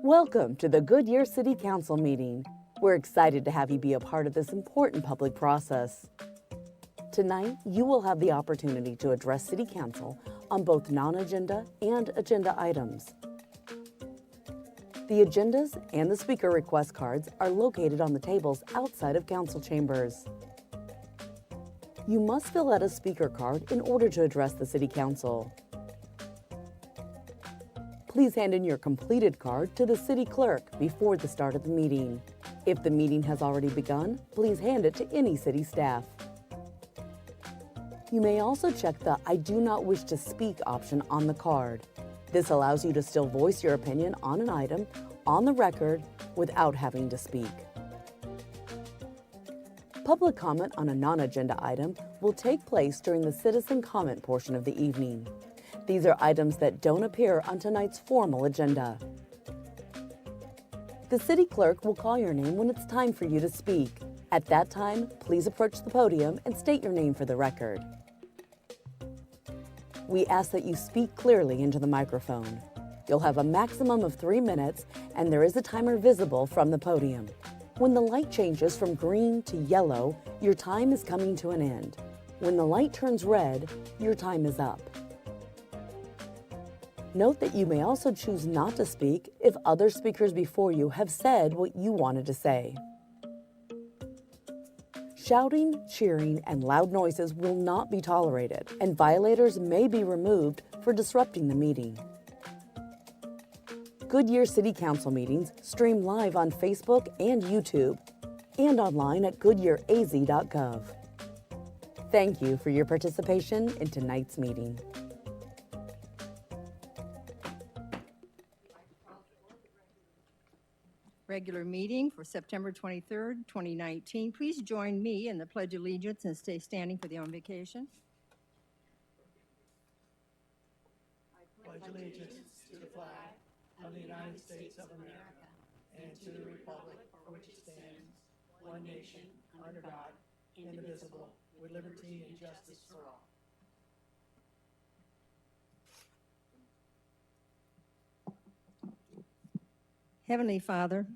Welcome to the Goodyear City Council meeting. We're excited to have you be a part of this important public process. Tonight, you will have the opportunity to address City Council on both non-agenda and agenda items. The agendas and the speaker request cards are located on the tables outside of council chambers. You must fill out a speaker card in order to address the City Council. Please hand in your completed card to the city clerk before the start of the meeting. If the meeting has already begun, please hand it to any city staff. You may also check the "I do not wish to speak" option on the card. This allows you to still voice your opinion on an item on the record without having to speak. Public comment on a non-agenda item will take place during the citizen comment portion of the evening. These are items that don't appear on tonight's formal agenda. The city clerk will call your name when it's time for you to speak. At that time, please approach the podium and state your name for the record. We ask that you speak clearly into the microphone. You'll have a maximum of 3 minutes, and there is a timer visible from the podium. When the light changes from green to yellow, your time is coming to an end. When the light turns red, your time is up. Note that you may also choose not to speak if other speakers before you have said what you wanted to say. Shouting, cheering, and loud noises will not be tolerated, and violators may be removed for disrupting the meeting. Goodyear City Council meetings stream live on Facebook and YouTube, and online at goodyearaz.gov. Thank you for your participation in tonight's meeting. Regular meeting for September 23rd, 2019. Please join me in the Pledge of Allegiance and stay standing for the invocation. I pledge allegiance to the flag of the United States of America and to the republic for which it stands, one nation, under God, indivisible, with liberty and justice for all. Heavenly Father,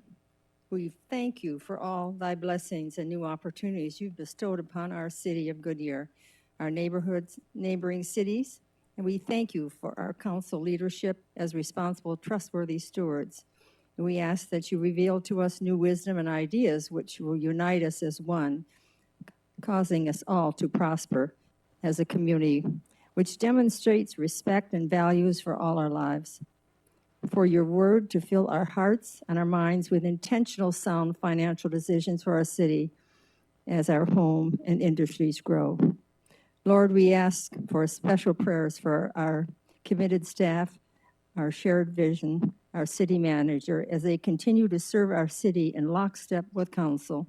we thank you for all thy blessings and new opportunities you've bestowed upon our city of Goodyear, our neighborhoods, neighboring cities, and we thank you for our council leadership as responsible, trustworthy stewards. And we ask that you reveal to us new wisdom and ideas which will unite us as one, causing us all to prosper as a community, which demonstrates respect and values for all our lives. For your word to fill our hearts and our minds with intentional, sound financial decisions for our city as our home and industries grow. Lord, we ask for special prayers for our committed staff, our shared vision, our city manager, as they continue to serve our city in lockstep with council.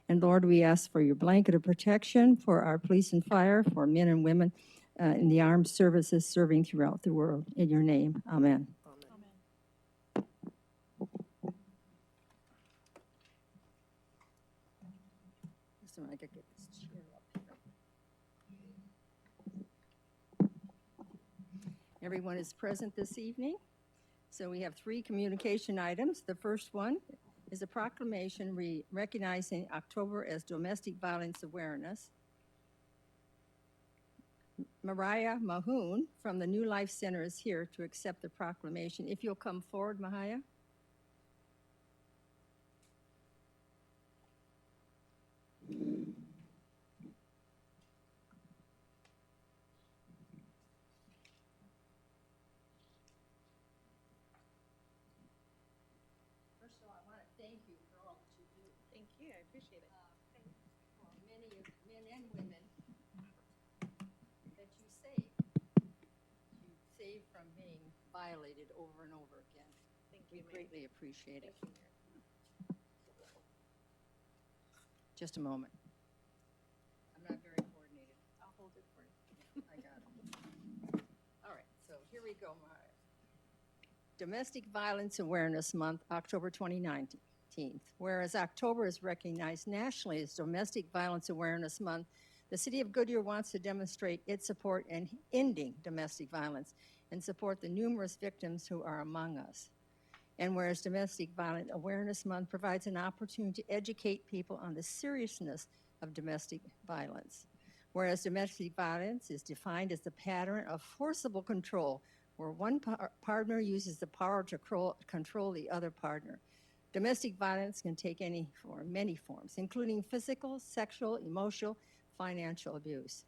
And Lord, we ask for your blanket of protection for our police and fire, for men and women in the armed services serving throughout the world. In your name, amen. I could get this chair up here. Everyone is present this evening. So we have 3 communication items. The first one is a proclamation recognizing October as Domestic Violence Awareness. Mariah Mahoon from the New Life Center is here to accept the proclamation. If you'll come forward, Mariah. First of all, I want to thank you for all that you do. Thank you, I appreciate it. For many men and women that you save. You save from being violated over and over again. Thank We you, ma'am. greatly appreciate it. Thank you, ma'am. Just a moment. I'm not very coordinated. I'll hold it for you. I got it. All right, so here we go, Mariah. Domestic Violence Awareness Month, October 2019. Whereas October is recognized nationally as Domestic Violence Awareness Month, the City of Goodyear wants to demonstrate its support in ending domestic violence and support the numerous victims who are among us. And whereas Domestic Violence Awareness Month provides an opportunity to educate people on the seriousness of domestic violence. Whereas domestic violence is defined as the pattern of forcible control where one partner uses the power to control the other partner. Domestic violence can take many forms, including physical, sexual, emotional, financial abuse.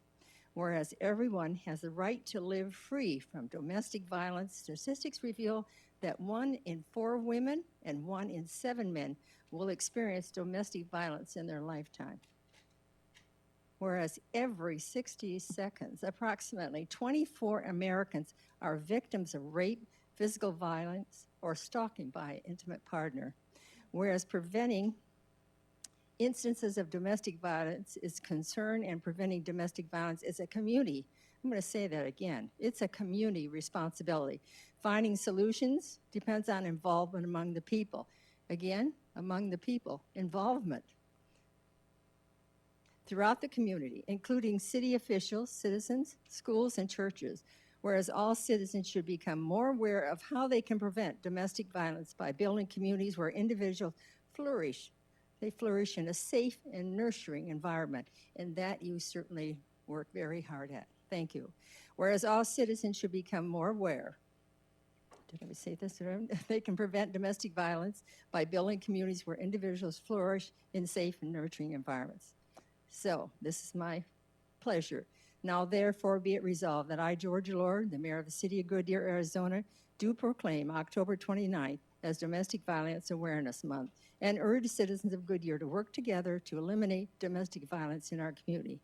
Whereas everyone has the right to live free from domestic violence, statistics reveal that 1 in 4 women and 1 in 7 men will experience domestic violence in their lifetime. Whereas every 60 seconds, approximately 24 Americans are victims of rape, physical violence, or stalking by an intimate partner. Whereas preventing instances of domestic violence is concern, and preventing domestic violence is a community. I'm going to say that again. It's a community responsibility. Finding solutions depends on involvement among the people. Again, among the people, involvement throughout the community, including city officials, citizens, schools, and churches, whereas all citizens should become more aware of how they can prevent domestic violence by building communities where individuals flourish. They flourish in a safe and nurturing environment, and that you certainly work very hard at. Thank you. Whereas all citizens should become more aware, did I say this? They can prevent domestic violence by building communities where individuals flourish in safe and nurturing environments. So, this is my pleasure. Now, therefore, be it resolved that I, Georgia Lord, the mayor of the city of Goodyear, Arizona, do proclaim October 29th as Domestic Violence Awareness Month and urge citizens of Goodyear to work together to eliminate domestic violence in our community.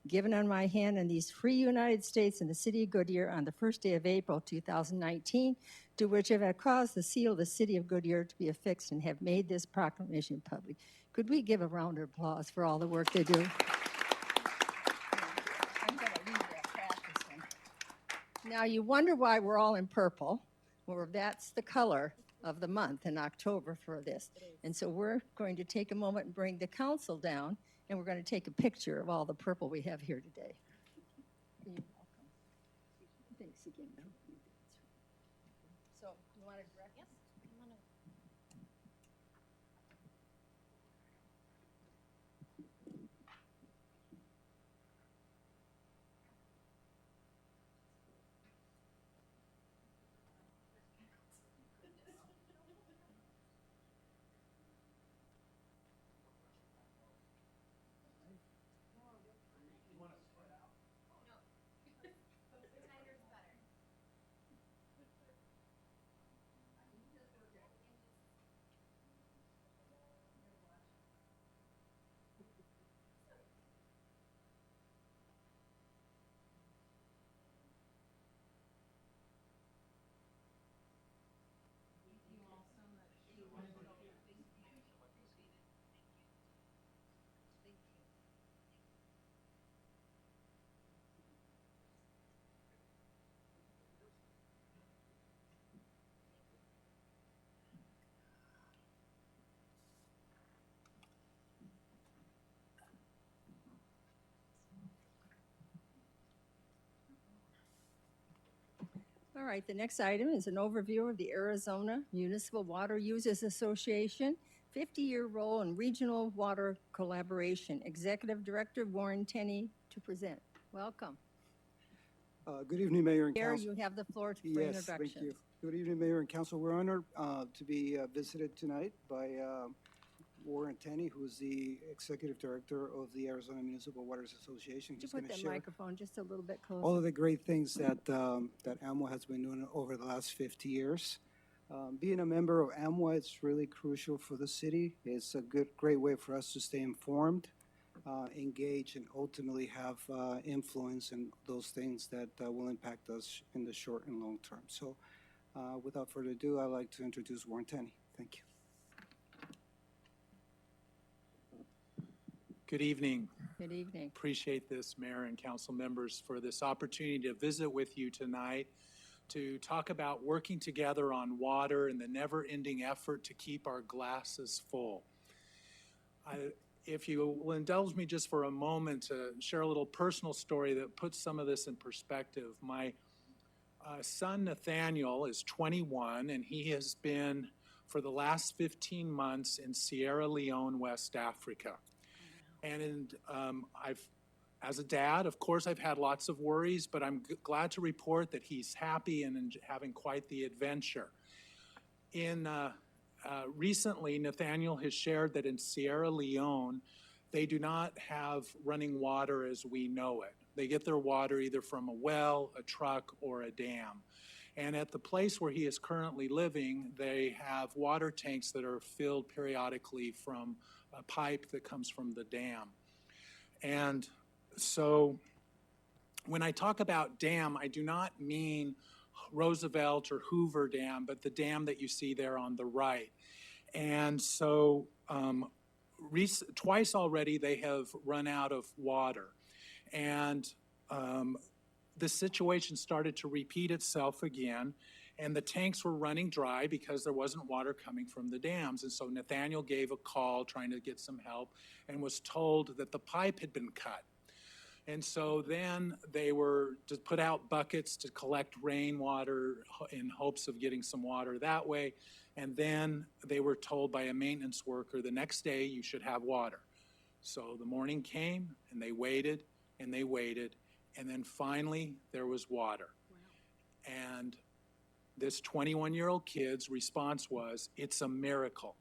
Given on my hand in these free United States and the city of Goodyear on the first day of April 2019, to which I have caused the seal of the city of Goodyear to be affixed and have made this proclamation public. Could we give a round of applause for all the work they do? I'm going to leave that practice one. Now, you wonder why we're all in purple. Well, that's the color of the month in October for this. And so we're going to take a moment and bring the council down, and we're going to take a picture of all the purple we have here today. You're welcome. Thanks again. So, you want to direct? Yes. All right, the next item is an overview of the Arizona Municipal Water Users Association 50-year role in regional water collaboration. Executive Director Warren Tenney to present. Welcome. Good evening, Mayor and Mayor, Council. you have the floor for Yes, introductions. thank you. Good evening, Mayor and Council. We're honored to be visited tonight by Warren Tenney, who is the Executive Director of the Arizona Municipal Waters Association. Could you He's put going to that share microphone just a little bit closer? all of the great things that that AMWA has been doing over the last 50 years. Being a member of AMWA, it's really crucial for the city. It's a great way for us to stay informed, engage, and ultimately have influence in those things that will impact us in the short and long term. So without further ado, I'd like to introduce Warren Tenney. Thank you. Good evening. Good evening. Appreciate this, Mayor and Council members, for this opportunity to visit with you tonight to talk about working together on water and the never-ending effort to keep our glasses full. If you will indulge me just for a moment to share a little personal story that puts some of this in perspective. My son Nathaniel is 21, and he has been for the last 15 months in Sierra Leone, West Africa. And as a dad, of course, I've had lots of worries, but I'm glad to report that he's happy and having quite the adventure. Recently, Nathaniel has shared that in Sierra Leone, they do not have running water as we know it. They get their water either from a well, a truck, or a dam. And at the place where he is currently living, they have water tanks that are filled periodically from a pipe that comes from the dam. And so when I talk about dam, I do not mean Roosevelt or Hoover Dam, but the dam that you see there on the right. And so twice already they have run out of water. And the situation started to repeat itself again, and the tanks were running dry because there wasn't water coming from the dams. And so Nathaniel gave a call trying to get some help and was told that the pipe had been cut. And so then they were to put out buckets to collect rainwater in hopes of getting some water that way. And then they were told by a maintenance worker, the next day you should have water. So the morning came and they waited and they waited. And then finally there was water. Wow. And this 21-year-old kid's response was, "It's a miracle."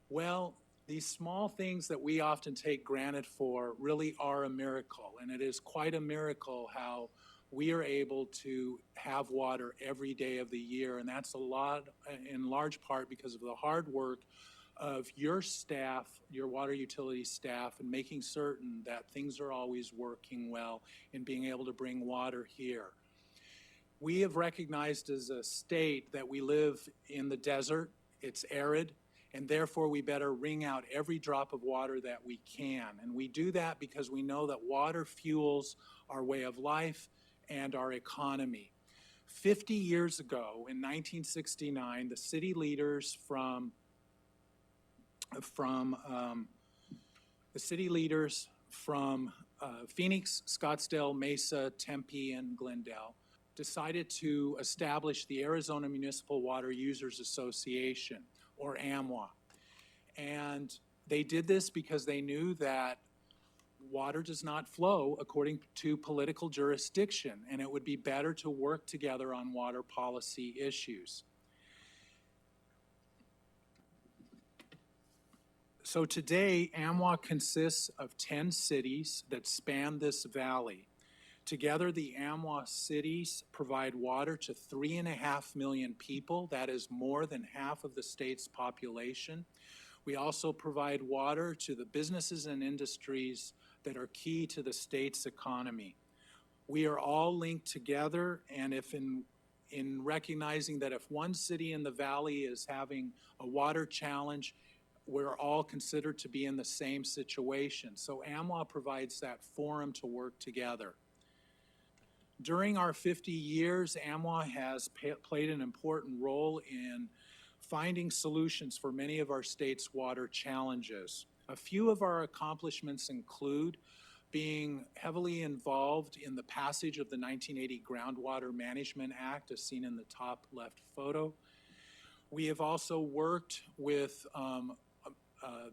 Well, these small things that we often take granted for really are a miracle. And it is quite a miracle how we are able to have water every day of the year. And that's a lot, in large part, because of the hard work of your staff, your water utility staff, and making certain that things are always working well and being able to bring water here. We have recognized as a state that we live in the desert, it's arid, and therefore we better wring out every drop of water that we can. And we do that because we know that water fuels our way of life and our economy. 50 years ago, in 1969, the city leaders from Phoenix, Scottsdale, Mesa, Tempe, and Glendale decided to establish the Arizona Municipal Water Users Association, or AMWA. And they did this because they knew that water does not flow according to political jurisdiction, and it would be better to work together on water policy issues. So today, AMWA consists of 10 cities that span this valley. Together, the AMWA cities provide water to 3.5 million people. That is more than half of the state's population. We also provide water to the businesses and industries that are key to the state's economy. We are all linked together, and if in recognizing that if one city in the valley is having a water challenge, we're all considered to be in the same situation. So AMWA provides that forum to work together. During our 50 years, AMWA has played an important role in finding solutions for many of our state's water challenges. A few of our accomplishments include being heavily involved in the passage of the 1980 Groundwater Management Act, as seen in the top left photo. We have also worked with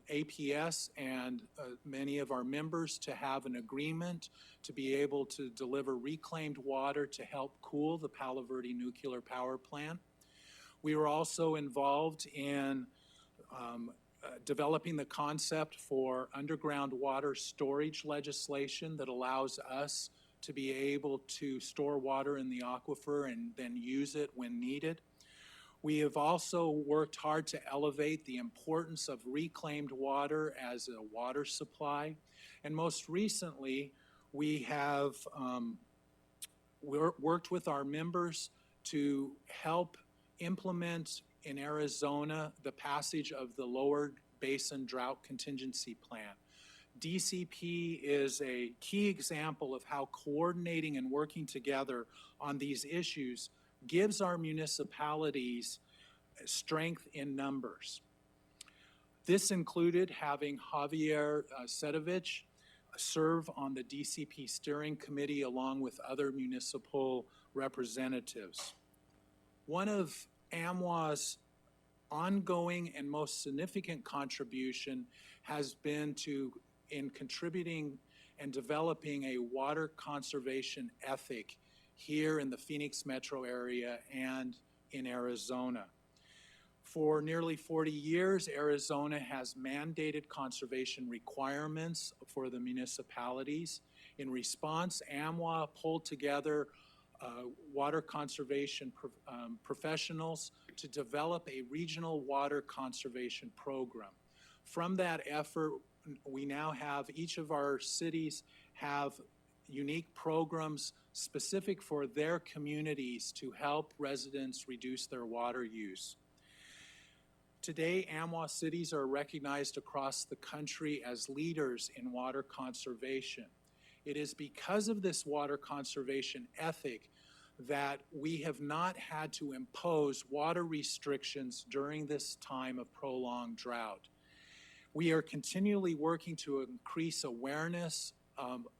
APS and many of our members to have an agreement to be able to deliver reclaimed water to help cool the Palo Verde nuclear power plant. We were also involved in developing the concept for underground water storage legislation that allows us to be able to store water in the aquifer and then use it when needed. We have also worked hard to elevate the importance of reclaimed water as a water supply. And most recently, we have worked with our members to help implement in Arizona the passage of the Lower Basin Drought Contingency Plan. DCP is a key example of how coordinating and working together on these issues gives our municipalities strength in numbers. This included having Javier Sedovich serve on the DCP steering committee along with other municipal representatives. One of AMWA's ongoing and most significant contribution has been in contributing and developing a water conservation ethic here in the Phoenix metro area and in Arizona. For nearly 40 years, Arizona has mandated conservation requirements for the municipalities. In response, AMWA pulled together water conservation professionals to develop a regional water conservation program. From that effort, we now have, each of our cities have unique programs specific for their communities to help residents reduce their water use. Today, AMWA cities are recognized across the country as leaders in water conservation. It is because of this water conservation ethic that we have not had to impose water restrictions during this time of prolonged drought. We are continually working to increase awareness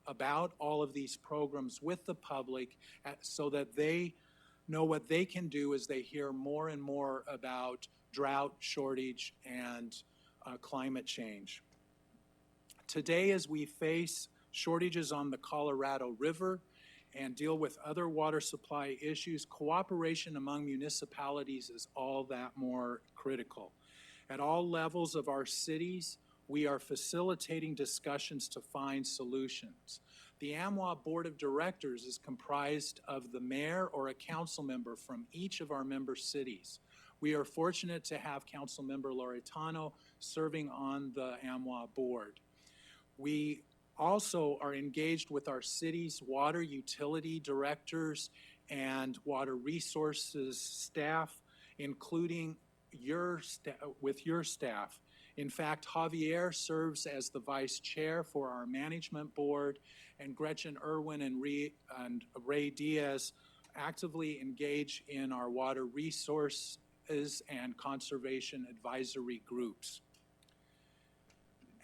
about all of these programs with the public so that they know what they can do as they hear more and more about drought, shortage, and climate change. Today, as we face shortages on the Colorado River and deal with other water supply issues, cooperation among municipalities is all that more critical. At all levels of our cities, we are facilitating discussions to find solutions. The AMWA Board of Directors is comprised of the mayor or a council member from each of our member cities. We are fortunate to have Council Member Loretano serving on the AMWA board. We also are engaged with our city's water utility directors and water resources staff, including your staff. In fact, Javier serves as the vice chair for our management board, and Gretchen Irwin and Ray Diaz actively engage in our water resources and conservation advisory groups.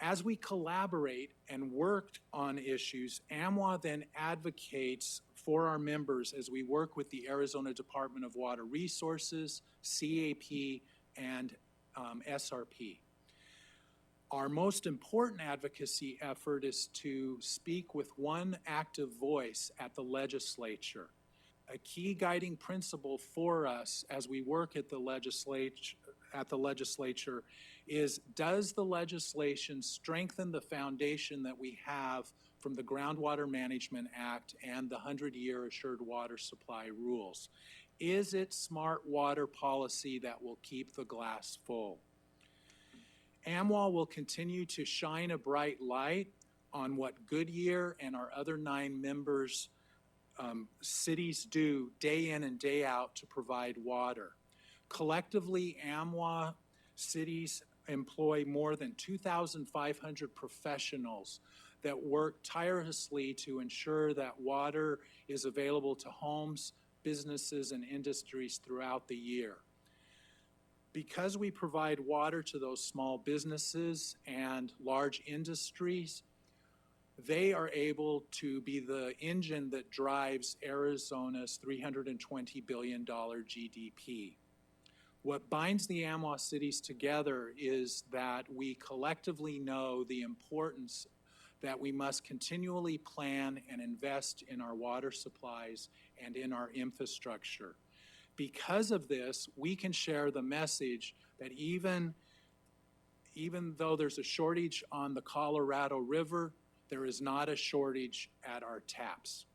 As we collaborate and work on issues, AMWA then advocates for our members as we work with the Arizona Department of Water Resources, CAP, and SRP. Our most important advocacy effort is to speak with one active voice at the legislature. A key guiding principle for us as we work at the legislature is, does the legislation strengthen the foundation that we have from the Groundwater Management Act and the 100-year Assured Water Supply rules? Is it smart water policy that will keep the glass full? AMWA will continue to shine a bright light on what Goodyear and our other 9 members cities do day in and day out to provide water. Collectively, AMWA cities employ more than 2,500 professionals that work tirelessly to ensure that water is available to homes, businesses, and industries throughout the year. Because we provide water to those small businesses and large industries, they are able to be the engine that drives Arizona's $320 billion GDP. What binds the AMWA cities together is that we collectively know the importance that we must continually plan and invest in our water supplies and in our infrastructure. Because of this, we can share the message that even though there's a shortage on the Colorado River, there is not a shortage at our taps.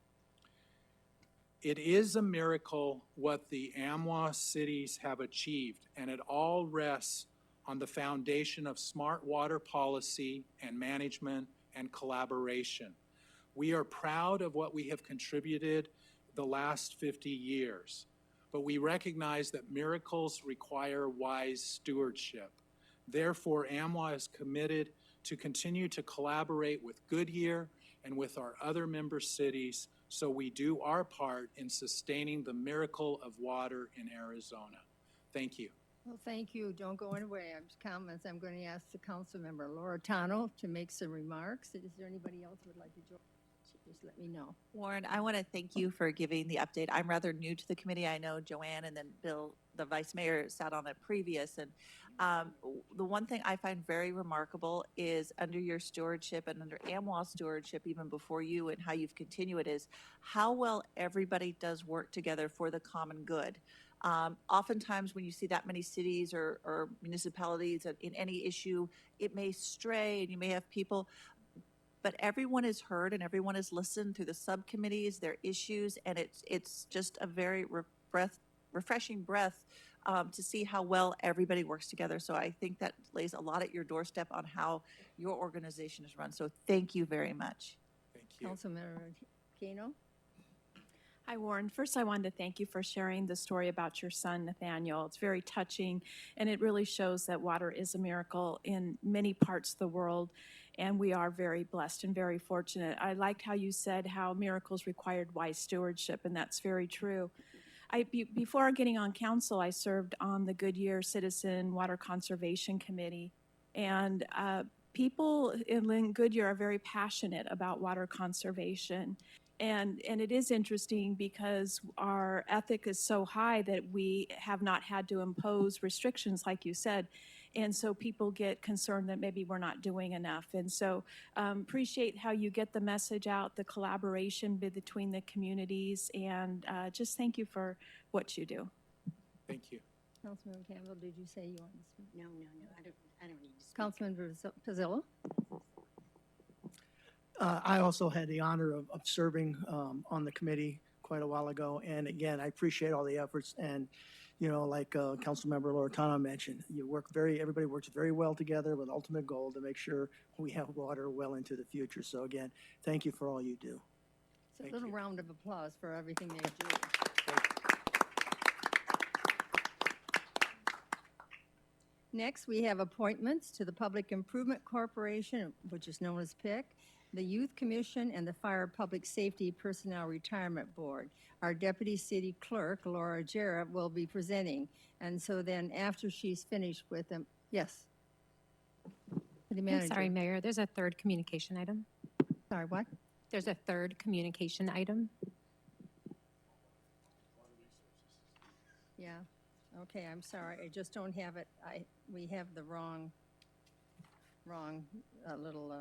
It is a miracle what the AMWA cities have achieved, and it all rests on the foundation of smart water policy and management and collaboration. We are proud of what we have contributed the last 50 years, but we recognize that miracles require wise stewardship. Therefore, AMWA is committed to continue to collaborate with Goodyear and with our other member cities so we do our part in sustaining the miracle of water in Arizona. Thank you. Well, thank you. Don't go anywhere. Comments. I'm going to ask the council member Loretano to make some remarks. Is there anybody else who would like to join? Just let me know. Warren, I want to thank you for giving the update. I'm rather new to the committee. I know Joanne and then Bill the vice mayor sat on it previous. And the one thing I find very remarkable is under your stewardship and under AMWA stewardship, even before you, and how you've continued is how well everybody does work together for the common good. Oftentimes when you see that many cities or municipalities in any issue, it may stray and you may have people, but everyone is heard and everyone is listened through the subcommittees, their issues, and it's just a very refreshing breath to see how well everybody works together. So I think that lays a lot at your doorstep on how your organization is run. So thank you very much. Thank you. Councilmember Kano? Hi, Warren. First, I wanted to thank you for sharing the story about your son, Nathaniel. It's very touching, and it really shows that water is a miracle in many parts of the world, and we are very blessed and very fortunate. I liked how you said how miracles required wise stewardship, and that's very true. Before getting on council, I served on the Goodyear Citizen Water Conservation Committee, and people in Goodyear are very passionate about water conservation. And it is interesting because our ethic is so high that we have not had to impose restrictions, like you said. And so people get concerned that maybe we're not doing enough. And so appreciate how you get the message out, the collaboration between the communities, and just thank you for what you do. Thank you. Councilmember Campbell, did you say you wanted to speak? No, I don't need to speak. Councilman Pizzillo? I also had the honor of serving on the committee quite a while ago. And again, I appreciate all the efforts. And, you know, like Councilmember Loretano mentioned, everybody works very well together with ultimate goal to make sure we have water well into the future. So again, thank you for all you do. So a Thank little you. round of applause for everything they do. Next, we have appointments to the Public Improvement Corporation, which is known as PIC, the Youth Commission, and the Fire Public Safety Personnel Retirement Board. Our Deputy City Clerk, Laura Jarrett, will be presenting. And so then after she's finished with them, yes. City I'm Manager. sorry, Mayor, there's a third communication item. Sorry, what? There's a third communication item. Yeah, okay, I'm sorry, I just don't have it, we have the wrong little, I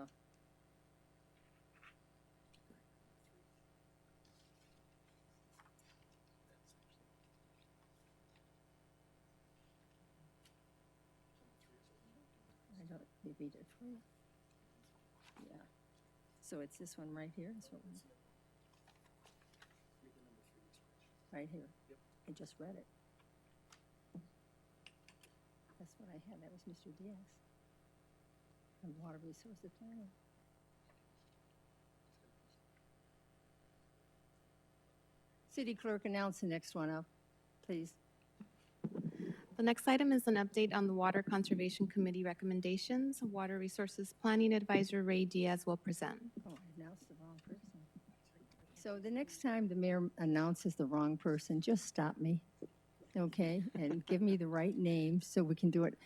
don't, they beat it for you. Yeah, so it's this one right here, this one. Right here. I just read it. That's what I had. That was Mr. Diaz. From Water Resources Planning. City Clerk, announce the next one up, please. The next item is an update on the Water Conservation Committee recommendations. Water Resources Planning Advisor Ray Diaz will present. Oh, I announced the wrong person. So the next time the mayor announces the wrong person, just stop me, okay? And give me the right name so we can do it.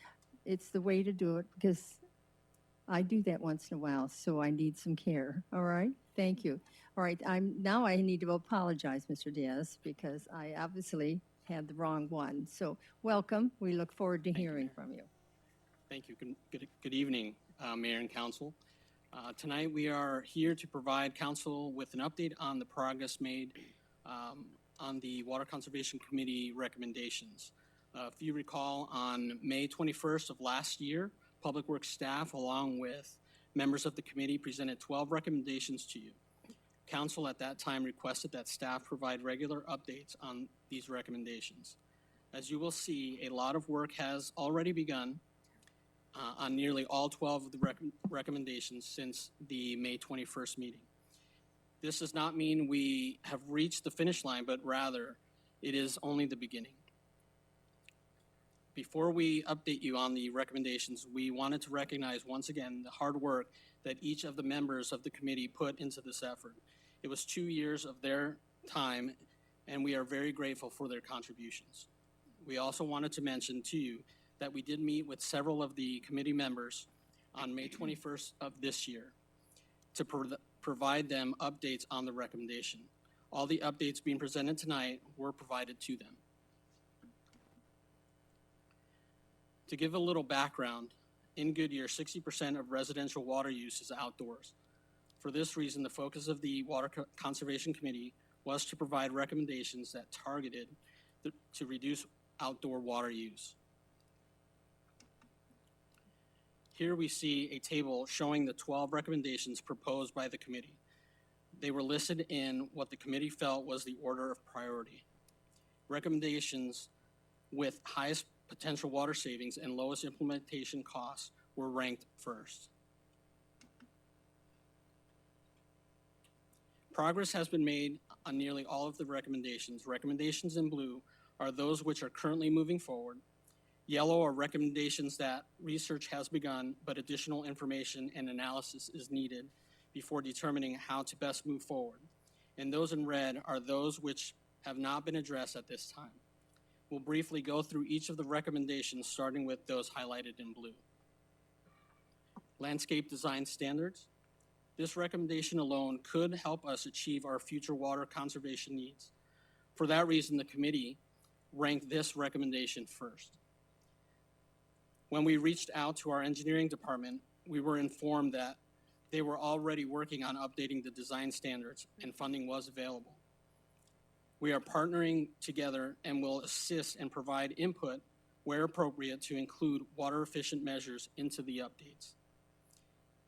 It's the way to do it because I do that once in a while, so I need some care, all right? Thank you. All right, now I need to apologize, Mr. Diaz, because I obviously had the wrong one. So welcome. We look forward to hearing from you. Thank you. Good evening, Mayor and Council. Tonight we are here to provide Council with an update on the progress made on the Water Conservation Committee recommendations. If you recall, on May 21st of last year, Public Works staff, along with members of the committee, presented 12 recommendations to you. Council at that time requested that staff provide regular updates on these recommendations. As you will see, a lot of work has already begun on nearly all 12 of the recommendations since the May 21st meeting. This does not mean we have reached the finish line, but rather it is only the beginning. Before we update you on the recommendations, we wanted to recognize once again the hard work that each of the members of the committee put into this effort. It was 2 years of their time, and we are very grateful for their contributions. We also wanted to mention to you that we did meet with several of the committee members on May 21st of this year to provide them updates on the recommendation. All the updates being presented tonight were provided to them. To give a little background, in Goodyear, 60% of residential water use is outdoors. For this reason, the focus of the Conservation Committee was to provide recommendations that targeted to reduce outdoor water use. Here we see a table showing the 12 recommendations proposed by the committee. They were listed in what the committee felt was the order of priority. Recommendations with highest potential water savings and lowest implementation costs were ranked first. Progress has been made on nearly all of the recommendations. Recommendations in blue are those which are currently moving forward. Yellow are recommendations that research has begun, but additional information and analysis is needed before determining how to best move forward. And those in red are those which have not been addressed at this time. We'll briefly go through each of the recommendations, starting with those highlighted in blue. Landscape design standards. This recommendation alone could help us achieve our future water conservation needs. For that reason, the committee ranked this recommendation first. When we reached out to our engineering department, we were informed that they were already working on updating the design standards and funding was available. We are partnering together and will assist and provide input where appropriate to include water efficient measures into the updates.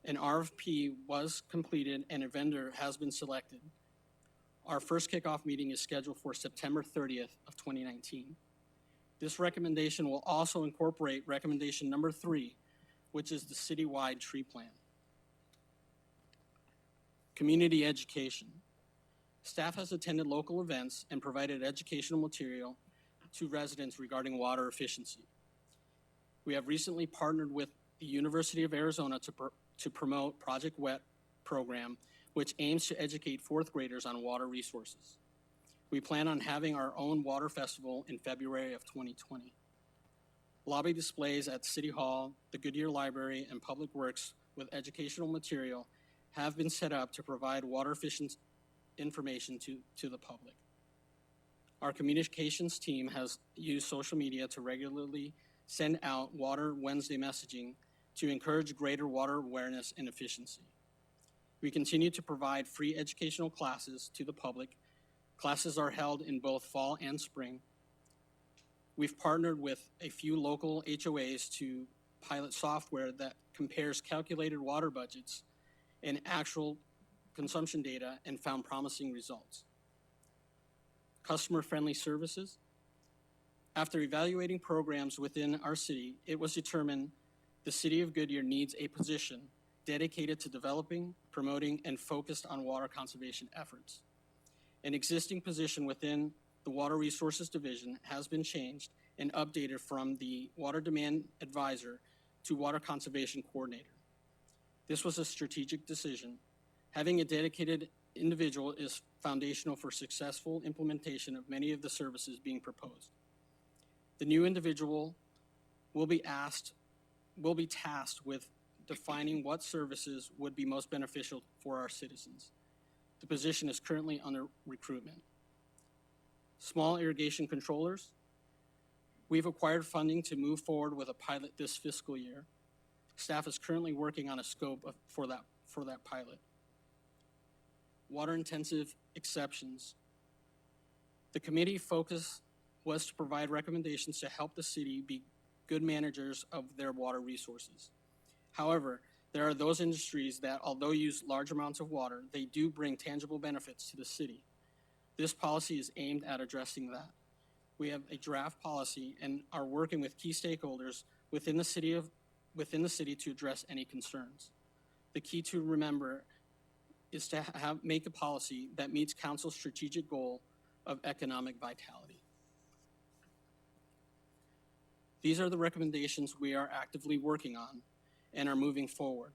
An RFP was completed and a vendor has been selected. Our first kickoff meeting is scheduled for September 30th of 2019. This recommendation will also incorporate recommendation number 3, which is the citywide tree plan. Community education. Staff has attended local events and provided educational material to residents regarding water efficiency. We have recently partnered with the University of Arizona to promote Project WET program, which aims to educate fourth graders on water resources. We plan on having our own water festival in February of 2020. Lobby displays at City Hall, the Goodyear Library, and Public Works with educational material have been set up to provide water efficient information to the public. Our communications team has used social media to regularly send out Water Wednesday messaging to encourage greater water awareness and efficiency. We continue to provide free educational classes to the public. Classes are held in both fall and spring. We've partnered with a few local HOAs to pilot software that compares calculated water budgets and actual consumption data and found promising results. Customer-friendly services. After evaluating programs within our city, it was determined the City of Goodyear needs a position dedicated to developing, promoting, and focused on water conservation efforts. An existing position within the Water Resources Division has been changed and updated from the Water Demand Advisor to Water Conservation Coordinator. This was a strategic decision. Having a dedicated individual is foundational for successful implementation of many of the services being proposed. The new individual will be tasked with defining what services would be most beneficial for our citizens. The position is currently under recruitment. Small irrigation controllers. We've acquired funding to move forward with a pilot this fiscal year. Staff is currently working on a scope for that pilot. Water intensive exceptions. The committee focus was to provide recommendations to help the city be good managers of their water resources. However, there are those industries that, although use large amounts of water, they do bring tangible benefits to the city. This policy is aimed at addressing that. We have a draft policy and are working with key stakeholders within the city to address any concerns. The key to remember is to make a policy that meets council's strategic goal of economic vitality. These are the recommendations we are actively working on and are moving forward.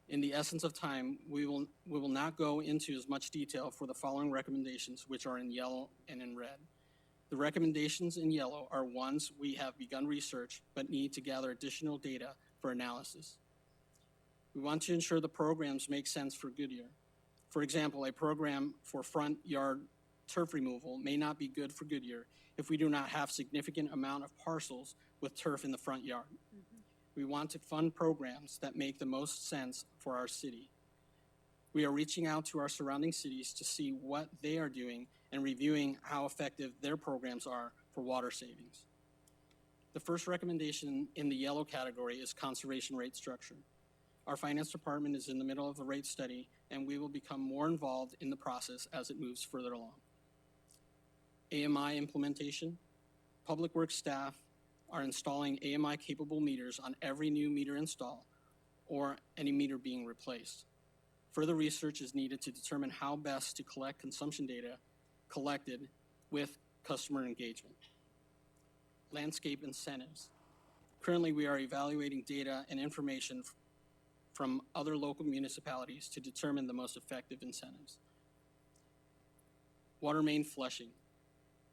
In the essence of time, we will not go into as much detail for the following recommendations, which are in yellow and in red. The recommendations in yellow are ones we have begun research but need to gather additional data for analysis. We want to ensure the programs make sense for Goodyear. For example, a program for front yard turf removal may not be good for Goodyear if we do not have significant amount of parcels with turf in the front yard. We want to fund programs that make the most sense for our city. We are reaching out to our surrounding cities to see what they are doing and reviewing how effective their programs are for water savings. The first recommendation in the yellow category is conservation rate structure. Our finance department is in the middle of the rate study, and we will become more involved in the process as it moves further along. AMI implementation. Public Works staff are installing AMI-capable meters on every new meter install or any meter being replaced. Further research is needed to determine how best to collect consumption data collected with customer engagement. Landscape incentives. Currently, we are evaluating data and information from other local municipalities to determine the most effective incentives. Water main flushing.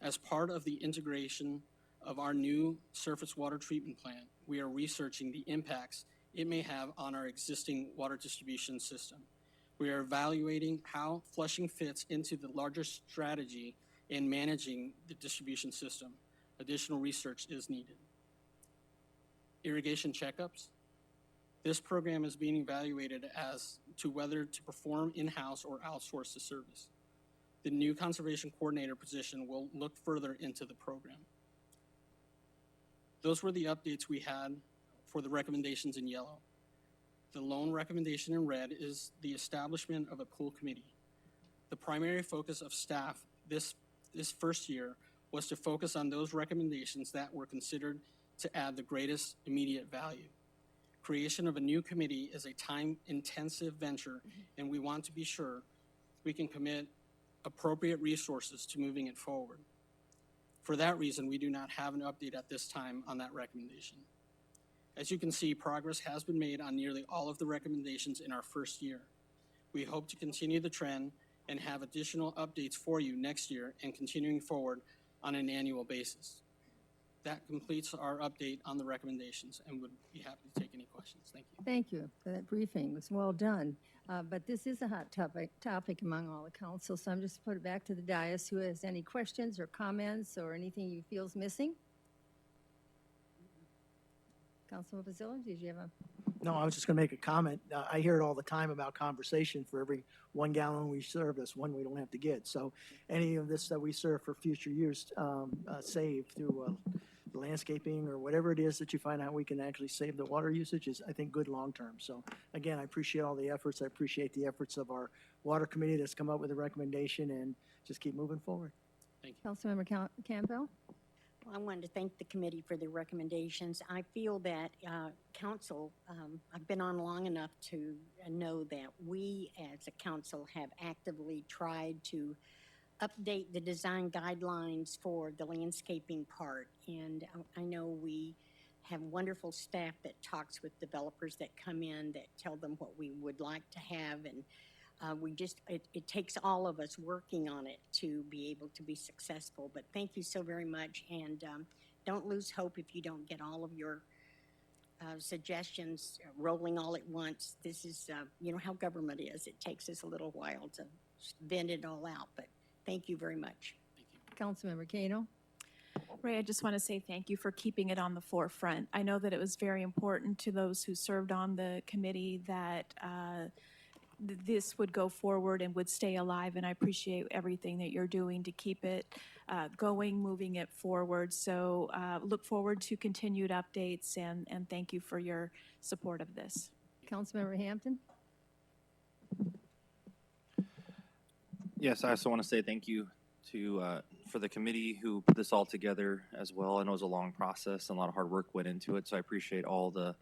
As part of the integration of our new surface water treatment plant, we are researching the impacts it may have on our existing water distribution system. We are evaluating how flushing fits into the larger strategy in managing the distribution system. Additional research is needed. Irrigation checkups. This program is being evaluated as to whether to perform in-house or outsource the service. The new conservation coordinator position will look further into the program. Those were the updates we had for the recommendations in yellow. The lone recommendation in red is the establishment of a pool committee. The primary focus of staff this first year was to focus on those recommendations that were considered to add the greatest immediate value. Creation of a new committee is a time-intensive venture, and we want to be sure we can commit appropriate resources to moving it forward. For that reason, we do not have an update at this time on that recommendation. As you can see, progress has been made on nearly all of the recommendations in our first year. We hope to continue the trend and have additional updates for you next year and continuing forward on an annual basis. That completes our update on the recommendations, and would be happy to take any questions. Thank you. Thank you for that briefing. It was well done. But this is a hot topic among all the council, so I'm just put it back to the dais. Who has any questions or comments or anything you feel is missing? Councilman Bazilla, did you have a? No, I was just going to make a comment. I hear it all the time about conversation. For every 1 gallon we serve, that's one we don't have to get. So any of this that we serve for future years, save through landscaping or whatever it is that you find out we can actually save the water usage is, I think, good long term. So again, I appreciate all the efforts. I appreciate the efforts of our water committee that's come up with a recommendation, and just keep moving forward. Thank you. Councilmember Campbell? Well, I wanted to thank the committee for their recommendations. I feel that council, I've been on long enough to know that we as a council have actively tried to update the design guidelines for the landscaping part. And I know we have wonderful staff that talks with developers that come in that tell them what we would like to have. And it takes all of us working on it to be able to be successful. But thank you so very much. And don't lose hope if you don't get all of your suggestions rolling all at once. This is, you know how government is. It takes us a little while to vent it all out. But thank you very much. Councilmember Kano? Ray, I just want to say thank you for keeping it on the forefront. I know that it was very important to those who served on the committee that this would go forward and would stay alive, and I appreciate everything that you're doing to keep it going, moving it forward. So look forward to continued updates, and thank you for your support of this. Councilmember Hampton? Yes, I also want to say thank you to for the committee who put this all together as well. I know it was a long process and a lot of hard work went into it, so I appreciate all the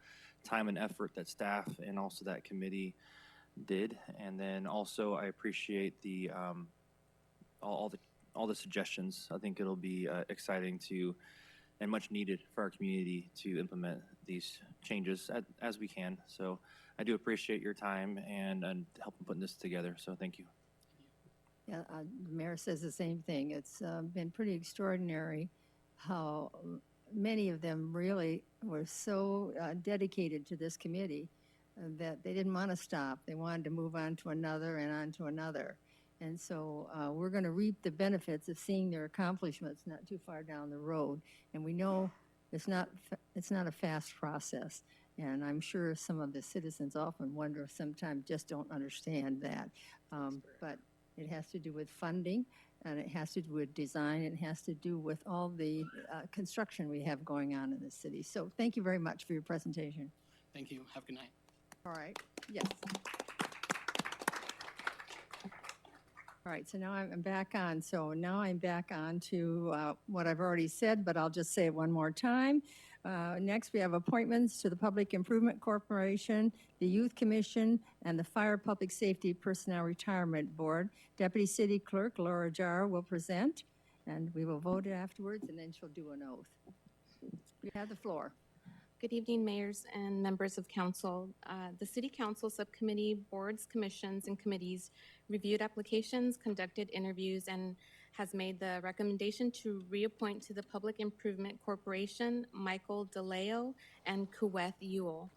time and effort that staff and also that committee did. And then also I appreciate the all the suggestions. I think it'll be exciting to and much needed for our community to implement these changes as we can. So I do appreciate your time and help in putting this together. So thank you. Yeah, the mayor says the same thing. It's been pretty extraordinary how many of them really were so dedicated to this committee that they didn't want to stop. They wanted to move on to another and on to another. And so we're going to reap the benefits of seeing their accomplishments not too far down the road. And we know it's not a fast process. And I'm sure some of the citizens often wonder, sometimes just don't understand that. But it has to do with funding, and it has to do with design, and it has to do with all the construction we have going on in the city. So thank you very much for your presentation. Thank you. Have a good night. All right, yes. All right, so now I'm back on. So now I'm back on to what I've already said, but I'll just say it one more time. Next, we have appointments to the Public Improvement Corporation, the Youth Commission, and the Fire Public Safety Personnel Retirement Board. Deputy City Clerk Laura Jar will present, and we will vote afterwards, and then she'll do an oath. You have the floor. Good evening, mayors and members of council. The City Council Subcommittee, boards, commissions, and committees reviewed applications, conducted interviews, and has made the recommendation to reappoint to the Public Improvement Corporation Michael DeLeo and Kuweth Ewell,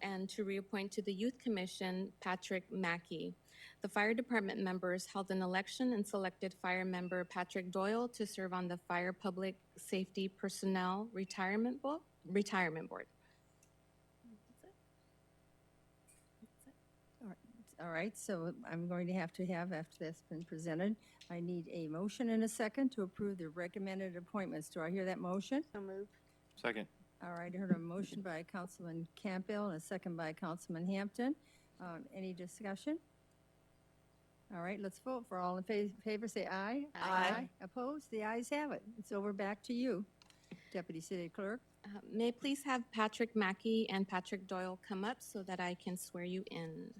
and to reappoint to the Youth Commission Patrick Mackey. The fire department members held an election and selected fire member Patrick Doyle to serve on the Fire Public Safety Personnel Retirement Board. All right, so I'm going to have, after that's been presented, I need a motion and a second to approve the recommended appointments. Do I hear that motion? So moved. Second. All right, I heard a motion by Councilman Campbell and a second by Councilman Hampton. Any discussion? All right, let's vote. For all in favor, say aye. Aye. Opposed? The ayes have it. So we're back to you, Deputy City Clerk. May I please have Patrick Mackey and Patrick Doyle come up so that I can swear you in?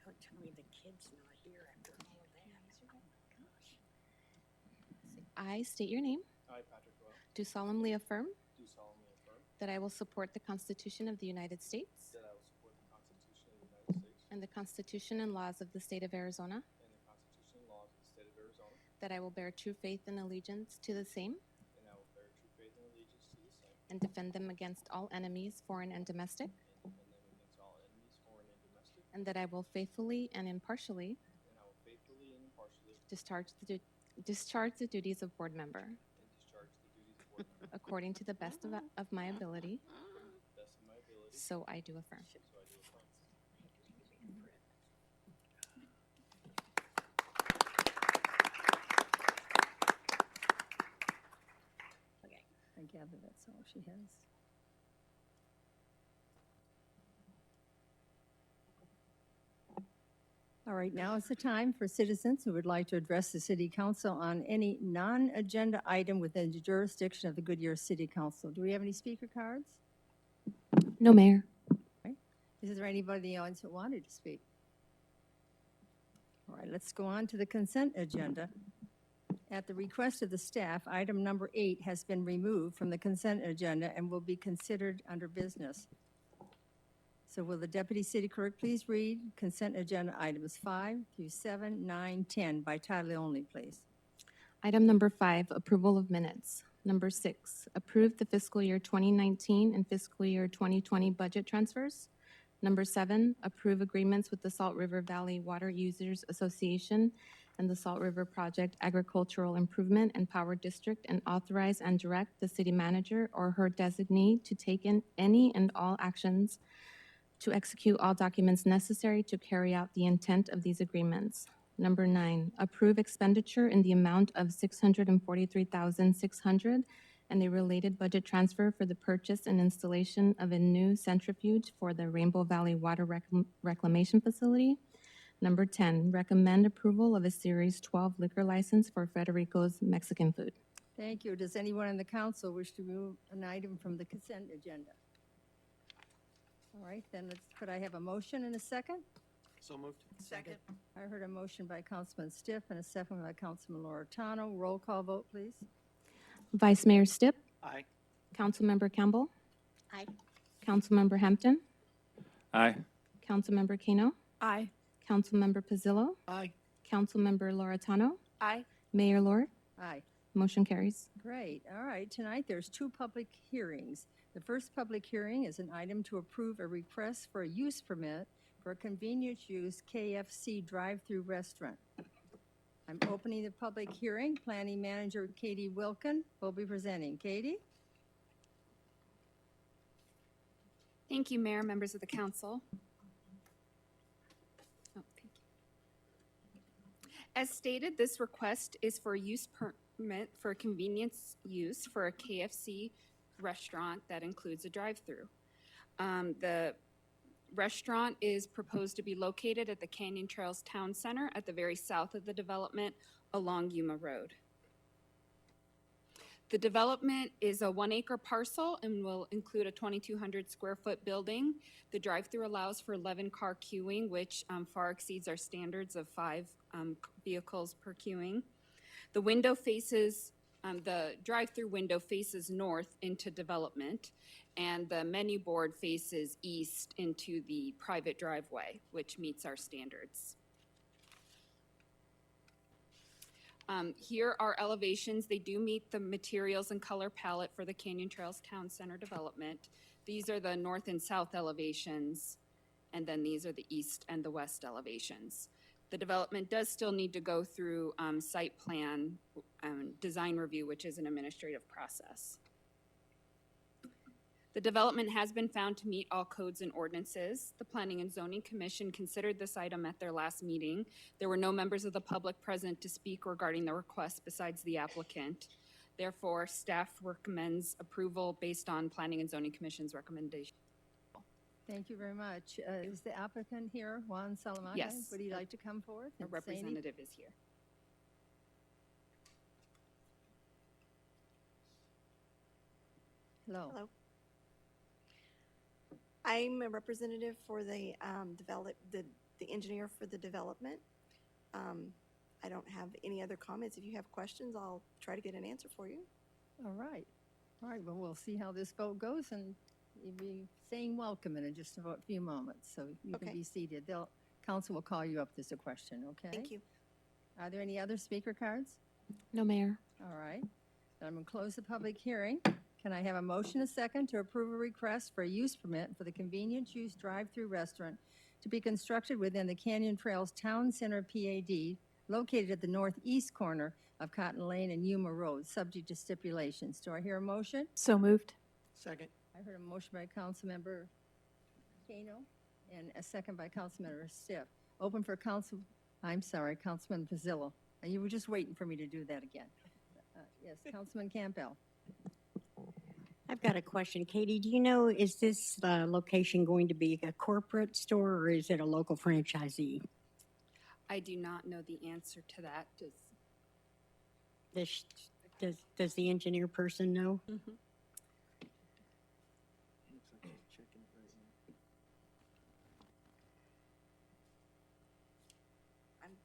Don't tell me the kid's not here after all of that. Oh my gosh. I state your name, I, Patrick Doyle, do solemnly affirm do solemnly affirm that I will support the Constitution of the United States that I will support the Constitution of the United States and the Constitution and laws of the State of Arizona, and the Constitution and laws of the State of Arizona, that I will bear true faith and allegiance to the same and I will bear true faith and allegiance to the same, and defend them against all enemies, foreign and domestic, and defend them against all enemies, foreign and domestic, and that I will faithfully and impartially and I will faithfully and impartially discharge the duties of board member and discharge the duties of board member according to the best of my ability. to the best of my ability, So I do affirm. so I do affirm. Okay. I gather that's all she has. All right, now is the time for citizens who would like to address the City Council on any non-agenda item within the jurisdiction of the Goodyear City Council. Do we have any speaker cards? No, Mayor. Is there anybody in the audience that wanted to speak? All right, let's go on to the consent agenda. At the request of the staff, item number 8 has been removed from the consent agenda and will be considered under business. So will the Deputy City Clerk please read consent agenda items 5 through 7, 9, 10 by title only, please? Item number 5, approval of minutes. Number 6, approve the fiscal year 2019 and fiscal year 2020 budget transfers. Number 7, approve agreements with the Salt River Valley Water Users Association and the Salt River Project Agricultural Improvement and Power District, and authorize and direct the city manager or her designee to take in any and all actions to execute all documents necessary to carry out the intent of these agreements. Number 9, approve expenditure in the amount of $643,600 and a related budget transfer for the purchase and installation of a new centrifuge for the Rainbow Valley Water Reclamation Facility. Number 10, recommend approval of a Series 12 liquor license for Federico's Mexican Food. Thank you. Does anyone in the council wish to remove an item from the consent agenda? All right, then could I have a motion and a second? So moved. Second. I heard a motion by Councilman Stiff and a second by Councilman Loretano. Roll call vote, please. Vice Mayor Stipp, Aye. Councilmember Campbell, Aye. Councilmember Hampton, Aye. Councilmember Kano, Aye. Councilmember Pizzillo, Aye. Councilmember Loretano, Aye. Mayor Lord. Aye. Motion carries. Great, all right, tonight there's two public hearings. The first public hearing is an item to approve a request for a use permit for a convenience use KFC drive-through restaurant. I'm opening the public hearing. Planning Manager Katie Wilkin will be presenting. Katie? Thank you, Mayor, members of the council. Oh, thank you. As stated, this request is for a use permit for a convenience use for a KFC restaurant that includes a drive-through. The restaurant is proposed to be located at the Canyon Trails Town Center at the very south of the development along Yuma Road. The development is a 1-acre parcel and will include a 2,200 square foot building. The drive-through allows for 11 car queuing, which far exceeds our standards of 5 vehicles per queuing. The window faces, the drive-through window faces north into development, and the menu board faces east into the private driveway, which meets our standards. Here are elevations. They do meet the materials and color palette for the Canyon Trails Town Center development. These are the north and south elevations, and then these are the east and the west elevations. The development does still need to go through site plan design review, which is an administrative process. The development has been found to meet all codes and ordinances. The Planning and Zoning Commission considered this item at their last meeting. There were no members of the public present to speak regarding the request besides the applicant. Therefore, staff recommends approval based on Planning and Zoning Commission's recommendation. Thank you very much. Is the applicant here, Juan Salamanca? Yes. Would he like to come forward? A and say anything? representative is here. Hello. Hello. I'm a representative for the the engineer for the development. I don't have any other comments. If you have questions, I'll try to get an answer for you. All right. All right, well, we'll see how this vote goes, and you'll be saying welcome in just about a few moments, so you can Okay. be seated. Council will call you up if there's a question, okay? Thank you. Are there any other speaker cards? No, Mayor. All right. Then I'm going to close the public hearing. Can I have a motion, a second, to approve a request for a use permit for the convenience use drive-through restaurant to be constructed within the Canyon Trails Town Center PAD located at the northeast corner of Cotton Lane and Yuma Road, subject to stipulations. Do I hear a motion? So moved. Second. I heard a motion by Councilmember Kano and a second by Councilmember Stiff. Open for Councilman Pizzillo. And you were just waiting for me to do that again. Yes, Councilman Campbell. I've got a question. Katie, do you know, is this location going to be a corporate store or is it a local franchisee? I do not know the answer to that. Does the engineer person know?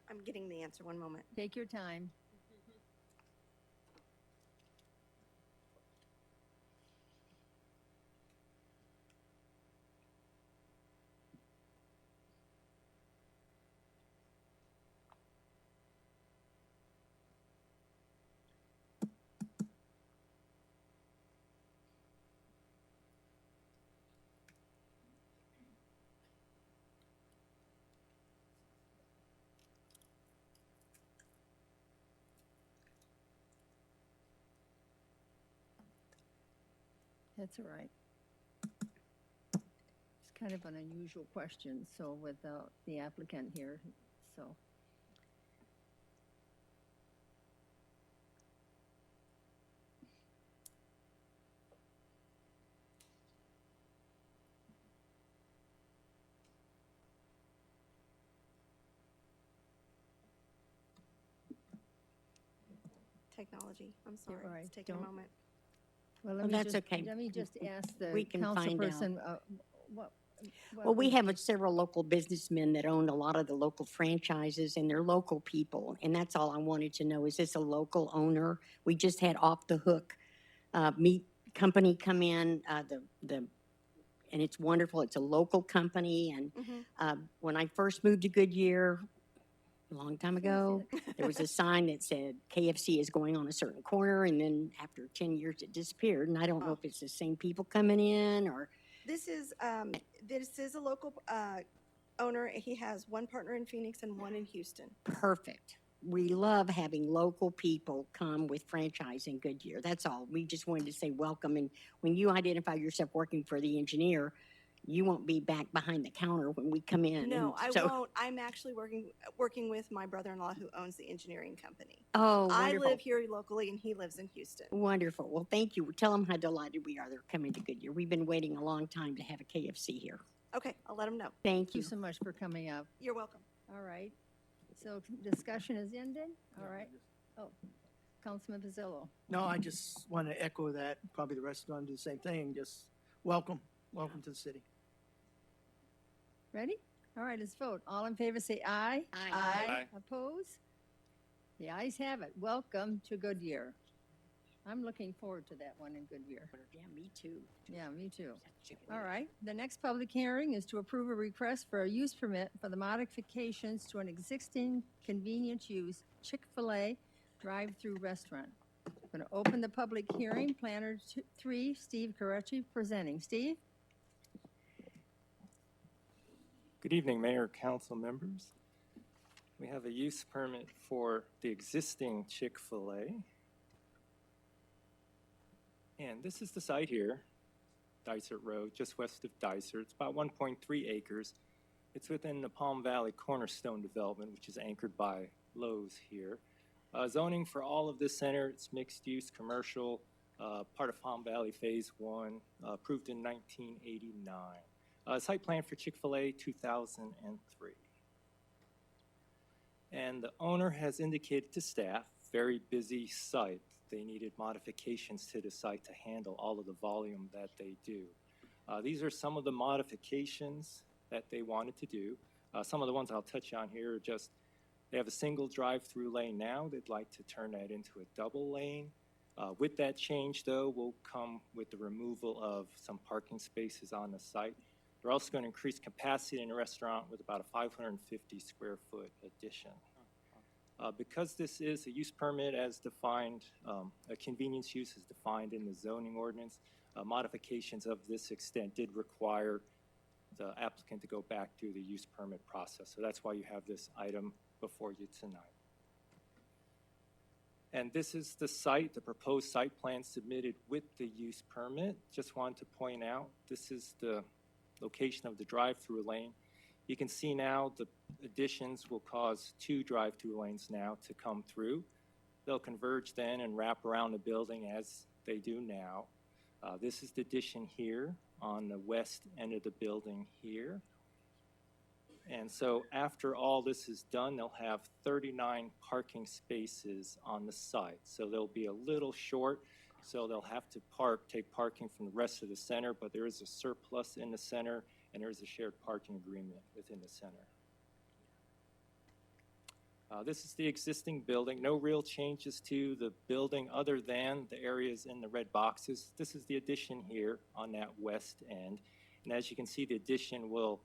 I'm getting the answer. One moment. Take your time. That's all right. It's kind of an unusual question, so without the applicant here, so. Technology. I'm sorry. right. It's taking a Don't- moment. Well, Oh, that's okay. Let me just ask the We can council find out. person, what. Well, we have several local businessmen that own a lot of the local franchises and they're local people. And that's all I wanted to know. Is this a local owner? We just had Off the Hook meat company come in, and it's wonderful. It's a local company. And when I first moved to Goodyear a long time ago. There was a sign that said KFC is going on a certain corner, and then after 10 years, it disappeared. And I don't know if it's the same people coming in or. This is a local, owner. He has one partner in Phoenix and one in Houston. Perfect. We love having local people come with franchise in Goodyear. That's all. We just wanted to say welcome. And when you identify yourself working for the engineer, you won't be back behind the counter when we come in. No, I And so- won't. I'm actually working with my brother-in-law who owns the engineering company. Oh, I wonderful. live here locally and he lives in Houston. Wonderful. Well, thank you. Tell them how delighted we are they're coming to Goodyear. We've been waiting a long time to have a KFC here. Okay, I'll let him know. Thank Thank you you. so much for coming up. You're welcome. All right. So discussion is ended? All right. Oh, Councilman Pizzillo. No, I just want to echo that. Probably the rest are going to do the same thing. Just welcome to the city. Ready? All right, let's vote. All in favor, say aye. Aye. Aye. Oppose? The ayes have it. Welcome to Goodyear. I'm looking forward to that one in Goodyear. Yeah, me too. Yeah, me too. All right, the next public hearing is to approve a request for a use permit for the modifications to an existing convenience use Chick-fil-A drive-through restaurant. I'm going to open the public hearing. Planner 3, Steve Carecci, presenting. Steve? Good evening, Mayor, Council members. We have a use permit for the existing Chick-fil-A. And this is the site here, Dysart Road, just west of Dysart. It's about 1.3 acres. It's within the Palm Valley Cornerstone development, which is anchored by Lowe's here. Zoning for all of this center, it's mixed use, commercial, part of Palm Valley Phase 1, approved in 1989. Site plan for Chick-fil-A 2003. And the owner has indicated to staff, very busy site. They needed modifications to the site to handle all of the volume that they do. These are some of the modifications that they wanted to do. Some of the ones I'll touch on here are just, they have a single drive-through lane now. They'd like to turn that into a double lane. With that change, though, will come with the removal of some parking spaces on the site. They're also going to increase capacity in the restaurant with about a 550 square foot addition. Because this is a use permit as defined, a convenience use is defined in the zoning ordinance, modifications of this extent did require the applicant to go back through the use permit process. So that's why you have this item before you tonight. And this is the site, the proposed site plan submitted with the use permit. Just wanted to point out, this is the location of the drive-through lane. You can see now the additions will cause 2 drive-through lanes now to come through. They'll converge then and wrap around the building as they do now. This is the addition here on the west end of the building here. And so after all this is done, they'll have 39 parking spaces on the site. So they'll be a little short, so they'll have to take parking from the rest of the center, but there is a surplus in the center, and there is a shared parking agreement within the center. This is the existing building. No real changes to the building other than the areas in the red boxes. This is the addition here on that west end. And as you can see, the addition will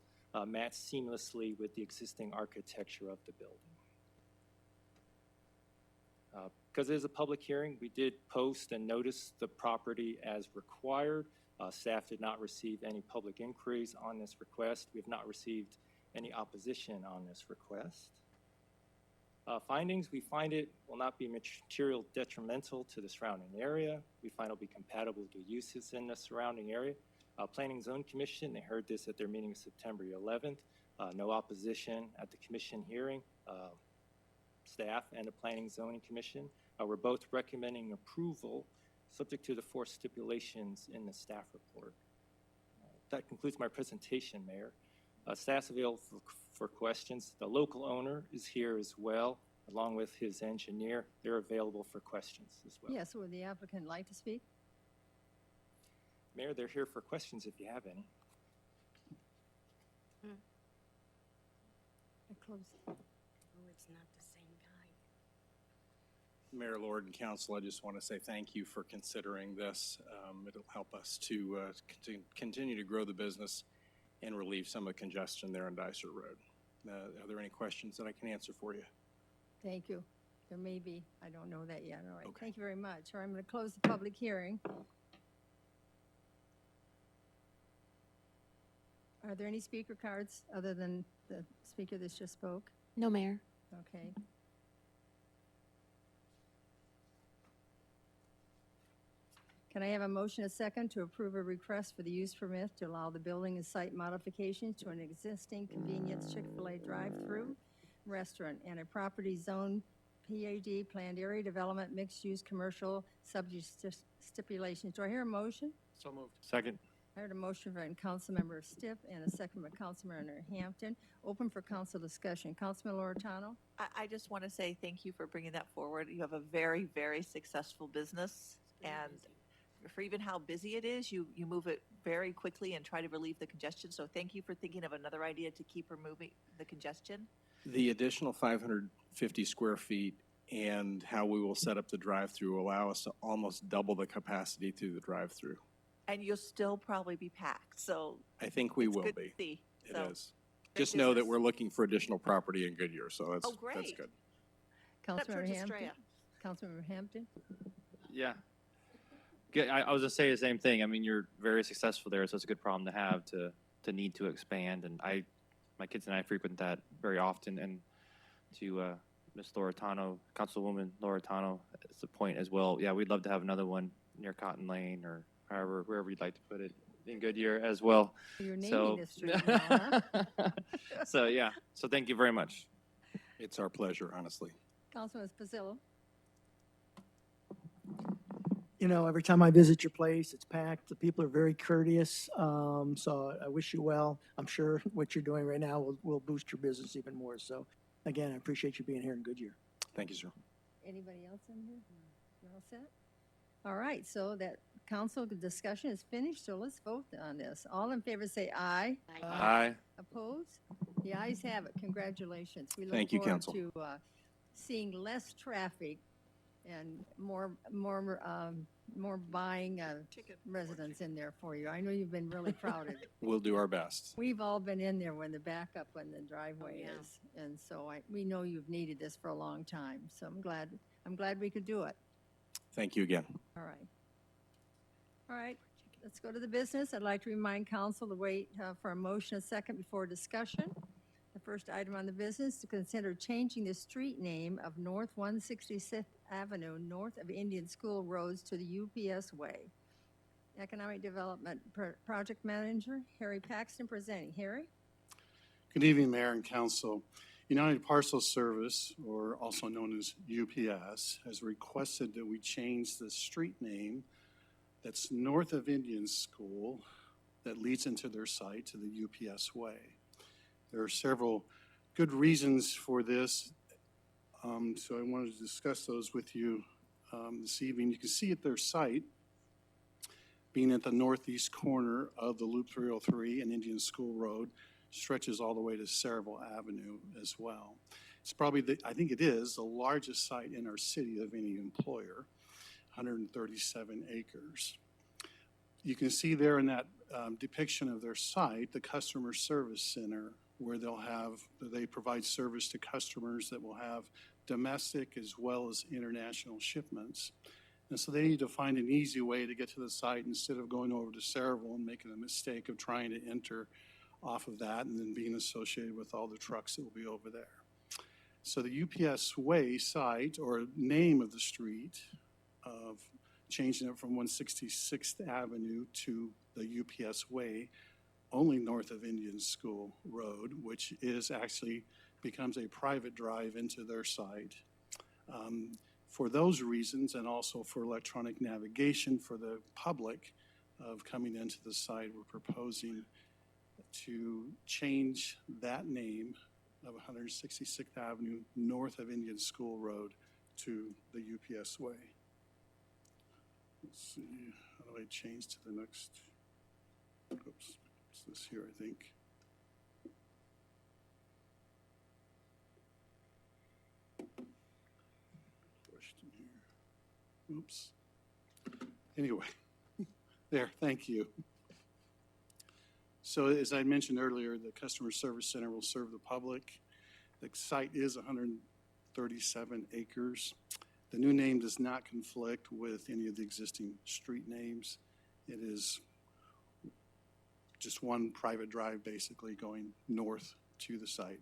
match seamlessly with the existing architecture of the building. Because it is a public hearing, we did post and notice the property as required. Staff did not receive any public inquiries on this request. We have not received any opposition on this request. Findings, we find it will not be material detrimental to the surrounding area. We find it will be compatible to uses in the surrounding area. Planning and Zone Commission, they heard this at their meeting September 11th. No opposition at the commission hearing. Staff and the Planning and Zoning Commission were both recommending approval subject to the 4 stipulations in the staff report. That concludes my presentation, Mayor. Staff's available for questions. The local owner is here as well, along with his engineer. They're available for questions as well. Yes, would the applicant like to speak? Mayor, they're here for questions if you have any. I close. Oh, it's not the same guy. Mayor, Lord, and Council, I just want to say thank you for considering this. It'll help us to continue to grow the business and relieve some of the congestion there on Dysart Road. Are there any questions that I can answer for you? Thank you. There may be, I don't know that yet. All right, Okay. thank you very much. All right, I'm going to close the public hearing. Are there any speaker cards other than the speaker that just spoke? No, Mayor. Okay. Can I have a motion, a second, to approve a request for the use permit to allow the building and site modifications to an existing convenience Chick-fil-A drive-through restaurant and a property zone PAD, planned area development, mixed-use commercial, subject stipulations? Do I hear a motion? So moved. Second. I heard a motion from Councilmember Stiff and a second by Councilmember Hampton. Open for council discussion. Councilman Loretano? I just want to say thank you for bringing that forward. You have a very, very successful business, and for even how busy it is, you move it very quickly and try to relieve the congestion. So thank you for thinking of another idea to keep removing the congestion. The additional 550 square feet and how we will set up the drive-through will allow us to almost double the capacity through the drive-through. And you'll still probably be packed, so I think we it's will good to be. see. It So, is. great Just know that business. we're looking for additional property in Goodyear, so that's, Oh, that's great. good. Councilmember towards Hampton? Estrella. Councilmember Hampton? Yeah. I was just say the same thing. I mean, you're very successful there, so it's a good problem to have to need to expand. And my kids and I frequent that very often. And to Ms. Loretano, Councilwoman Loretano, it's the point as well. Yeah, we'd love to have another one near Cotton Lane or wherever you'd like to put it in Goodyear as well. You're naming So, this street now, huh? so yeah. So thank you very much. It's our pleasure, honestly. Councilman Spasillo? You know, every time I visit your place, it's packed. The people are very courteous. So I wish you well. I'm sure what you're doing right now will boost your business even more. So again, I appreciate you being here in Goodyear. Thank you, sir. Anybody else in here? You all set? All right, so that council discussion is finished, so let's vote on this. All in favor say aye. Aye. Opposed? The ayes have it. Congratulations. We look Thank you, forward council. to seeing less traffic and more buying residents in there for you. I know you've been really crowded. We'll do our best. We've all been in there when the backup on the driveway yeah. is, and so we know you've needed this for a long time. So I'm glad we could do it. Thank you again. All right. All right, let's go to the business. I'd like to remind council to wait for a motion a second before discussion. The first item on the business to consider changing the street name of North 166th Avenue, north of Indian School Roads to the UPS Way. Economic Development Project Manager Harry Paxton presenting. Harry? Good evening, Mayor and Council. United Parcel Service, or also known as UPS, has requested that we change the street name that's north of Indian School that leads into their site to the UPS Way. There are several good reasons for this, so I wanted to discuss those with you this evening. You can see at their site, being at the northeast corner of the Loop 303 and Indian School Road, stretches all the way to Saraville Avenue as well. It's probably, I think it is, the largest site in our city of any employer, 137 acres. You can see there in that depiction of their site, the customer service center, where they provide service to customers that will have domestic as well as international shipments. And so they need to find an easy way to get to the site instead of going over to Saraville and making a mistake of trying to enter off of that and then being associated with all the trucks that will be over there. So the UPS Way site, or name of the street, of changing it from 166th Avenue to the UPS Way, only north of Indian School Road, which is actually becomes a private drive into their site. For those reasons, and also for electronic navigation for the public of coming into the site, we're proposing to change that name of 166th Avenue north of Indian School Road to the UPS Way. Let's see, how do I change to the next? Oops, it's this here, I think. Question here. Oops. Anyway, there, thank you. So as I mentioned earlier, the customer service center will serve the public. The site is 137 acres. The new name does not conflict with any of the existing street names. It is just one private drive basically going north to the site.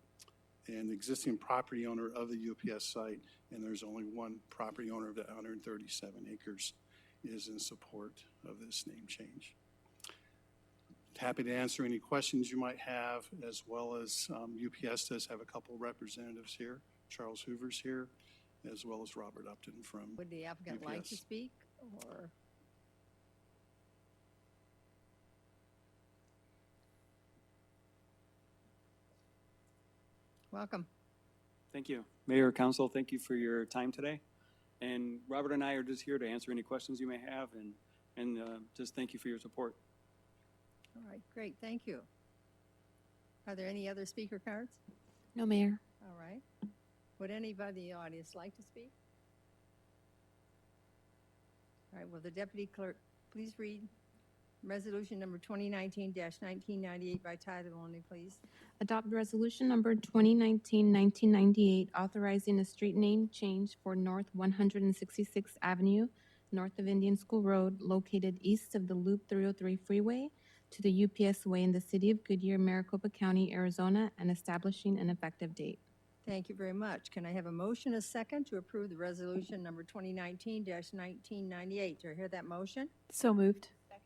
And the existing property owner of the UPS site, and there's only one property owner of that 137 acres, is in support of this name change. Happy to answer any questions you might have, as well as UPS does have a couple representatives here. Charles Hoover's here, as well as Robert Upton from Would the applicant like to UPS. speak, or? Welcome. Thank you. Mayor, Council, thank you for your time today. And Robert and I are just here to answer any questions you may have, and just thank you for your support. All right, great, thank you. Are there any other speaker cards? No, Mayor. All right. Would anybody in the audience like to speak? All right, will the deputy clerk please read resolution number 2019-1998 by title only, please? Adopt resolution number 2019-1998, authorizing a street name change for North 166th Avenue, north of Indian School Road, located east of the Loop 303 freeway, to the UPS Way in the city of Goodyear, Maricopa County, Arizona, and establishing an effective date. Thank you very much. Can I have a motion, a second, to approve the resolution number 2019-1998? Do I hear that motion? So moved. I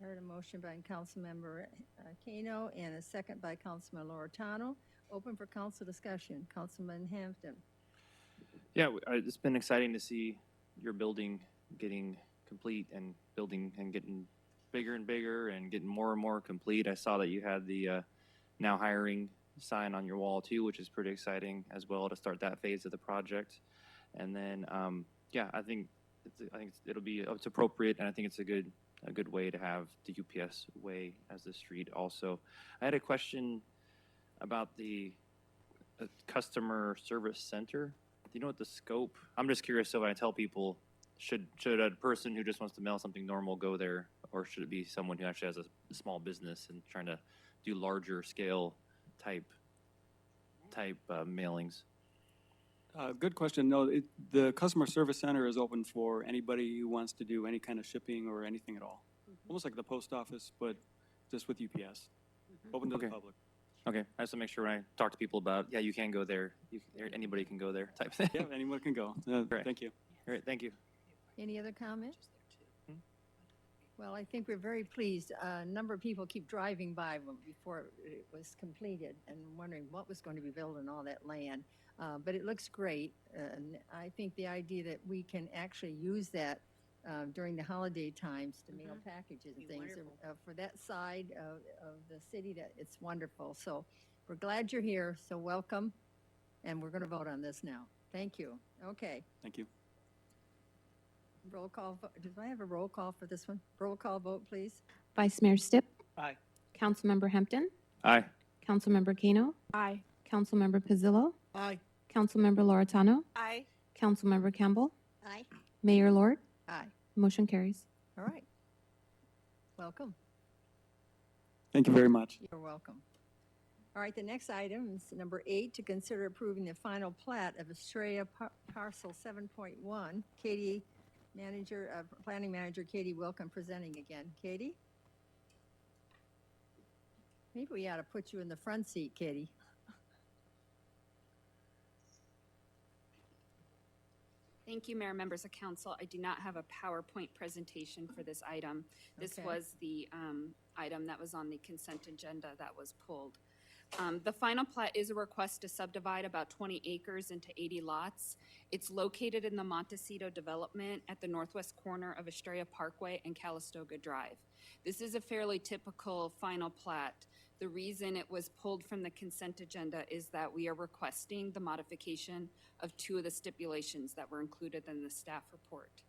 heard a motion by Councilmember Kano and a second by Councilman Loretano. Open for council discussion. Councilman Hampton. Yeah, it's been exciting to see your building getting complete and building and getting bigger and bigger and getting more and more complete. I saw that you had the now hiring sign on your wall too, which is pretty exciting as well to start that phase of the project. And then, yeah, I think it's appropriate, and I think it's a good way to have the UPS Way as the street also. I had a question about the customer service center. Do you know what the scope? I'm just curious, so when I tell people, should a person who just wants to mail something normal go there, or should it be someone who actually has a small business and trying to do larger scale type mailings? Good question. No, the customer service center is open for anybody who wants to do any kind of shipping or anything at all. Almost like the post office, but just with UPS. Open to the public. Okay, I just want to make sure when I talk to people about, yeah, you can go there, anybody can go there type thing. Yeah, anyone can go. Great. Thank you. All right, thank you. Any other comments? Well, I think we're very pleased. A number of people keep driving by before it was completed and wondering what was going to be built on all that land. But it looks great. And I think the idea that we can actually use that during the holiday times to mail packages and things for that side of the city, that it's wonderful. So we're glad you're here. So welcome. And we're going to vote on this now. Thank you. Okay. Thank you. Roll call. Do I have a roll call for this one? Roll call vote, please. Vice Mayor Stipp? Aye. Councilmember Hampton? Aye. Councilmember Kano? Aye. Councilmember Pizzillo? Aye. Councilmember Loretano? Aye. Councilmember Campbell? Aye. Mayor Lord? Aye. Motion carries. All right. Welcome. Thank you very much. You're welcome. All right, the next item is number 8, to consider approving the final plat of Estrella Parcel 7.1. Katie, Planning Manager Katie Wilkin presenting again. Katie? Maybe we ought to put you in the front seat, Katie. Thank you, Mayor, members of council. I do not have a PowerPoint presentation for this item. This Okay. was the item that was on the consent agenda that was pulled. The final plat is a request to subdivide about 20 acres into 80 lots. It's located in the Montecito development at the northwest corner of Estrella Parkway and Calistoga Drive. This is a fairly typical final plat. The reason it was pulled from the consent agenda is that we are requesting the modification of 2 of the stipulations that were included in the staff report.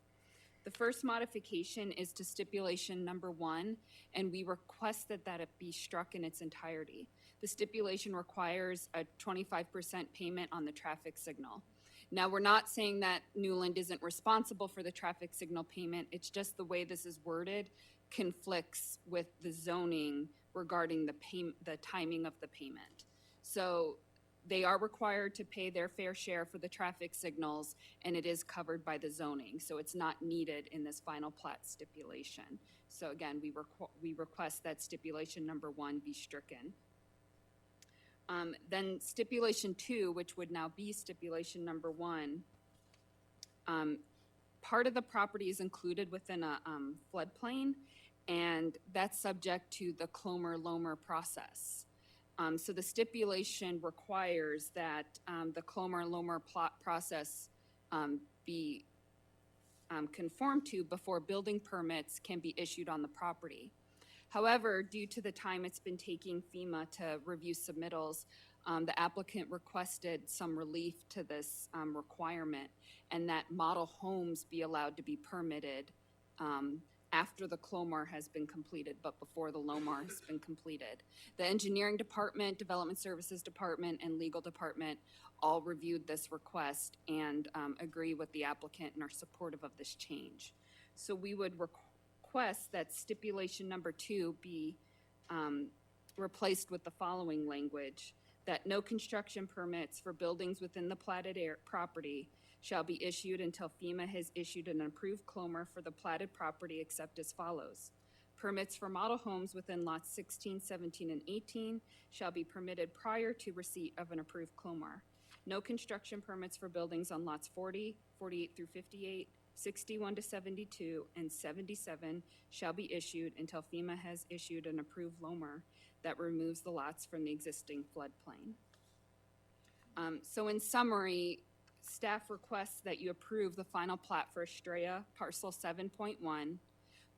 The first modification is to stipulation number 1, and we request that it be struck in its entirety. The stipulation requires a 25% payment on the traffic signal. Now, we're not saying that Newland isn't responsible for the traffic signal payment. It's just the way this is worded conflicts with the zoning regarding the timing of the payment. So they are required to pay their fair share for the traffic signals, and it is covered by the zoning. So it's not needed in this final plat stipulation. So again, we request that stipulation number 1 be stricken. Then stipulation 2, which would now be stipulation number 1, part of the property is included within a floodplain, and that's subject to the Clomer-Lomer process. So the stipulation requires that the Clomer-Lomer process be conformed to before building permits can be issued on the property. However, due to the time it's been taking FEMA to review submittals, the applicant requested some relief to this requirement, and that model homes be allowed to be permitted after the Clomar has been completed, but before the Lomar has been completed. The engineering department, development services department, and legal department all reviewed this request and agree with the applicant and are supportive of this change. So we would request that stipulation number 2 be replaced with the following language: that no construction permits for buildings within the platted property shall be issued until FEMA has issued an approved Clomer for the platted property, except as follows. Permits for model homes within lots 16, 17, and 18 shall be permitted prior to receipt of an approved Clomer. No construction permits for buildings on lots 40, 48 through 58, 61 to 72, and 77 shall be issued until FEMA has issued an approved Lomer that removes the lots from the existing floodplain. So in summary, staff requests that you approve the final plat for Estrella parcel 7.1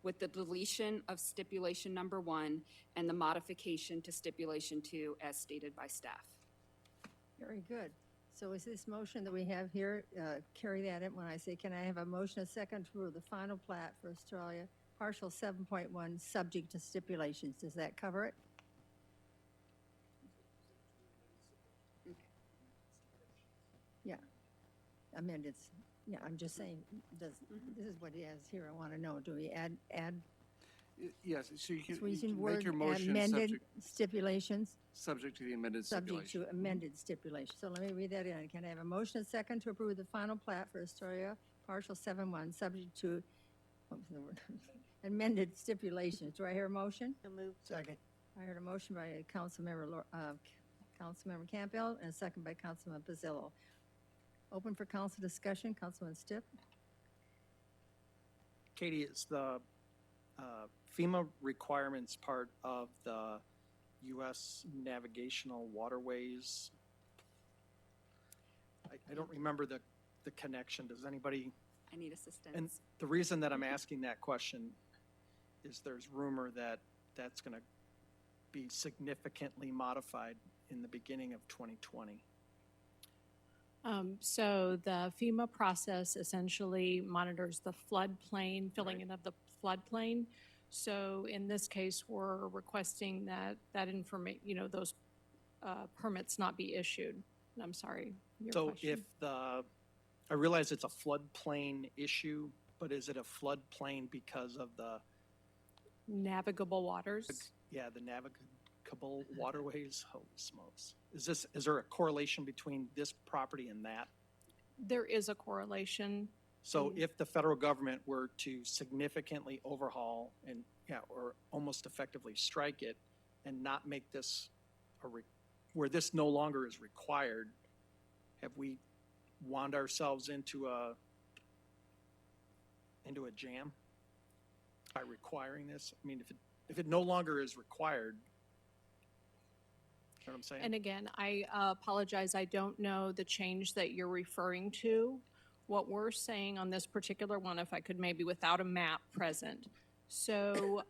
with the deletion of stipulation number 1 and the modification to stipulation 2 as stated by staff. Very good. So is this motion that we have here, carry that in when I say, can I have a motion, a second, to approve the final plat for Australia, partial 7.1, subject to stipulations? Does that cover it? Yeah, amended, yeah, I'm just saying, this is what he has here, I want to know, do we add Yes, so you can using make word your motion amended stipulations? subject to the amended Subject stipulation. to amended stipulation. So let me read that in. Can I have a motion, a second, to approve the final plat for Astoria, partial 7.1, subject to, what was the word? Amended stipulations. Do I hear a motion? Second. I heard a motion by Councilmember Campbell and a second by Councilman Pizzillo. Open for council discussion. Councilman Stipp? Katie, is the FEMA requirements part of the U.S. navigational waterways? I don't remember the connection. Does anybody? I need assistance. And the reason that I'm asking that question is there's rumor that that's going to be significantly modified in the beginning of 2020. So the FEMA process essentially monitors the floodplain, filling in of the floodplain. So in this case, we're requesting that information, those permits not be issued. I'm sorry, your So question. if I realize it's a floodplain issue, but is it a floodplain because of the, Navigable waters? the navigable waterways? Holy smokes. Is there a correlation between this property and that? There is a correlation. So if the federal government were to significantly overhaul or almost effectively strike it and not make this where this no longer is required, have we wound ourselves into a jam by requiring this? I mean, if it no longer is required, you know what I'm saying? And again, I apologize, I don't know the change that you're referring to. What we're saying on this particular one, if I could maybe without a map present. So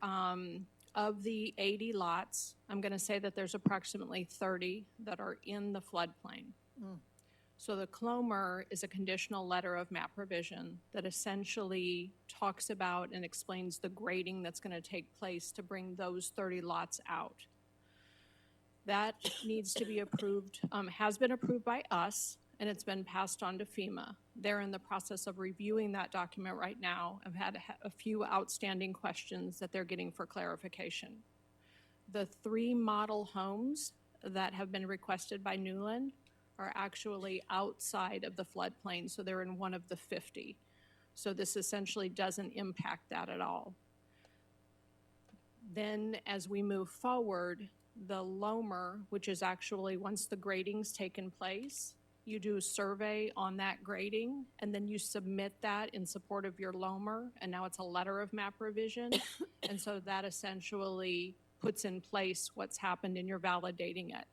of the 80 lots, I'm going to say that there's approximately 30 that are in the floodplain. So the Clomer is a conditional letter of map revision that essentially talks about and explains the grading that's going to take place to bring those 30 lots out. That needs to be approved, has been approved by us. and it's been passed on to FEMA. They're in the process of reviewing that document right now. I've had a few outstanding questions that they're getting for clarification. The 3 model homes that have been requested by Newland are actually outside of the floodplain, so they're in one of the 50. So this essentially doesn't impact that at all. Then as we move forward, the LOMR, which is actually once the grading's taken place, you do a survey on that grading, and then you submit that in support of your LOMR, and now it's a letter of map revision. And so that essentially puts in place what's happened and you're validating it.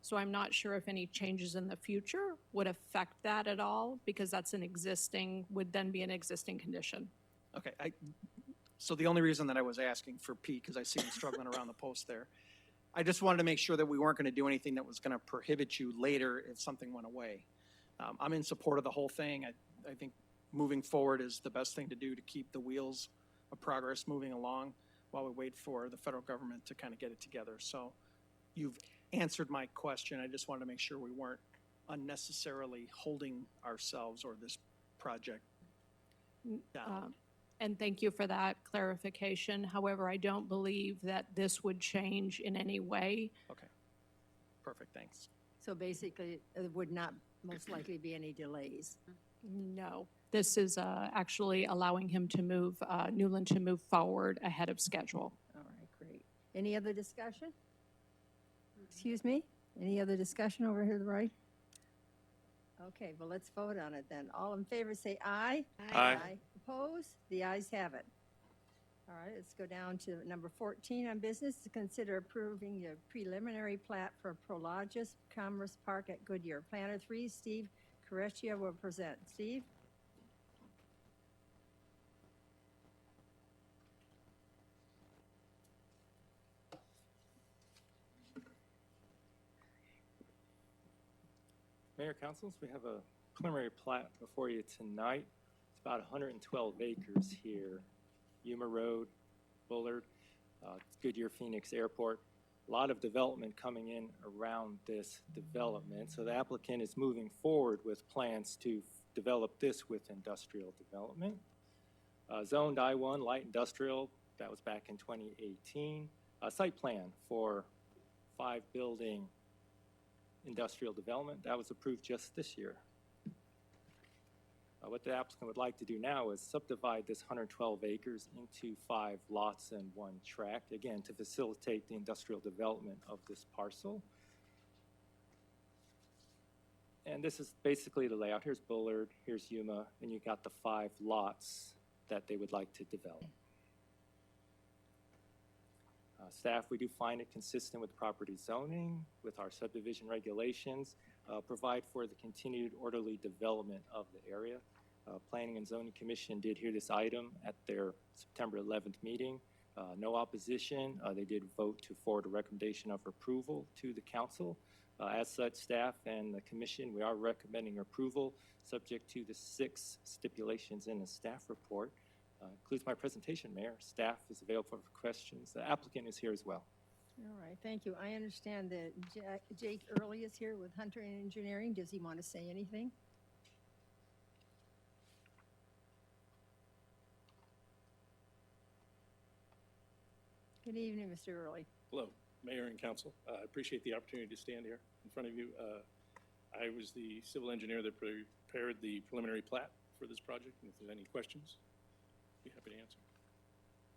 So I'm not sure if any changes in the future would affect that at all, because that's would then be an existing condition. Okay, so the only reason that I was asking for Pete, because I see him struggling around the post there, I just wanted to make sure that we weren't going to do anything that was going to prohibit you later if something went away. I'm in support of the whole thing. I think moving forward is the best thing to do to keep the wheels of progress moving along while we wait for the federal government to kind of get it together. So you've answered my question. I just wanted to make sure we weren't unnecessarily holding ourselves or this project down. And thank you for that clarification. However, I don't believe that this would change in any way. Okay, perfect, thanks. So basically, there would not most likely be any delays. No, this is actually allowing him to move, Newland to move forward ahead of schedule. All right, great. Any other discussion? Excuse me? Any other discussion over here to the right? Okay, well, let's vote on it then. All in favor, say aye. Aye. Opposed? The ayes have it. All right, let's go down to number 14 on business, to consider approving the preliminary plat for Prologis Commerce Park at Goodyear. Planner 3, Steve Correcchia will present. Steve? Mayor, Councils, we have a preliminary plat before you tonight. It's about 112 acres here. Yuma Road, Bullard, Goodyear Phoenix Airport. A lot of development coming in around this development. So the applicant is moving forward with plans to develop this with industrial development. Zoned I-1 light industrial, that was back in 2018. A site plan for 5-building industrial development, that was approved just this year. What the applicant would like to do now is subdivide this 112 acres into 5 lots and 1 tract, again, to facilitate the industrial development of this parcel. And this is basically the layout. Here's Bullard, here's Yuma, and you got the 5 lots that they would like to develop. Staff, we do find it consistent with property zoning, with our subdivision regulations, provide for the continued orderly development of the area. Planning and Zoning Commission did hear this item at their September 11th meeting. No opposition. They did vote to forward a recommendation of approval to the council. As such, staff and the commission, we are recommending approval subject to the 6 stipulations in the staff report. Includes my presentation, Mayor. Staff is available for questions. The applicant is here as well. All right, thank you. I understand that Jake Early is here with Hunter Engineering. Does he want to say anything? Good evening, Mr. Early. Hello, Mayor and Council. I appreciate the opportunity to stand here in front of you. I was the civil engineer that prepared the preliminary plat for this project, and if there's any questions, I'd be happy to answer.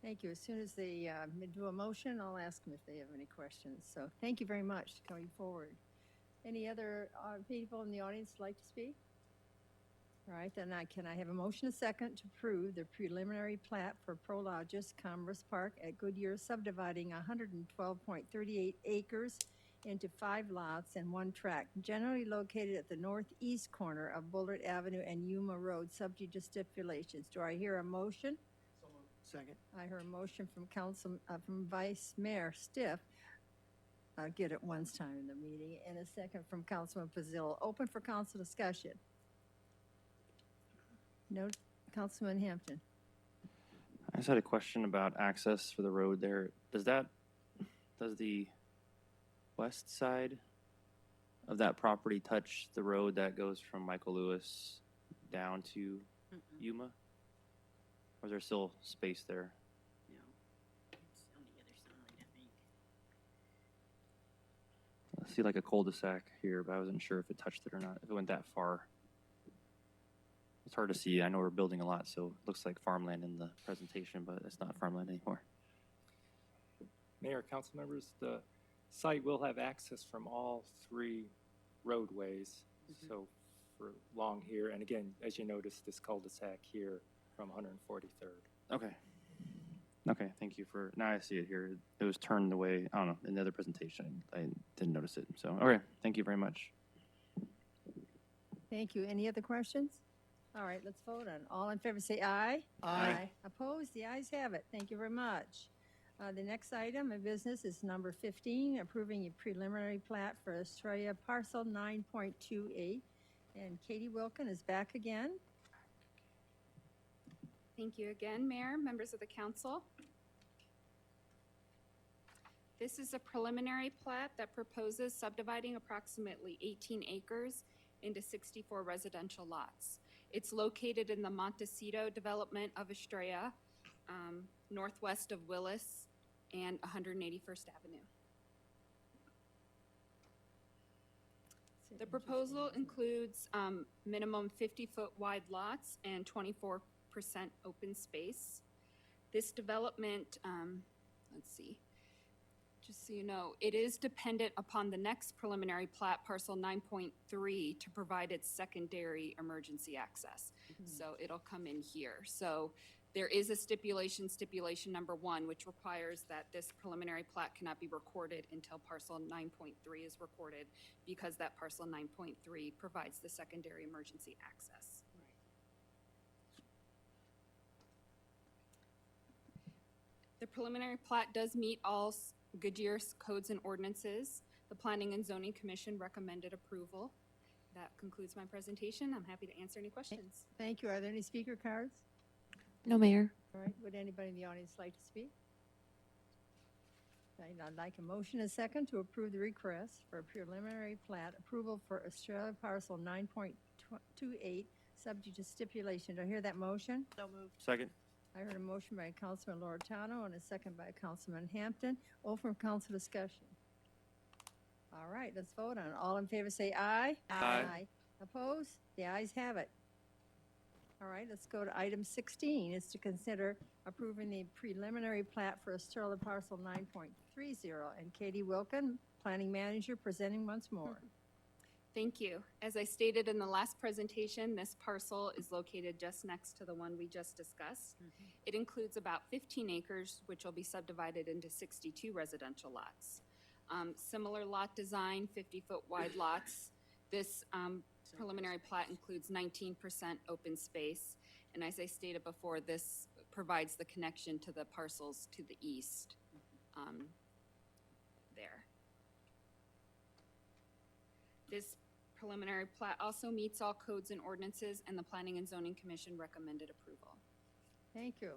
Thank you. As soon as they do a motion, I'll ask them if they have any questions. So thank you very much for coming forward. Any other people in the audience like to speak? All right, then can I have a motion a second to approve the preliminary plat for Prologis Commerce Park at Goodyear, subdividing 112.38 acres into 5 lots and 1 tract, generally located at the northeast corner of Bullard Avenue and Yuma Road, subject to stipulations. Do I hear a motion? Second. I heard a motion from from Vice Mayor Stiff. I'll get it once time in the meeting, and a second from Councilman Pizzillo. Open for council discussion. No, Councilman Hampton. I just had a question about access for the road there. Does the west side of that property touch the road that goes from Michael Lewis down to Yuma? Or is there still space there? No, it's on the other side, I think. I see like a cul-de-sac here, but I wasn't sure if it touched it or not, if it went that far. It's hard to see. I know we're building a lot, so it looks like farmland in the presentation, but it's not farmland anymore. Mayor, council members, the site will have access from all three roadways. So for long here, and again, as you notice, this cul-de-sac here from 143rd. Okay. Okay, thank you for, now I see it here. It was turned away, I don't know, in the other presentation. I didn't notice it, so, okay, thank you very much. Thank you. Any other questions? All right, let's vote on. All in favor, say aye. Aye. Opposed? The ayes have it. Thank you very much. The next item of business is number 15, approving a preliminary plat for Australia parcel 9.28. And Katie Wilkin is back again. Thank you again, Mayor, members of the council. This is a preliminary plat that proposes subdividing approximately 18 acres into 64 residential lots. It's located in the Montecito development of Estrella, northwest of Willis and 181st Avenue. The proposal includes minimum 50-foot wide lots and 24% open space. This development, let's see, just so you know, it is dependent upon the next preliminary plat, parcel 9.3, to provide its secondary emergency access. So it'll come in here. So there is a stipulation number 1, which requires that this preliminary plat cannot be recorded until parcel 9.3 is recorded, because that parcel 9.3 provides the secondary emergency access. The preliminary plat does meet all Goodyear's codes and ordinances. The Planning and Zoning Commission recommended approval. That concludes my presentation. I'm happy to answer any questions. Thank you. Are there any speaker cards? No, Mayor. All right, would anybody in the audience like to speak? I'd like a motion and a second to approve the request for a preliminary plat approval for Australia parcel 9.28, subject to stipulation. Do I hear that motion? So moved. Second. I heard a motion by Councilman Loretano and a second by Councilman Hampton. Open for council discussion. All right, let's vote on it. All in favor say aye. Aye. Opposed? The ayes have it. All right, let's go to item 16, is to consider approving the preliminary plat for Australia parcel 9.30. And Katie Wilkin, Planning Manager, presenting once more. Thank you. As I stated in the last presentation, this parcel is located just next to the one we just discussed. It includes about 15 acres, which will be subdivided into 62 residential lots. Similar lot design, 50-foot wide lots. This preliminary plat includes 19% open space. And as I stated before, this provides the connection to the parcels to the east there. This preliminary plat also meets all codes and ordinances, and the Planning and Zoning Commission recommended approval. Thank you.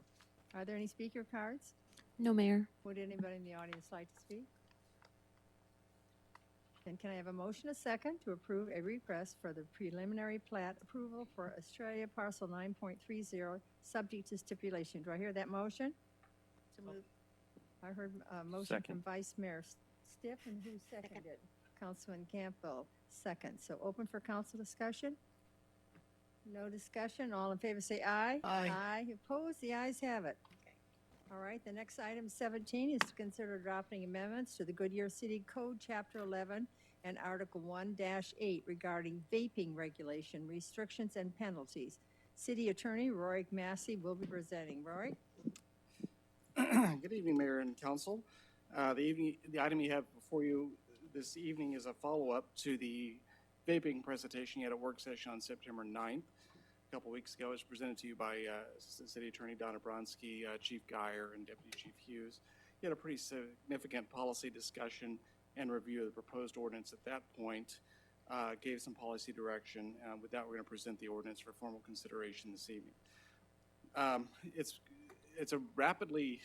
Are there any speaker cards? No, Mayor. Would anybody in the audience like to speak? Then can I have a motion, a second, to approve a request for the preliminary plat approval for Australia parcel 9.30, subject to stipulation? Do I hear that motion? So moved. I heard a motion Second. from Vice Mayor Stiff, and who seconded? Councilman Campbell, second. So open for council discussion? No discussion. All in favor say aye. Aye. Aye. Opposed? The ayes have it. All right, the next item, 17, is to consider adopting amendments to the Goodyear City Code, Chapter 11, and Article 1-8 regarding vaping regulation, restrictions, and penalties. City Attorney Roy Massey will be presenting. Roy? Good evening, Mayor and Council. The item you have before you this evening is a follow-up to the vaping presentation you had at work session on September 9th. A couple weeks ago, it was presented to you by City Attorney Donna Bronski, Chief Geyer, and Deputy Chief Hughes. You had a pretty significant policy discussion and review of the proposed ordinance at that point, gave some policy direction. With that, we're going to present the ordinance for formal consideration this evening. It's a rapidly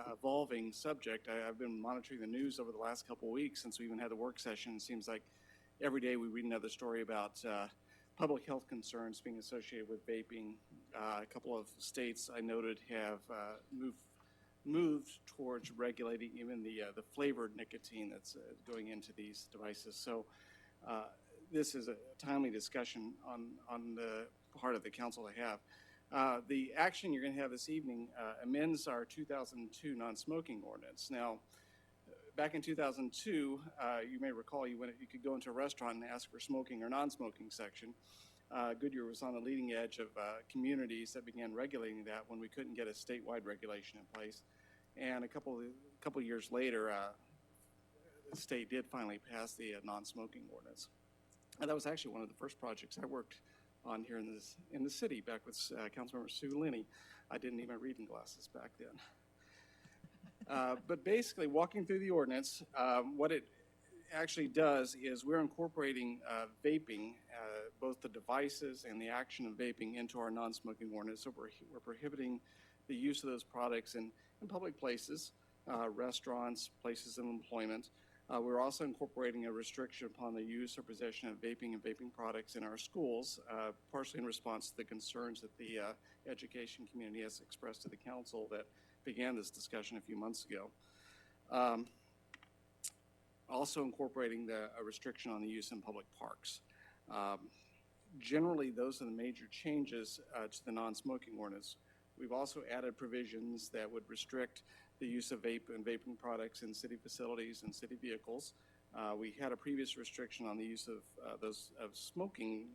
evolving subject. I've been monitoring the news over the last couple of weeks since we even had the work session. It seems like every day we read another story about public health concerns being associated with vaping. A couple of states I noted have moved towards regulating even the flavored nicotine that's going into these devices. So this is a timely discussion on the part of the council to have. The action you're going to have this evening amends our 2002 non-smoking ordinance. Now, back in 2002, you may recall you could go into a restaurant and ask for smoking or non-smoking section. Goodyear was on the leading edge of communities that began regulating that when we couldn't get a statewide regulation in place. And a couple years later, the state did finally pass the non-smoking ordinance. And that was actually one of the first projects I worked on here in the city back with Councilmember Sue Linney. I didn't need my reading glasses back then. But basically, walking through the ordinance, what it actually does is we're incorporating vaping, both the devices and the action of vaping, into our non-smoking ordinance. So we're prohibiting the use of those products in public places, restaurants, places of employment. We're also incorporating a restriction upon the use or possession of vaping and vaping products in our schools, partially in response to the concerns that the education community has expressed to the council that began this discussion a few months ago. Also incorporating a restriction on the use in public parks. Generally, those are the major changes to the non-smoking ordinance. We've also added provisions that would restrict the use of vape and vaping products in city facilities and city vehicles. We had a previous restriction on the use of smoking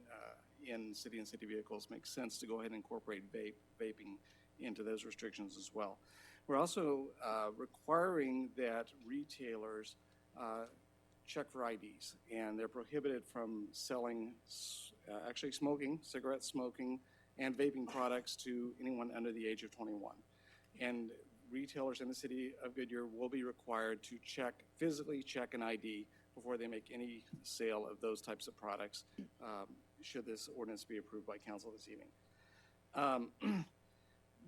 in city and city vehicles. Makes sense to go ahead and incorporate vaping into those restrictions as well. We're also requiring that retailers check for IDs, and they're prohibited from selling, actually smoking, cigarette smoking, and vaping products to anyone under the age of 21. And retailers in the city of Goodyear will be required to physically check an ID before they make any sale of those types of products, should this ordinance be approved by council this evening.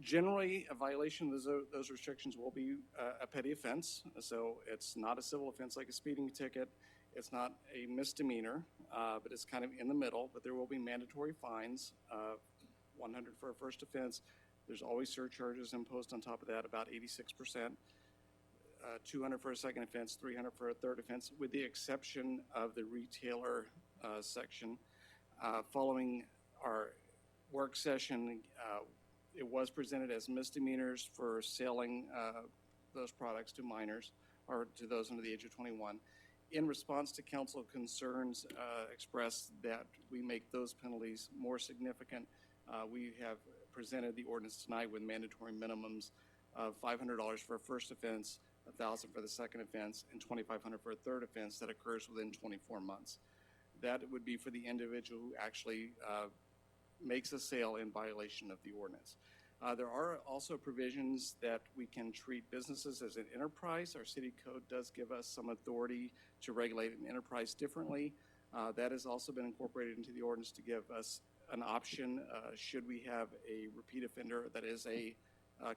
Generally, a violation of those restrictions will be a petty offense. So it's not a civil offense like a speeding ticket. It's not a misdemeanor, but it's kind of in the middle. But there will be mandatory fines, 100 for a first offense. There's always surcharges imposed on top of that, about 86%. 200 for a second offense, 300 for a third offense, with the exception of the retailer section. Following our work session, it was presented as misdemeanors for selling those products to minors or to those under the age of 21. In response to council concerns expressed that we make those penalties more significant, we have presented the ordinance tonight with mandatory minimums of $500 for a first offense, $1,000 for the second offense, and $2,500 for a third offense that occurs within 24 months. That would be for the individual who actually makes a sale in violation of the ordinance. There are also provisions that we can treat businesses as an enterprise. Our city code does give us some authority to regulate an enterprise differently. That has also been incorporated into the ordinance to give us an option should we have a repeat offender that is a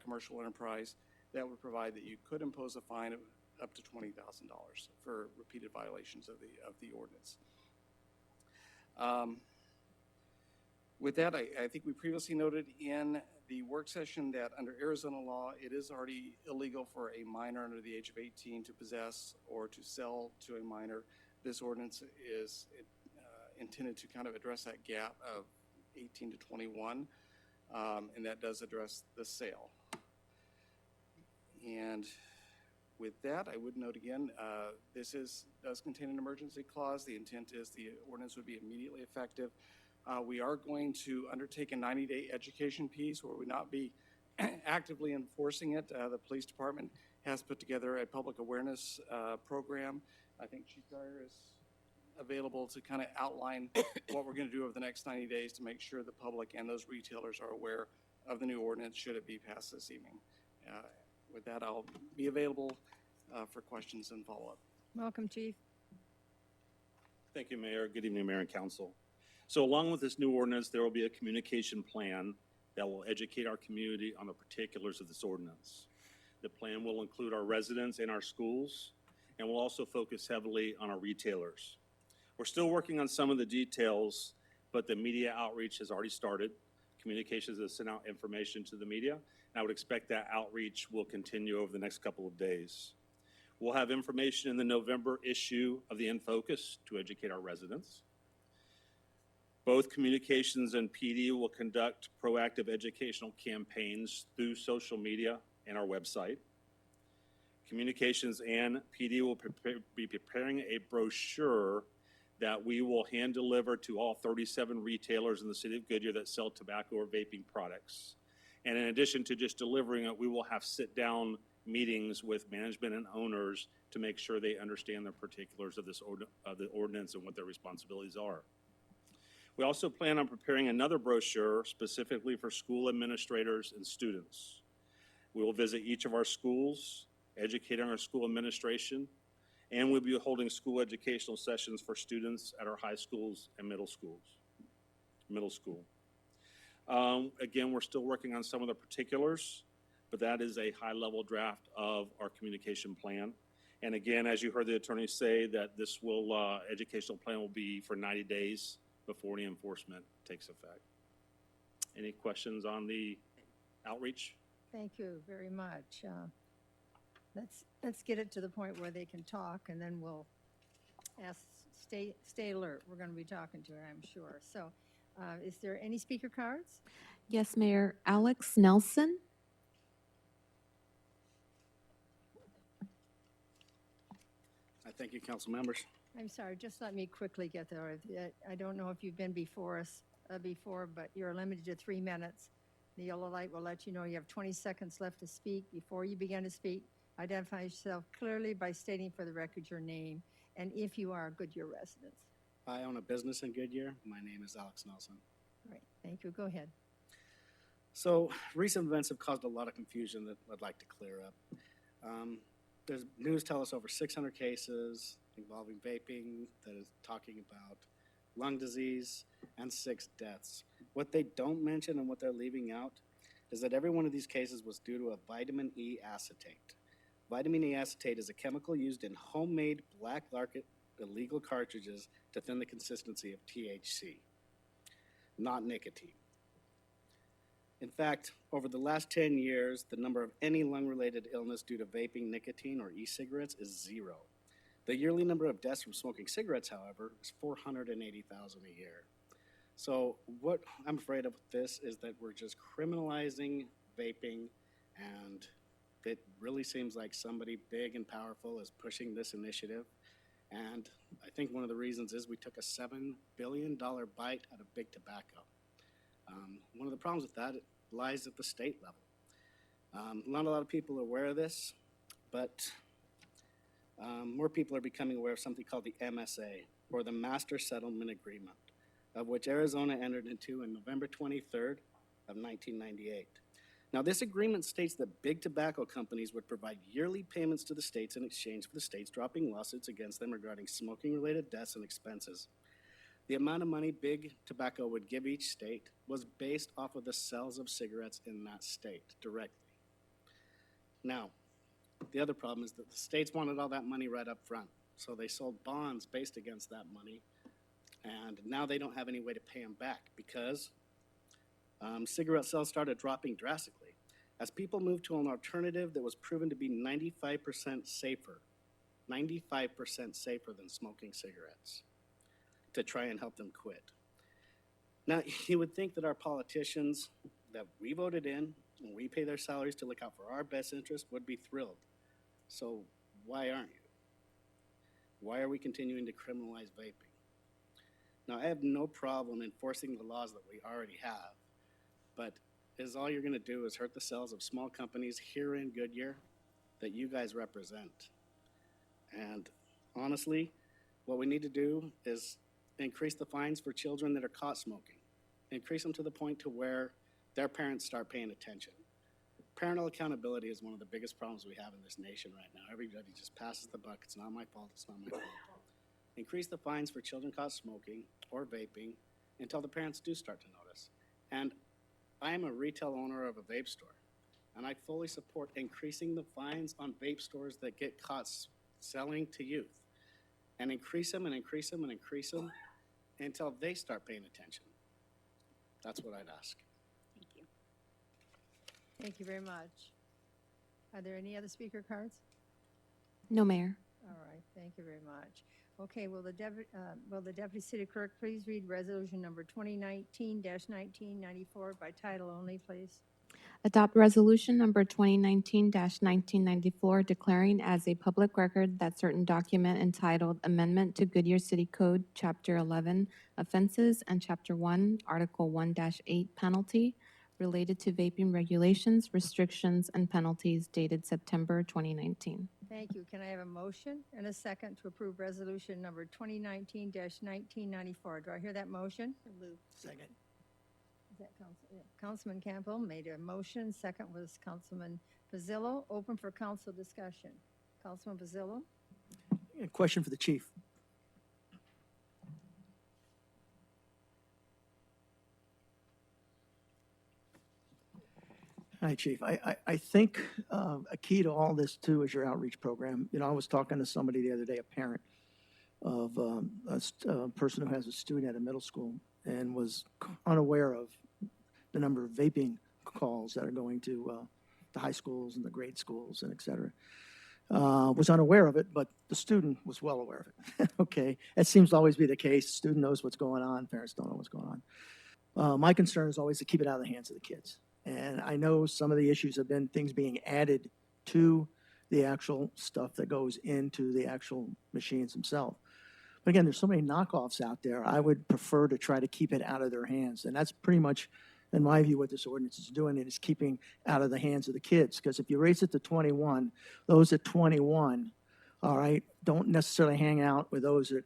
commercial enterprise, that would provide that you could impose a fine of up to $20,000 for repeated violations of the ordinance. With that, I think we previously noted in the work session that under Arizona law, it is already illegal for a minor under the age of 18 to possess or to sell to a minor. This ordinance is intended to kind of address that gap of 18 to 21, and that does address the sale. And with that, I would note again, this does contain an emergency clause. The intent is the ordinance would be immediately effective. We are going to undertake a 90-day education piece where we not be actively enforcing it. The police department has put together a public awareness program. I think Chief Dyer is available to kind of outline what we're going to do over the next 90 days to make sure the public and those retailers are aware of the new ordinance should it be passed this evening. With that, I'll be available for questions and follow-up. Welcome, Chief. Thank you, Mayor. Good evening, Mayor and Council. So along with this new ordinance, there will be a communication plan that will educate our community on the particulars of this ordinance. The plan will include our residents and our schools, and will also focus heavily on our retailers. We're still working on some of the details, but the media outreach has already started. Communications has sent out information to the media, and I would expect that outreach will continue over the next couple of days. We'll have information in the November issue of the In Focus to educate our residents. Both Communications and PD will conduct proactive educational campaigns through social media and our website. Communications and PD will be preparing a brochure that we will hand deliver to all 37 retailers in the city of Goodyear that sell tobacco or vaping products. And in addition to just delivering it, we will have sit-down meetings with management and owners to make sure they understand the particulars of the ordinance and what their responsibilities are. We also plan on preparing another brochure specifically for school administrators and students. We will visit each of our schools, educating our school administration, and we'll be holding school educational sessions for students at our high schools and middle school. Again, we're still working on some of the particulars, but that is a high-level draft of our communication plan. And again, as you heard the attorney say, that this will, educational plan will be for 90 days before any enforcement takes effect. Any questions on the outreach? Thank you very much. Let's get it to the point where they can talk, and then we'll stay alert. We're going to be talking to her, I'm sure. So, is there any speaker cards? Yes, Mayor. Alex Nelson. I thank you, council members. I'm sorry, just let me quickly get there. I don't know if you've been before us before, but you're limited to 3 minutes. The yellow light will let you know you have 20 seconds left to speak. Before you begin to speak, identify yourself clearly by stating for the record your name and if you are a Goodyear resident. I own a business in Goodyear. My name is Alex Nelson. Great, thank you. Go ahead. So recent events have caused a lot of confusion that I'd like to clear up. There's news tell us over 600 cases involving vaping that is talking about lung disease and 6 deaths. What they don't mention and what they're leaving out is that every one of these cases was due to a vitamin E acetate. Vitamin E acetate is a chemical used in homemade black market illegal cartridges to thin the consistency of THC, not nicotine. In fact, over the last 10 years, the number of any lung-related illness due to vaping, nicotine, or e-cigarettes is 0. The yearly number of deaths from smoking cigarettes, however, is 480,000 a year. So what I'm afraid of with this is that we're just criminalizing vaping, and it really seems like somebody big and powerful is pushing this initiative. And I think one of the reasons is we took a $7 billion bite out of big tobacco. One of the problems with that lies at the state level. Not a lot of people are aware of this, but more people are becoming aware of something called the MSA, or the Master Settlement Agreement, of which Arizona entered into on November 23rd of 1998. Now, this agreement states that big tobacco companies would provide yearly payments to the states in exchange for the states dropping lawsuits against them regarding smoking-related deaths and expenses. The amount of money big tobacco would give each state was based off of the sales of cigarettes in that state directly. Now, the other problem is that the states wanted all that money right up front, so they sold bonds based against that money, and now they don't have any way to pay them back because cigarette sales started dropping drastically as people moved to an alternative that was proven to be 95% safer than smoking cigarettes, to try and help them quit. Now, you would think that our politicians that we voted in and we pay their salaries to look out for our best interest would be thrilled. So why aren't you? Why are we continuing to criminalize vaping? Now, I have no problem enforcing the laws that we already have, but is all you're going to do is hurt the sales of small companies here in Goodyear that you guys represent. And honestly, what we need to do is increase the fines for children that are caught smoking. Increase them to the point to where their parents start paying attention. Parental accountability is one of the biggest problems we have in this nation right now. Everybody just passes the buck. It's not my fault. It's not my fault. Increase the fines for children caught smoking or vaping until the parents do start to notice. And I am a retail owner of a vape store, and I fully support increasing the fines on vape stores that get caught selling to youth. and increase them and increase them and increase them until they start paying attention. That's what I'd ask. Thank you. Thank you very much. Are there any other speaker cards? No, Mayor. All right, thank you very much. Okay, will the Deputy City Clerk please read resolution number 2019-1994 by title only, please? Adopt resolution number 2019-1994 declaring as a public record that certain document entitled Amendment to Goodyear City Code, Chapter 11, Offenses, and Chapter 1, Article 1-8, Penalty, related to vaping regulations, restrictions, and penalties dated September 2019. Thank you. Can I have a motion and a second to approve resolution number 2019-1994? Do I hear that motion? Second. Is that Councilman Campbell made a motion. Second was Councilman Pizzillo. Open for council discussion. Councilman Pizzillo? A question for the chief. Hi, Chief. I think a key to all this too is your outreach program. You know, I was talking to somebody the other day, a parent of a person who has a student at a middle school and was unaware of the number of vaping calls that are going to the high schools and the grade schools and et cetera. Was unaware of it, but the student was well aware of it. Okay, it seems to always be the case. The student knows what's going on, parents don't know what's going on. My concern is always to keep it out of the hands of the kids. And I know some of the issues have been things being added to the actual stuff that goes into the actual machines themselves. But again, there's so many knockoffs out there. I would prefer to try to keep it out of their hands. And that's pretty much, in my view, what this ordinance is doing. It is keeping out of the hands of the kids. Because if you raise it to 21, those at 21, all right, don't necessarily hang out with those at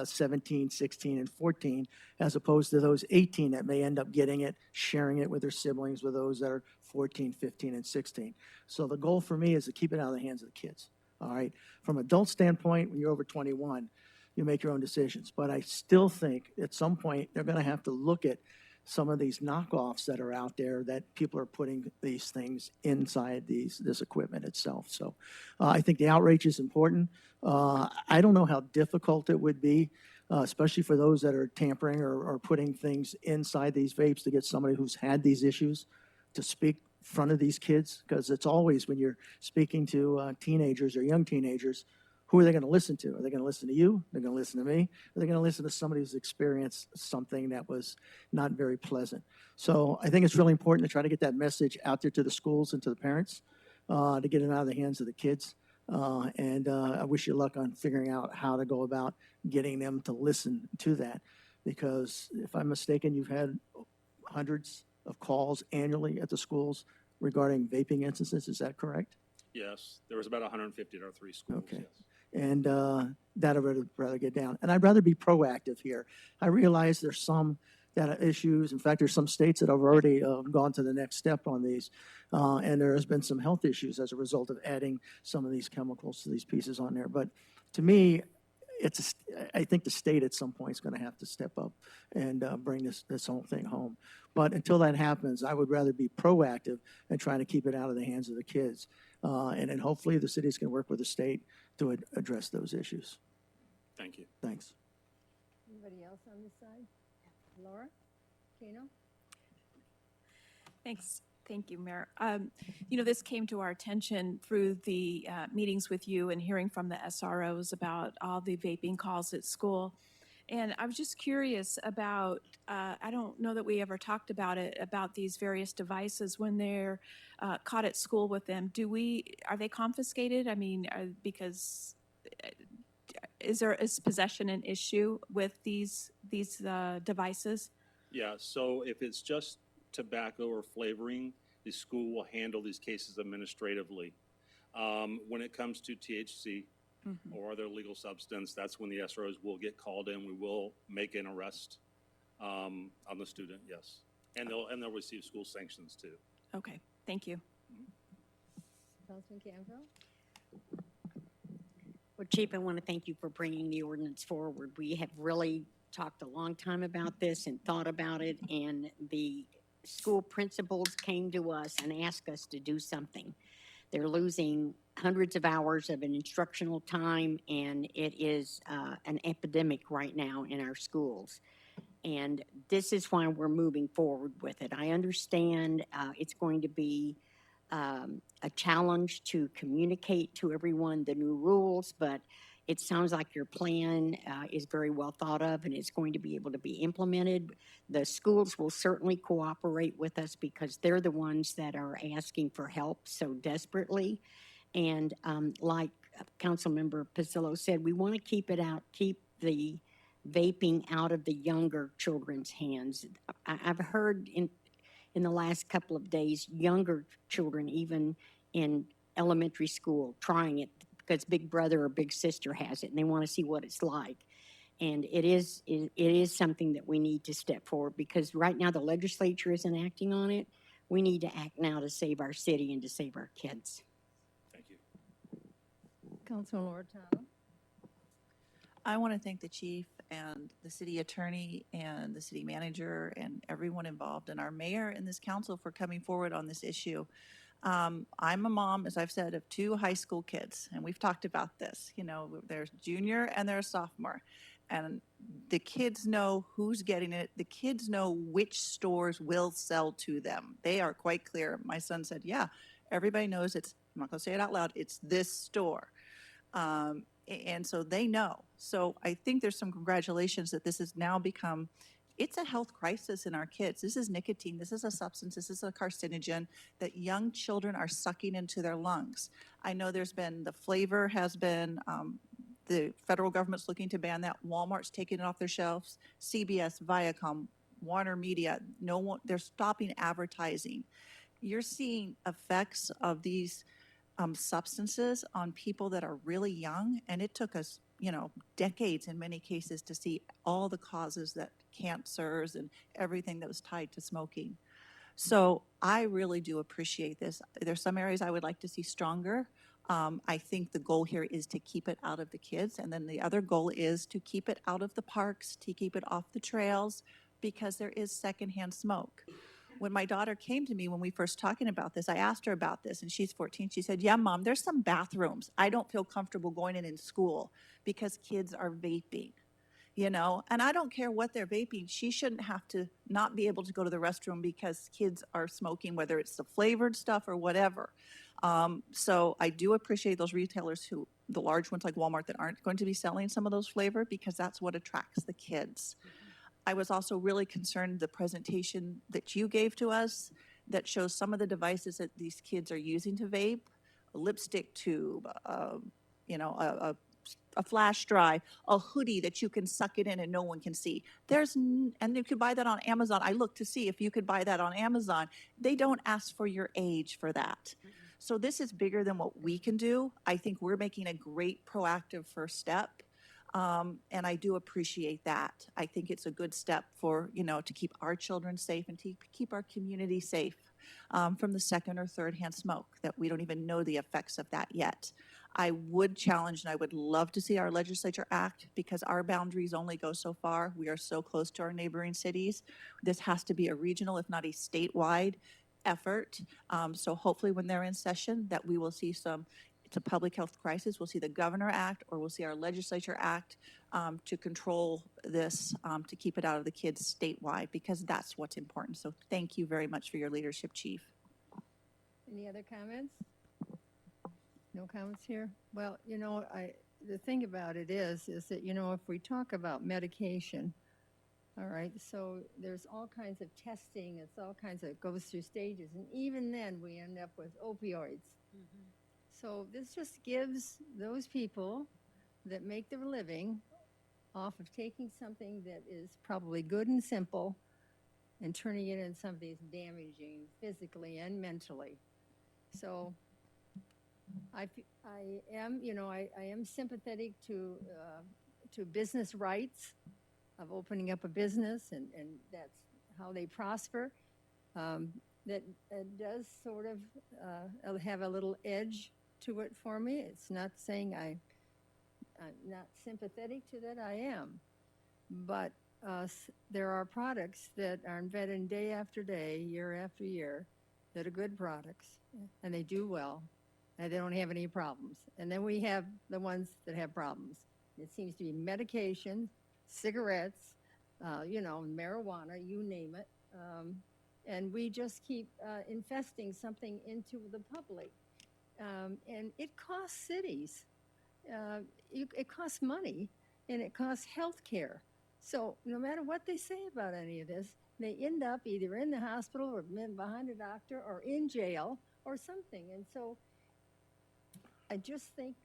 17, 16, and 14, as opposed to those 18 that may end up getting it, sharing it with their siblings, with those that are 14, 15, and 16. So the goal for me is to keep it out of the hands of the kids, all right? From an adult standpoint, when you're over 21, you make your own decisions. But I still think at some point they're going to have to look at some of these knockoffs that are out there that people are putting these things inside this equipment itself. So I think the outreach is important. I don't know how difficult it would be, especially for those that are tampering or putting things inside these vapes, to get somebody who's had these issues to speak in front of these kids, because it's always when you're speaking to teenagers or young teenagers, who are they going to listen to? Are they going to listen to you? Are they going to listen to me? Are they going to listen to somebody who's experienced something that was not very pleasant? So I think it's really important to try to get that message out there to the schools and to the parents, to get it out of the hands of the kids. I wish you luck on figuring out how to go about getting them to listen to that. Because if I'm mistaken, you've had hundreds of calls annually at the schools regarding vaping instances. Is that correct? Yes, there was about 150 at our 3 schools, Okay. yes. And that I'd rather get down. And I'd rather be proactive here. I realize there's some that are issues. In fact, there's some states that have already gone to the next step on these. And there has been some health issues as a result of adding some of these chemicals to these pieces on there. But to me, I think the state at some point is going to have to step up and bring this whole thing home. But until that happens, I would rather be proactive and trying to keep it out of the hands of the kids. And then hopefully the cities can work with the state to address those issues. Thank you. Thanks. Anybody else on this side? Laura? Kano? Thanks. Thank you, Mayor. You know, this came to our attention through the meetings with you and hearing from the SROs about all the vaping calls at school. And I was just curious about, I don't know that we ever talked about it, about these various devices when they're caught at school with them. Are they confiscated? I mean, because is possession an issue with these devices? Yeah, so if it's just tobacco or flavoring, the school will handle these cases administratively. When it comes to THC or other illegal substance, that's when the SROs will get called in. We will make an arrest on the student, yes. And they'll receive school sanctions too. Okay, thank you. Councilman Campbell? Well, Chief, I want to thank you for bringing the ordinance forward. We have really talked a long time about this and thought about it, and the school principals came to us and asked us to do something. They're losing hundreds of hours of an instructional time, and it is an epidemic right now in our schools. And this is why we're moving forward with it. I understand it's going to be a challenge to communicate to everyone the new rules, but it sounds like your plan is very well thought of and it's going to be able to be implemented. The schools will certainly cooperate with us because they're the ones that are asking for help so desperately. And like Councilmember Pacillo said, we want to keep the vaping out of the younger children's hands. I've heard in the last couple of days, younger children, even in elementary school, trying it because big brother or big sister has it and they want to see what it's like. And it is something that we need to step forward because right now the legislature isn't acting on it. We need to act now to save our city and to save our kids. Thank you. Councilman Lorentano. I want to thank the chief and the city attorney and the city manager and everyone involved and our mayor and this council for coming forward on this issue. I'm a mom, as I've said, of 2 high school kids, and we've talked about this. You know, there's junior and there's sophomore, and the kids know who's getting it. The kids know which stores will sell to them. They are quite clear. My son said, yeah, everybody knows it's, I'm not going to say it out loud, it's this store. And so they know. So I think there's some congratulations that this has now become, it's a health crisis in our kids. This is nicotine. This is a substance. This is a carcinogen that young children are sucking into their lungs. I know there's been, the flavor has been, the federal government's looking to ban that. Walmart's taking it off their shelves. CBS, Viacom, Warner Media, no one, they're stopping advertising. You're seeing effects of these substances on people that are really young, and it took us, you know, decades in many cases to see all the causes that cancers and everything that was tied to smoking. So I really do appreciate this. There's some areas I would like to see stronger. I think the goal here is to keep it out of the kids, and then the other goal is to keep it out of the parks, to keep it off the trails, because there is secondhand smoke. When my daughter came to me when we first talking about this, I asked her about this, and she's 14. She said, yeah, Mom, there's some bathrooms I don't feel comfortable going in school because kids are vaping, you know, and I don't care what they're vaping. She shouldn't have to not be able to go to the restroom because kids are smoking, whether it's the flavored stuff or whatever. So I do appreciate those retailers who, the large ones like Walmart, that aren't going to be selling some of those flavor because that's what attracts the kids. I was also really concerned the presentation that you gave to us that shows some of the devices that these kids are using to vape, a lipstick tube, you know, a flash drive, a hoodie that you can suck it in and no one can see. And you could buy that on Amazon. I looked to see if you could buy that on Amazon. They don't ask for your age for that. So this is bigger than what we can do. I think we're making a great proactive first step. And I do appreciate that. I think it's a good step for, you know, to keep our children safe and to keep our community safe from the second or third hand smoke, that we don't even know the effects of that yet. I would challenge, and I would love to see our legislature act, because our boundaries only go so far. We are so close to our neighboring cities. This has to be a regional, if not a statewide effort. So hopefully when they're in session that we will see some, it's a public health crisis, we'll see the governor act, or we'll see our legislature act to control this, to keep it out of the kids statewide, because that's what's important. So thank you very much for your leadership, Chief. Any other comments? No comments here? Well, you know, the thing about it is that, you know, if we talk about medication, all right, so there's all kinds of testing, it's all kinds of, goes through stages, and even then we end up with opioids. Mm-hmm. So this just gives those people that make their living off of taking something that is probably good and simple and turning it into something that's damaging physically and mentally. So I am, you know, I am sympathetic to business rights of opening up a business, and that's how they prosper. That does sort of have a little edge to it for me. It's not saying I'm not sympathetic to that, I am. But there are products that are invented day after day, year after year, that are good products, and they do well. and they don't have any problems. And then we have the ones that have problems. It seems to be medication, cigarettes, marijuana, you name it. And we just keep infesting something into the public. And it costs cities. It costs money, and it costs health care. So no matter what they say about any of this, they end up either in the hospital or behind a doctor or in jail or something. And so I just think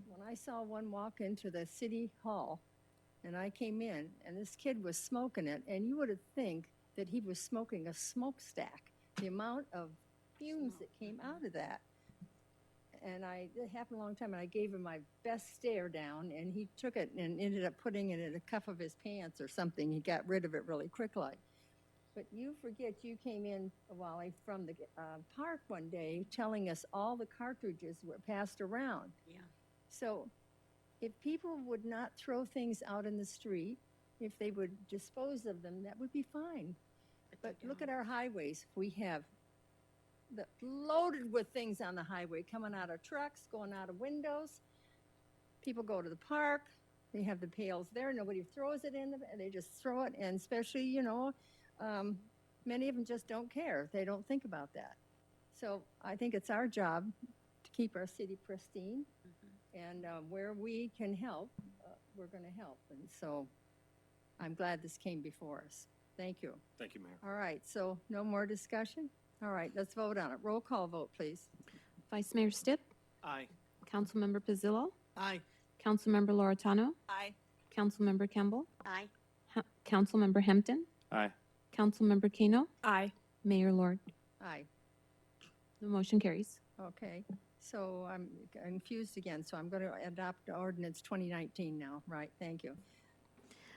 when I saw one walk into the city hall and I came in and this kid was smoking it, and you would think that he was smoking a smokestack, the amount of fumes that came out of that. And it happened a long time, and I gave him my best stare down, and he took it and ended up putting it in a cuff of his pants or something. He got rid of it really quickly. But you forget you came in, Wally, from the park one day telling us all the cartridges were passed around. Yeah. So if people would not throw things out in the street, if they would dispose of them, that would be fine. But look at our highways. We have loaded with things on the highway, coming out of trucks, going out of windows. People go to the park. They have the pails there. Nobody throws it in. They just throw it. And especially, many of them just don't care. They don't think about that. So I think it's our job to keep our city pristine. And where we can help, we're going to help. And so I'm glad this came before us. Thank you. Thank you, Mayor. All right, so no more discussion? All right, let's vote on it. Roll call vote, please. Vice Mayor Stipp, Aye. Councilmember Pizzillo, Aye. Councilmember Loretano, Aye. Councilmember Campbell, Aye. Councilmember Hampton, Aye. Councilmember Kano, Aye. Mayor Lord. Aye. The motion carries. Okay, so I'm confused again, so I'm going to adopt ordinance 2019 now, right? Thank you.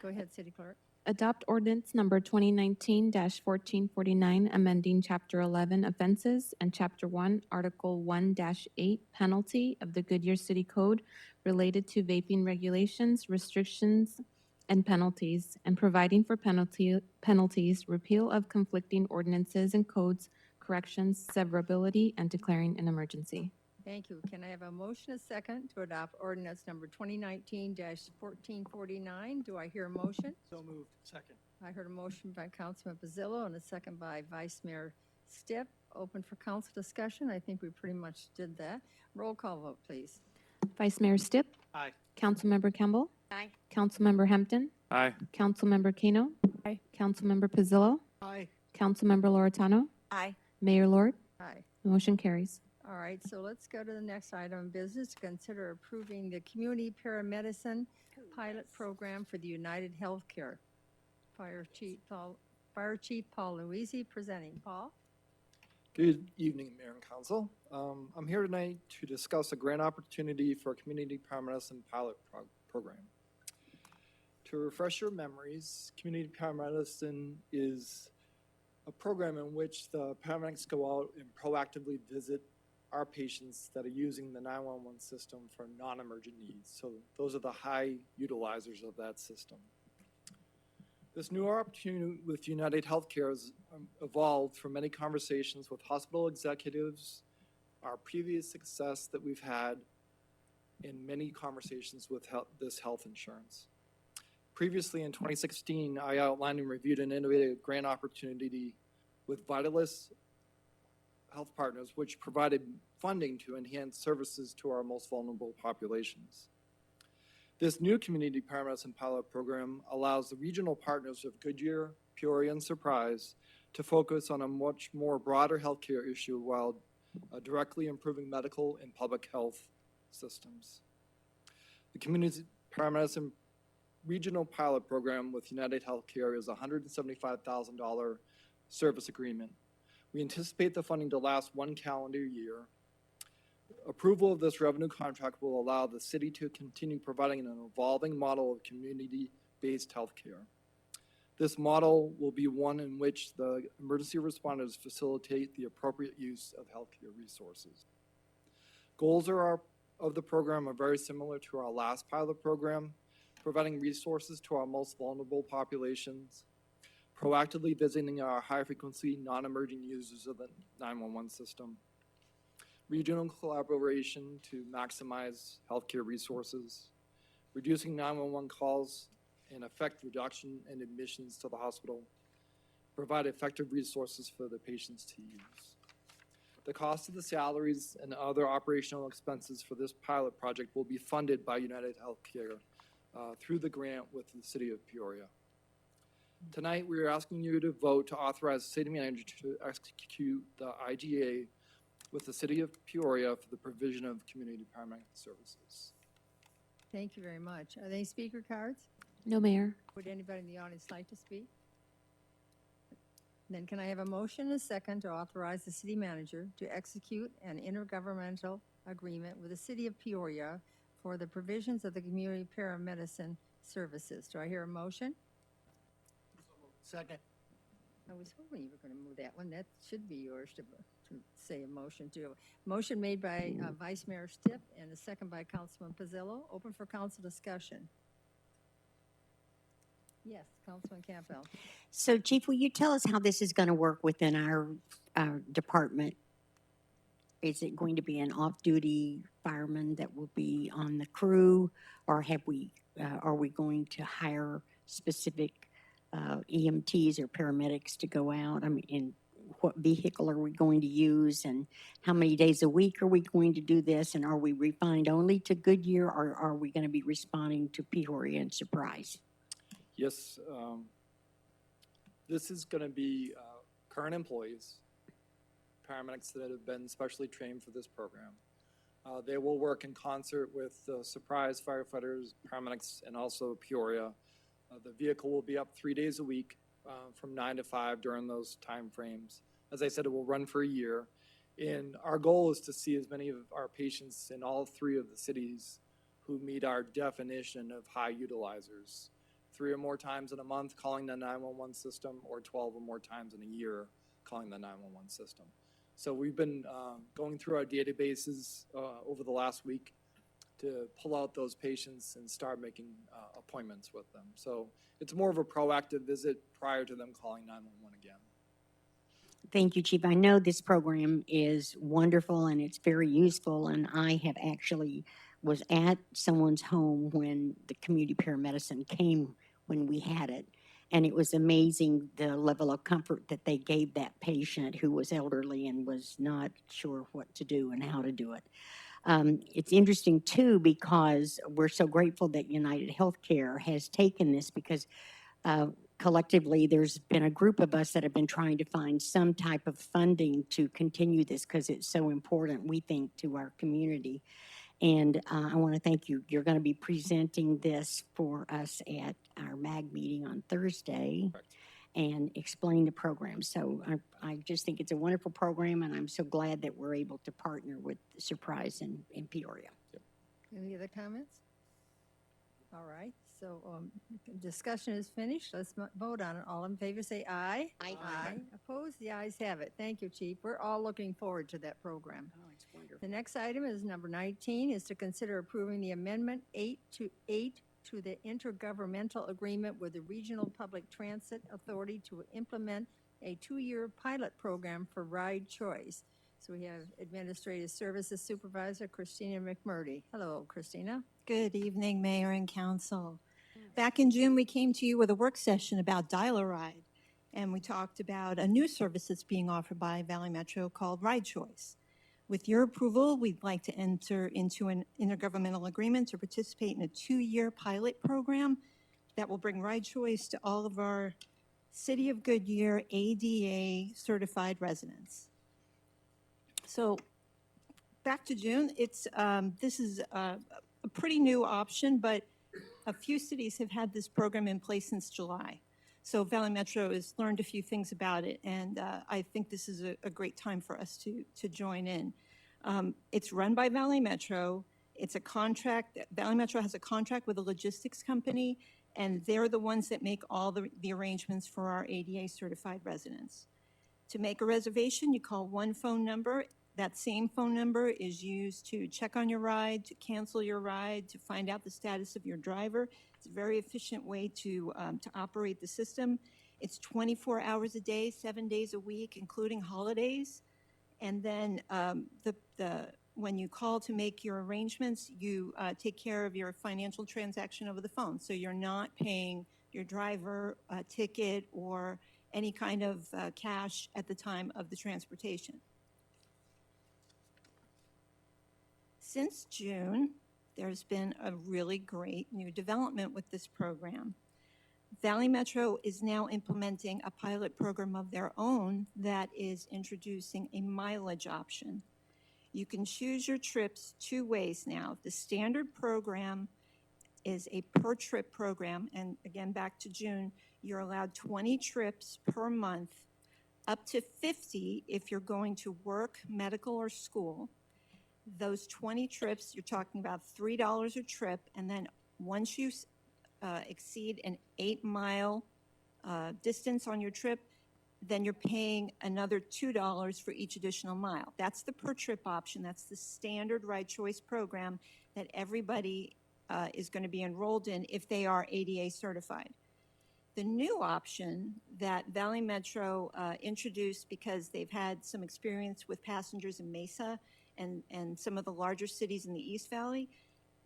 Go ahead, City Clerk. Adopt ordinance number 2019-1449, amending Chapter 11 offenses and Chapter 1, Article 1-8 penalty of the Goodyear City Code related to vaping regulations, restrictions, and penalties, and providing for penalties, repeal of conflicting ordinances and codes, corrections, severability, and declaring an emergency. Thank you. Can I have a motion, a second, to adopt ordinance number 2019-1449? Do I hear a motion? So moved. Second. I heard a motion by Councilman Pizzillo and a second by Vice Mayor Stipp. Open for council discussion. I think we pretty much did that. Roll call vote, please. Vice Mayor Stipp, Aye. Councilmember Campbell, Aye. Councilmember Hampton, Aye. Councilmember Kano, Aye. Councilmember Pizzillo, Aye. Councilmember Loretano, Aye. Mayor Lord. Aye. The motion carries. All right, so let's go to the next item of business. Consider approving the community paramedicine pilot program for the United Healthcare. Fire Chief Paul Luisi presenting. Paul? Good evening, Mayor and Council. I'm here tonight to discuss a grant opportunity for a community paramedicine pilot program. To refresh your memories, community paramedicine is a program in which the paramedics go out and proactively visit our patients that are using the 911 system for non-emergent needs. So those are the high utilizers of that system. This new opportunity with United Healthcare has evolved from many conversations with hospital executives, our previous success that we've had, and many conversations with this health insurance. Previously in 2016, I outlined and reviewed an innovative grant opportunity with Vitalis Health Partners, which provided funding to enhance services to our most vulnerable populations. This new community paramedicine pilot program allows the regional partners of Goodyear, Peoria, and Surprise to focus on a much more broader healthcare issue while directly improving medical and public health systems. The community paramedicine regional pilot program with United Healthcare is a $175,000 service agreement. We anticipate the funding to last 1 calendar year. Approval of this revenue contract will allow the city to continue providing an evolving model of community-based healthcare. This model will be one in which the emergency responders facilitate the appropriate use of healthcare resources. Goals of the program are very similar to our last pilot program, providing resources to our most vulnerable populations, proactively visiting our high-frequency, non-emergent users of the 911 system, regional collaboration to maximize healthcare resources, reducing 911 calls and effect reduction in admissions to the hospital, provide effective resources for the patients to use. The cost of the salaries and other operational expenses for this pilot project will be funded by United Healthcare through the grant with the City of Peoria. Tonight, we are asking you to vote to authorize the city manager to execute the IGA with the City of Peoria for the provision of community paramedic services. Thank you very much. Are there any speaker cards? No, Mayor. Would anybody in the audience like to speak? Then can I have a motion and a second to authorize the city manager to execute an intergovernmental agreement with the City of Peoria for the provisions of the community paramedicine services? Do I hear a motion? Second. I was hoping you were going to move that one. That should be yours to say a motion to. Motion made by Vice Mayor Stipp and a second by Councilman Pizzillo. Open for council discussion. Yes, Councilman Campbell. So Chief, will you tell us how this is going to work within our department? Is it going to be an off-duty fireman that will be on the crew, or are we going to hire specific EMTs or paramedics to go out? I mean, and what vehicle are we going to use, and how many days a week are we going to do this? And are we refined only to Goodyear, or are we going to be responding to Peoria and Surprise? Yes, this is going to be current employees, paramedics that have been specially trained for this program. They will work in concert with Surprise firefighters, paramedics, and also Peoria. The vehicle will be up 3 days a week from 9 to 5 during those time frames. As I said, it will run for a year. And our goal is to see as many of our patients in all 3 of the cities who meet our definition of high utilizers. 3 or more times in a month calling the 911 system, or 12 or more times in a year calling the 911 system. So we've been going through our databases over the last week to pull out those patients and start making appointments with them. So it's more of a proactive visit prior to them calling 911 again. Thank you, Chief. I know this program is wonderful and it's very useful, and I have actually was at someone's home when the community paramedicine came when we had it. And it was amazing the level of comfort that they gave that patient who was elderly and was not sure what to do and how to do it. It's interesting, too, because we're so grateful that United Healthcare has taken this, because collectively there's been a group of us that have been trying to find some type of funding to continue this, because it's so important, we think, to our community. And I want to thank you. You're going to be presenting this for us at our MAG meeting on Thursday and explain the program. So I just think it's a wonderful program, and I'm so glad that we're able to partner with Surprise in Peoria. Any other comments? All right, so discussion is finished. Let's vote on it. All in favor say aye. Aye. Aye. Opposed? The ayes have it. Thank you, Chief. We're all looking forward to that program. Oh, it's wonderful. The next item is number 19, is to consider approving the amendment 8 to the intergovernmental agreement with the Regional Public Transit Authority to implement a 2-year pilot program for ride choice. So we have Administrative Services Supervisor Christina McMurdy. Hello, Christina. Good evening, Mayor and Council. Back in June, we came to you with a work session about Dial-A-Ride, and we talked about a new service that's being offered by Valley Metro called Ride Choice. With your approval, we'd like to enter into an intergovernmental agreement to participate in a 2-year pilot program that will bring Ride Choice to all of our City of Goodyear ADA certified residents. So back to June, this is a pretty new option, but a few cities have had this program in place since July. So Valley Metro has learned a few things about it, and I think this is a great time for us to join in. It's run by Valley Metro. It's a contract. Valley Metro has a contract with a logistics company, and they're the ones that make all the arrangements for our ADA certified residents. To make a reservation, you call one phone number. That same phone number is used to check on your ride, to cancel your ride, to find out the status of your driver. It's a very efficient way to operate the system. It's 24 hours a day, 7 days a week, including holidays. And then when you call to make your arrangements, you take care of your financial transaction over the phone. So you're not paying your driver a ticket or any kind of cash at the time of the transportation. Since June, there's been a really great new development with this program. Valley Metro is now implementing a pilot program of their own that is introducing a mileage option. You can choose your trips two ways now. The standard program is a per trip program, and again, back to June, you're allowed 20 trips per month, up to 50 if you're going to work, medical, or school. Those 20 trips, you're talking about $3 a trip, and then once you exceed an 8-mile distance on your trip, then you're paying another $2 for each additional mile. That's the per trip option. That's the standard Right Choice program that everybody is going to be enrolled in if they are ADA certified. The new option that Valley Metro introduced because they've had some experience with passengers in Mesa and some of the larger cities in the East Valley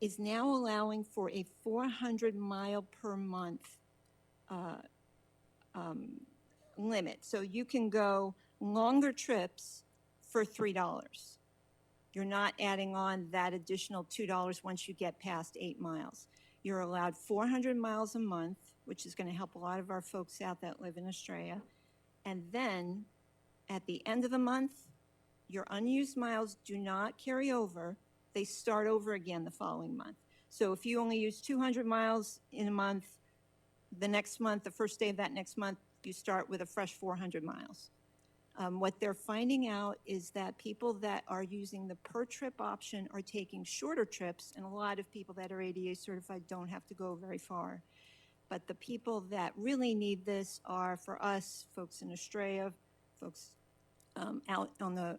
is now allowing for a 400-mile per month limit. So you can go longer trips for $3. You're not adding on that additional $2 once you get past 8 miles. You're allowed 400 miles a month, which is going to help a lot of our folks out that live in Estrella. And then at the end of the month, your unused miles do not carry over. They start over again the following month. So if you only use 200 miles in a month, the next month, the first day of that next month, you start with a fresh 400 miles. What they're finding out is that people that are using the per trip option are taking shorter trips, and a lot of people that are ADA certified don't have to go very far. But the people that really need this are, for us, folks in Estrella, folks out on the,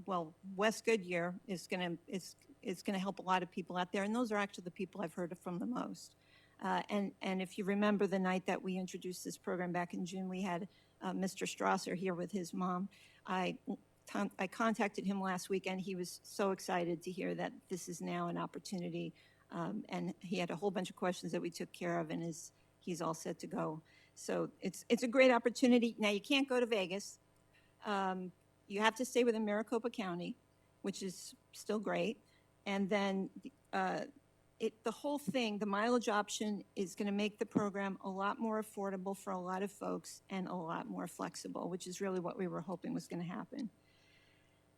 well, West Goodyear is going to help a lot of people out there, and those are actually the people I've heard from the most. And if you remember the night that we introduced this program back in June, we had Mr. Strasser here with his mom. I contacted him last week, and he was so excited to hear that this is now an opportunity. And he had a whole bunch of questions that we took care of, and he's all set to go. So it's a great opportunity. Now, you can't go to Vegas. You have to stay within Maricopa County, which is still great. And then the whole thing, the mileage option, is going to make the program a lot more affordable for a lot of folks and a lot more flexible, which is really what we were hoping was going to happen.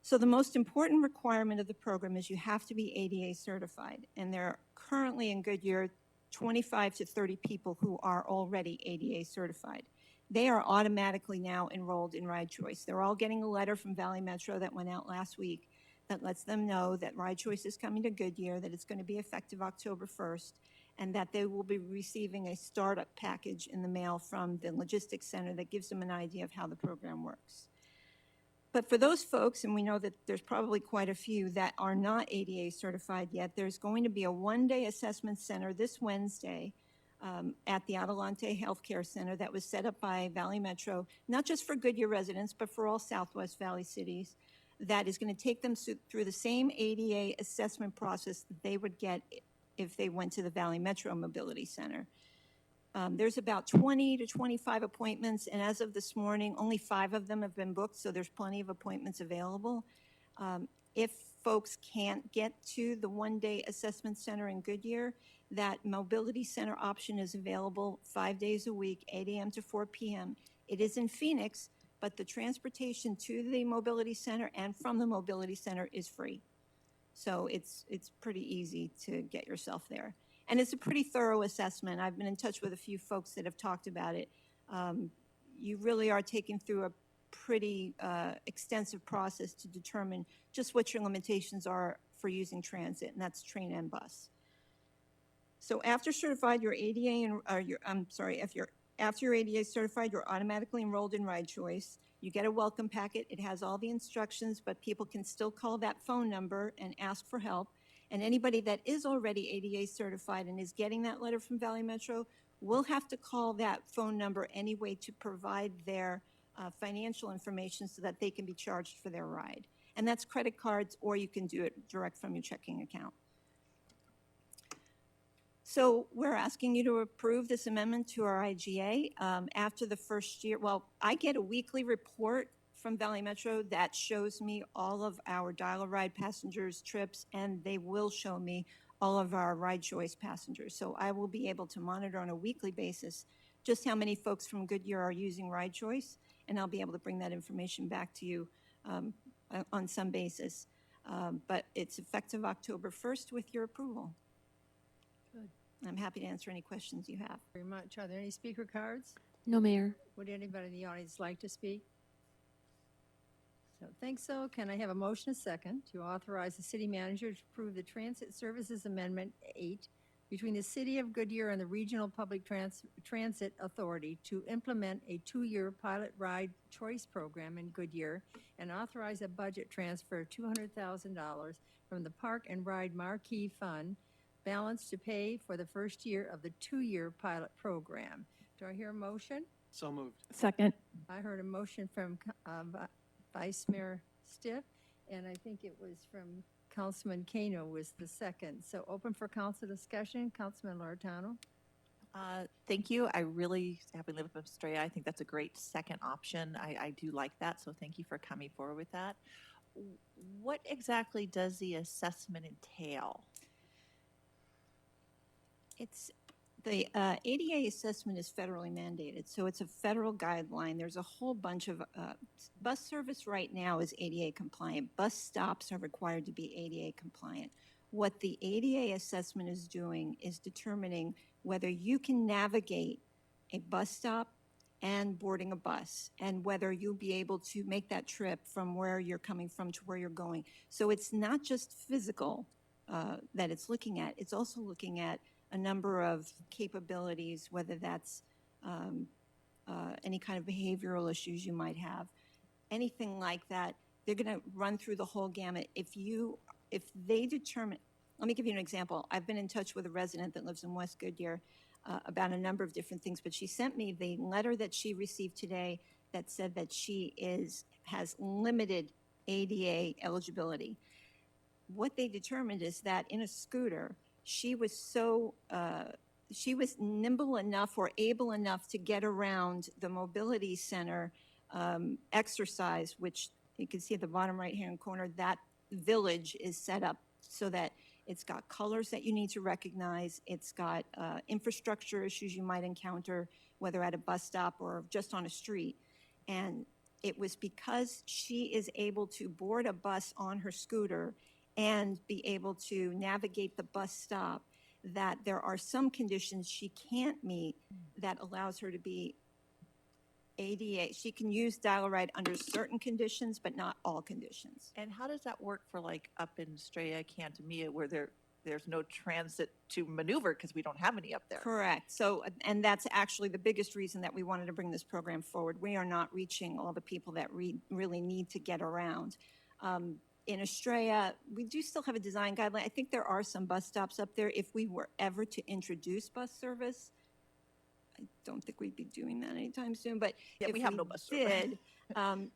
So the most important requirement of the program is you have to be ADA certified. And there are currently in Goodyear 25 to 30 people who are already ADA certified. They are automatically now enrolled in Ride Choice. They're all getting a letter from Valley Metro that went out last week that lets them know that Ride Choice is coming to Goodyear, that it's going to be effective October 1st, and that they will be receiving a startup package in the mail from the logistics center that gives them an idea of how the program works. But for those folks, and we know that there's probably quite a few that are not ADA certified yet, there's going to be a one-day assessment center this Wednesday at the Adelante Healthcare Center that was set up by Valley Metro, not just for Goodyear residents, but for all Southwest Valley cities, that is going to take them through the same ADA assessment process that they would get if they went to the Valley Metro Mobility Center. There's about 20 to 25 appointments, and as of this morning, only 5 of them have been booked, so there's plenty of appointments available. If folks can't get to the one-day assessment center in Goodyear, that mobility center option is available 5 days a week, 8 a.m. to 4 p.m. It is in Phoenix, but the transportation to the mobility center and from the mobility center is free. So it's pretty easy to get yourself there. And it's a pretty thorough assessment. I've been in touch with a few folks that have talked about it. You really are taken through a pretty extensive process to determine just what your limitations are for using transit, and that's train and bus. So after certified, you're ADA, after you're ADA certified, you're automatically enrolled in Ride Choice. You get a welcome packet. It has all the instructions, but people can still call that phone number and ask for help. And anybody that is already ADA certified and is getting that letter from Valley Metro will have to call that phone number anyway to provide their financial information so that they can be charged for their ride. And that's credit cards, or you can do it direct from your checking account. So we're asking you to approve this amendment to our IGA. After the first year, well, I get a weekly report from Valley Metro that shows me all of our dial-a-ride passengers' trips, and they will show me all of our ride choice passengers. So I will be able to monitor on a weekly basis just how many folks from Goodyear are using ride choice, and I'll be able to bring that information back to you on some basis. But it's effective October 1st with your approval. Good. I'm happy to answer any questions you have. Very much. Are there any speaker cards? No, Mayor. Would anybody in the audience like to speak? Don't think so. Can I have a motion, a second, to authorize the city manager to approve the Transit Services Amendment 8 between the City of Goodyear and the Regional Public Transit Authority to implement a 2-year pilot ride choice program in Goodyear and authorize a budget transfer of $200,000 from the Park and Ride Marquee Fund balance to pay for the first year of the 2-year pilot program? Do I hear a motion? So moved. Second. I heard a motion from Vice Mayor Stiff, and I think it was from Councilman Kano was the second. So open for council discussion. Councilman Loretano. Thank you. I really, having lived in Australia, I think that's a great second option. I do like that, so thank you for coming forward with that. What exactly does the assessment entail? It's the ADA assessment is federally mandated, so it's a federal guideline. There's a whole bunch of bus service right now is ADA compliant. Bus stops are required to be ADA compliant. What the ADA assessment is doing is determining whether you can navigate a bus stop and boarding a bus, and whether you'll be able to make that trip from where you're coming from to where you're going. So it's not just physical that it's looking at, it's also looking at a number of capabilities, whether that's any kind of behavioral issues you might have, anything like that. They're going to run through the whole gamut. If they determine, let me give you an example. I've been in touch with a resident that lives in West Goodyear about a number of different things, but she sent me the letter that she received today that said that she has limited ADA eligibility. What they determined is that in a scooter, she was nimble enough or able enough to get around the mobility center exercise, which you can see at the bottom right-hand corner. That village is set up so that it's got colors that you need to recognize. It's got infrastructure issues you might encounter, whether at a bus stop or just on a street. And it was because she is able to board a bus on her scooter and be able to navigate the bus stop, that there are some conditions she can't meet that allows her to be ADA. She can use dial-a-ride under certain conditions, but not all conditions. And how does that work for like up in Estrella, Cantamia, where there's no transit to maneuver because we don't have any up there? Correct. So, and that's actually the biggest reason that we wanted to bring this program forward. We are not reaching all the people that really need to get around. In Estrella, we do still have a design guideline. I think there are some bus stops up there. If we were ever to introduce bus service, I don't think we'd be doing that anytime soon, but Yeah, if we have no bus service. did,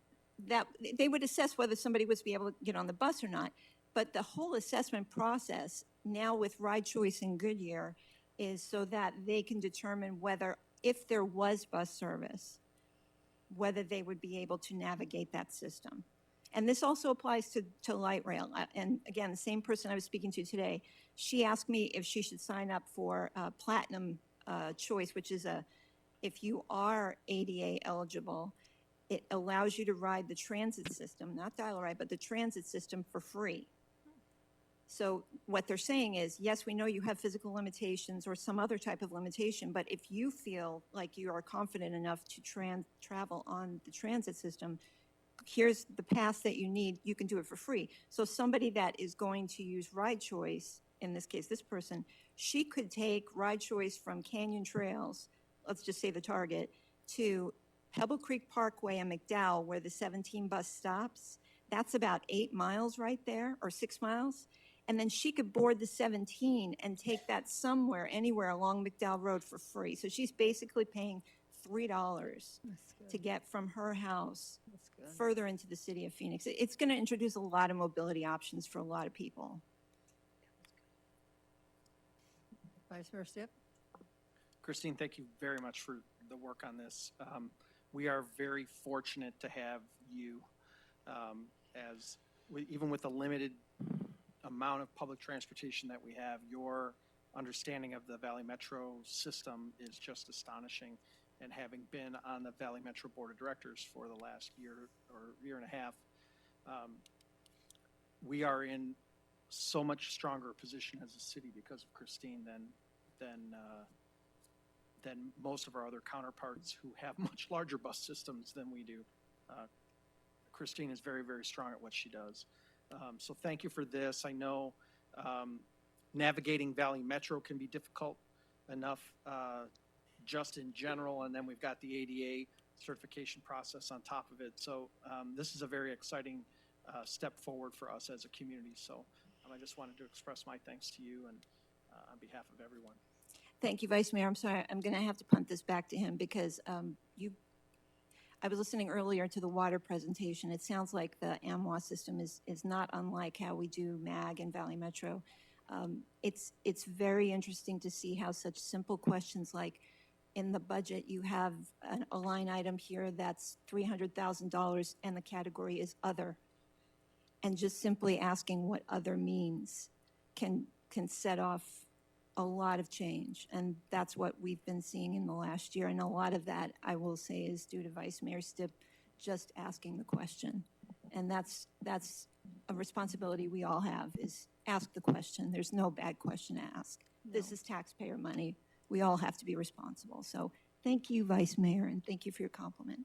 that they would assess whether somebody was be able to get on the bus or not. But the whole assessment process now with Ride Choice in Goodyear is so that they can determine whether, if there was bus service, whether they would be able to navigate that system. And this also applies to light rail. And again, the same person I was speaking to today, she asked me if she should sign up for Platinum Choice, which is if you are ADA eligible, it allows you to ride the transit system, not dial-a-ride, but the transit system for free. So what they're saying is, yes, we know you have physical limitations or some other type of limitation, but if you feel like you are confident enough to travel on the transit system, here's the path that you need, you can do it for free. So somebody that is going to use Ride Choice, in this case, this person, she could take Ride Choice from Canyon Trails, let's just say the Target, to Pebble Creek Parkway and McDowell, where the 17 bus stops. That's about 8 miles right there, or 6 miles. And then she could board the 17 and take that somewhere, anywhere along McDowell Road for free. So she's basically paying $3 to get from her house That's good. further into the city of Phoenix. It's going to introduce a lot of mobility options for a lot of people. Vice Mayor Stipp? Christine, thank you very much for the work on this. We are very fortunate to have you even with the limited amount of public transportation that we have, your understanding of the Valley Metro system is just astonishing. And having been on the Valley Metro Board of Directors for the last year or year and a half, we are in so much stronger position as a city because of Christine than most of our other counterparts who have much larger bus systems than we do. Christine is very, very strong at what she does. So thank you for this. I know navigating Valley Metro can be difficult enough just in general, and then we've got the ADA certification process on top of it. So this is a very exciting step forward for us as a community. So I just wanted to express my thanks to you and on behalf of everyone. Thank you, Vice Mayor. I'm sorry, I'm going to have to punt this back to him because I was listening earlier to the water presentation. It sounds like the AMWA system is not unlike how we do MAG and Valley Metro. It's very interesting to see how such simple questions like in the budget, you have a line item here that's $300,000 and the category is other. And just simply asking what other means can set off a lot of change. And that's what we've been seeing in the last year. And a lot of that, I will say, is due to Vice Mayor Stipp just asking the question. And that's a responsibility we all have, is ask the question. There's no bad question to ask. This is taxpayer money. We all have to be responsible. So thank you, Vice Mayor, and thank you for your compliment.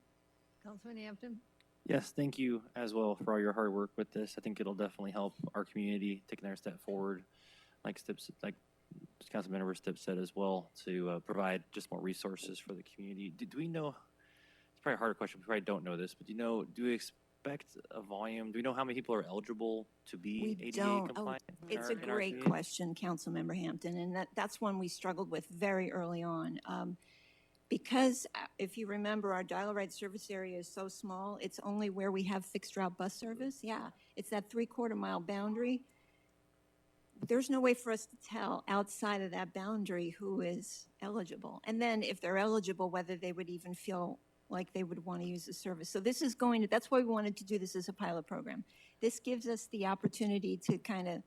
Councilman Hampton? Yes, thank you as well for all your hard work with this. I think it'll definitely help our community take another step forward, like Councilmember Stipp said as well, to provide just more resources for the community. Do we know? It's probably a harder question. We probably don't know this, but do we expect a volume? Do we know how many people are eligible to be We ADA don't. compliant? It's a great question, Councilmember Hampton, and that's one we struggled with very early on. Because if you remember, our dial-a-ride service area is so small, it's only where we have fixed route bus service. Yeah, it's that 3/4 mile boundary. There's no way for us to tell outside of that boundary who is eligible. And then if they're eligible, whether they would even feel like they would want to use the service. So this is that's why we wanted to do this as a pilot program. This gives us the opportunity to kind of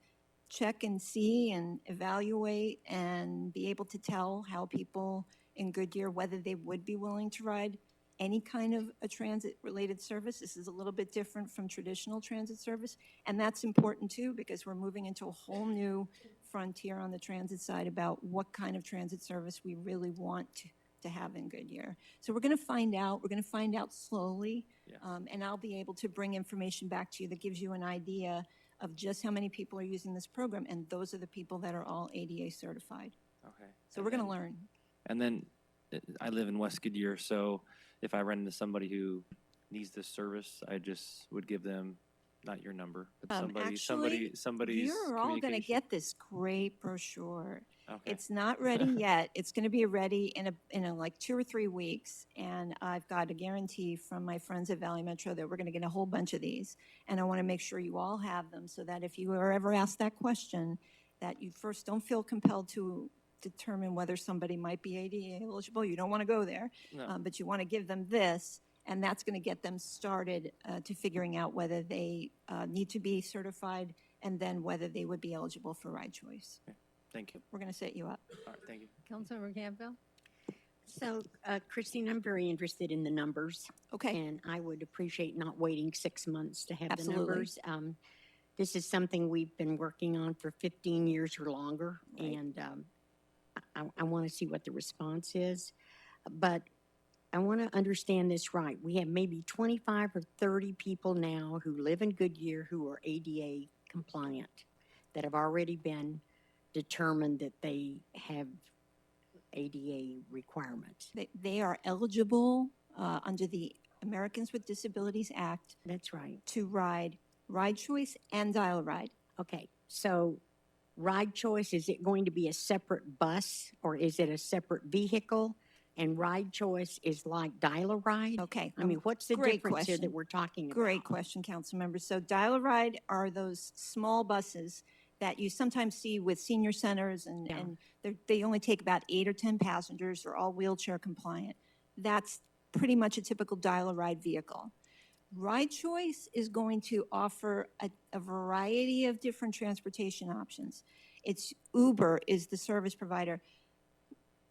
check and see and evaluate and be able to tell how people in Goodyear, whether they would be willing to ride any kind of a transit-related service. This is a little bit different from traditional transit service, and that's important too because we're moving into a whole new frontier on the transit side about what kind of transit service we really want to have in Goodyear. So we're going to find out. We're going to find out slowly, and I'll be able to bring information back to you that gives you an idea of just how many people are using this program, and those are the people that are all ADA certified. Okay. So we're going to learn. And then I live in West Goodyear, so if I run into somebody who needs this service, I just would give them not your number, but somebody's you're all going to communication. get this great brochure. Okay. It's not ready yet. It's going to be ready in like 2 or 3 weeks, and I've got a guarantee from my friends at Valley Metro that we're going to get a whole bunch of these, and I want to make sure you all have them so that if you are ever asked that question, that you first don't feel compelled to determine whether somebody might be ADA eligible. You don't want to go there, No. but you want to give them this, and that's going to get them started to figuring out whether they need to be certified and then whether they would be eligible for ride choice. Okay. Thank you. We're going to set you up. All right, thank you. Councilmember Campbell? So, Christine, I'm very interested in the numbers. Okay. And I would appreciate not waiting 6 months to have Absolutely. the numbers. This is something we've been working on for 15 years or longer, Right. and I want to see what the response is. But I want to understand this right. We have maybe 25 or 30 people now who live in Goodyear who are ADA compliant, that have already been determined that they have ADA requirements. They are eligible under the Americans with Disabilities Act. That's right. To ride choice and dial ride. Okay, so ride choice, is it going to be a separate bus or is it a separate vehicle and ride choice is like dial-a-ride? Okay. I mean, what's the great difference here question. that we're talking about? Great question, council member. So dial-a-ride are those small buses that you sometimes see with senior centers, and, Yeah. and they only take about 8 or 10 passengers. They're all wheelchair compliant. That's pretty much a typical dial-a-ride vehicle. Ride Choice is going to offer a variety of different transportation options. It's Uber is the service provider.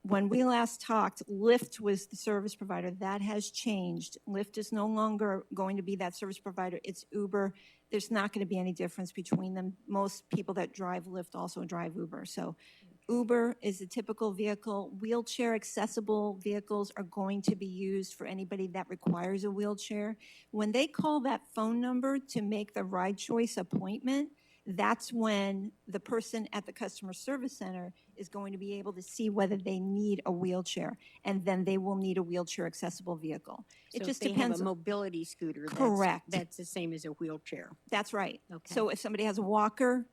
When we last talked, Lyft was the service provider. That has changed. Lyft is no longer going to be that service provider. It's Uber. There's not going to be any difference between them. Most people that drive Lyft also drive Uber. So Uber is a typical vehicle. Wheelchair accessible vehicles are going to be used for anybody that requires a wheelchair. When they call that phone number to make the Ride Choice appointment, that's when the person at the customer service center is going to be able to see whether they need a wheelchair, and then they will need a wheelchair accessible vehicle. So It just if they depends. have a mobility scooter, Correct. that's the same as a wheelchair. That's right. Okay. So if somebody has a walker,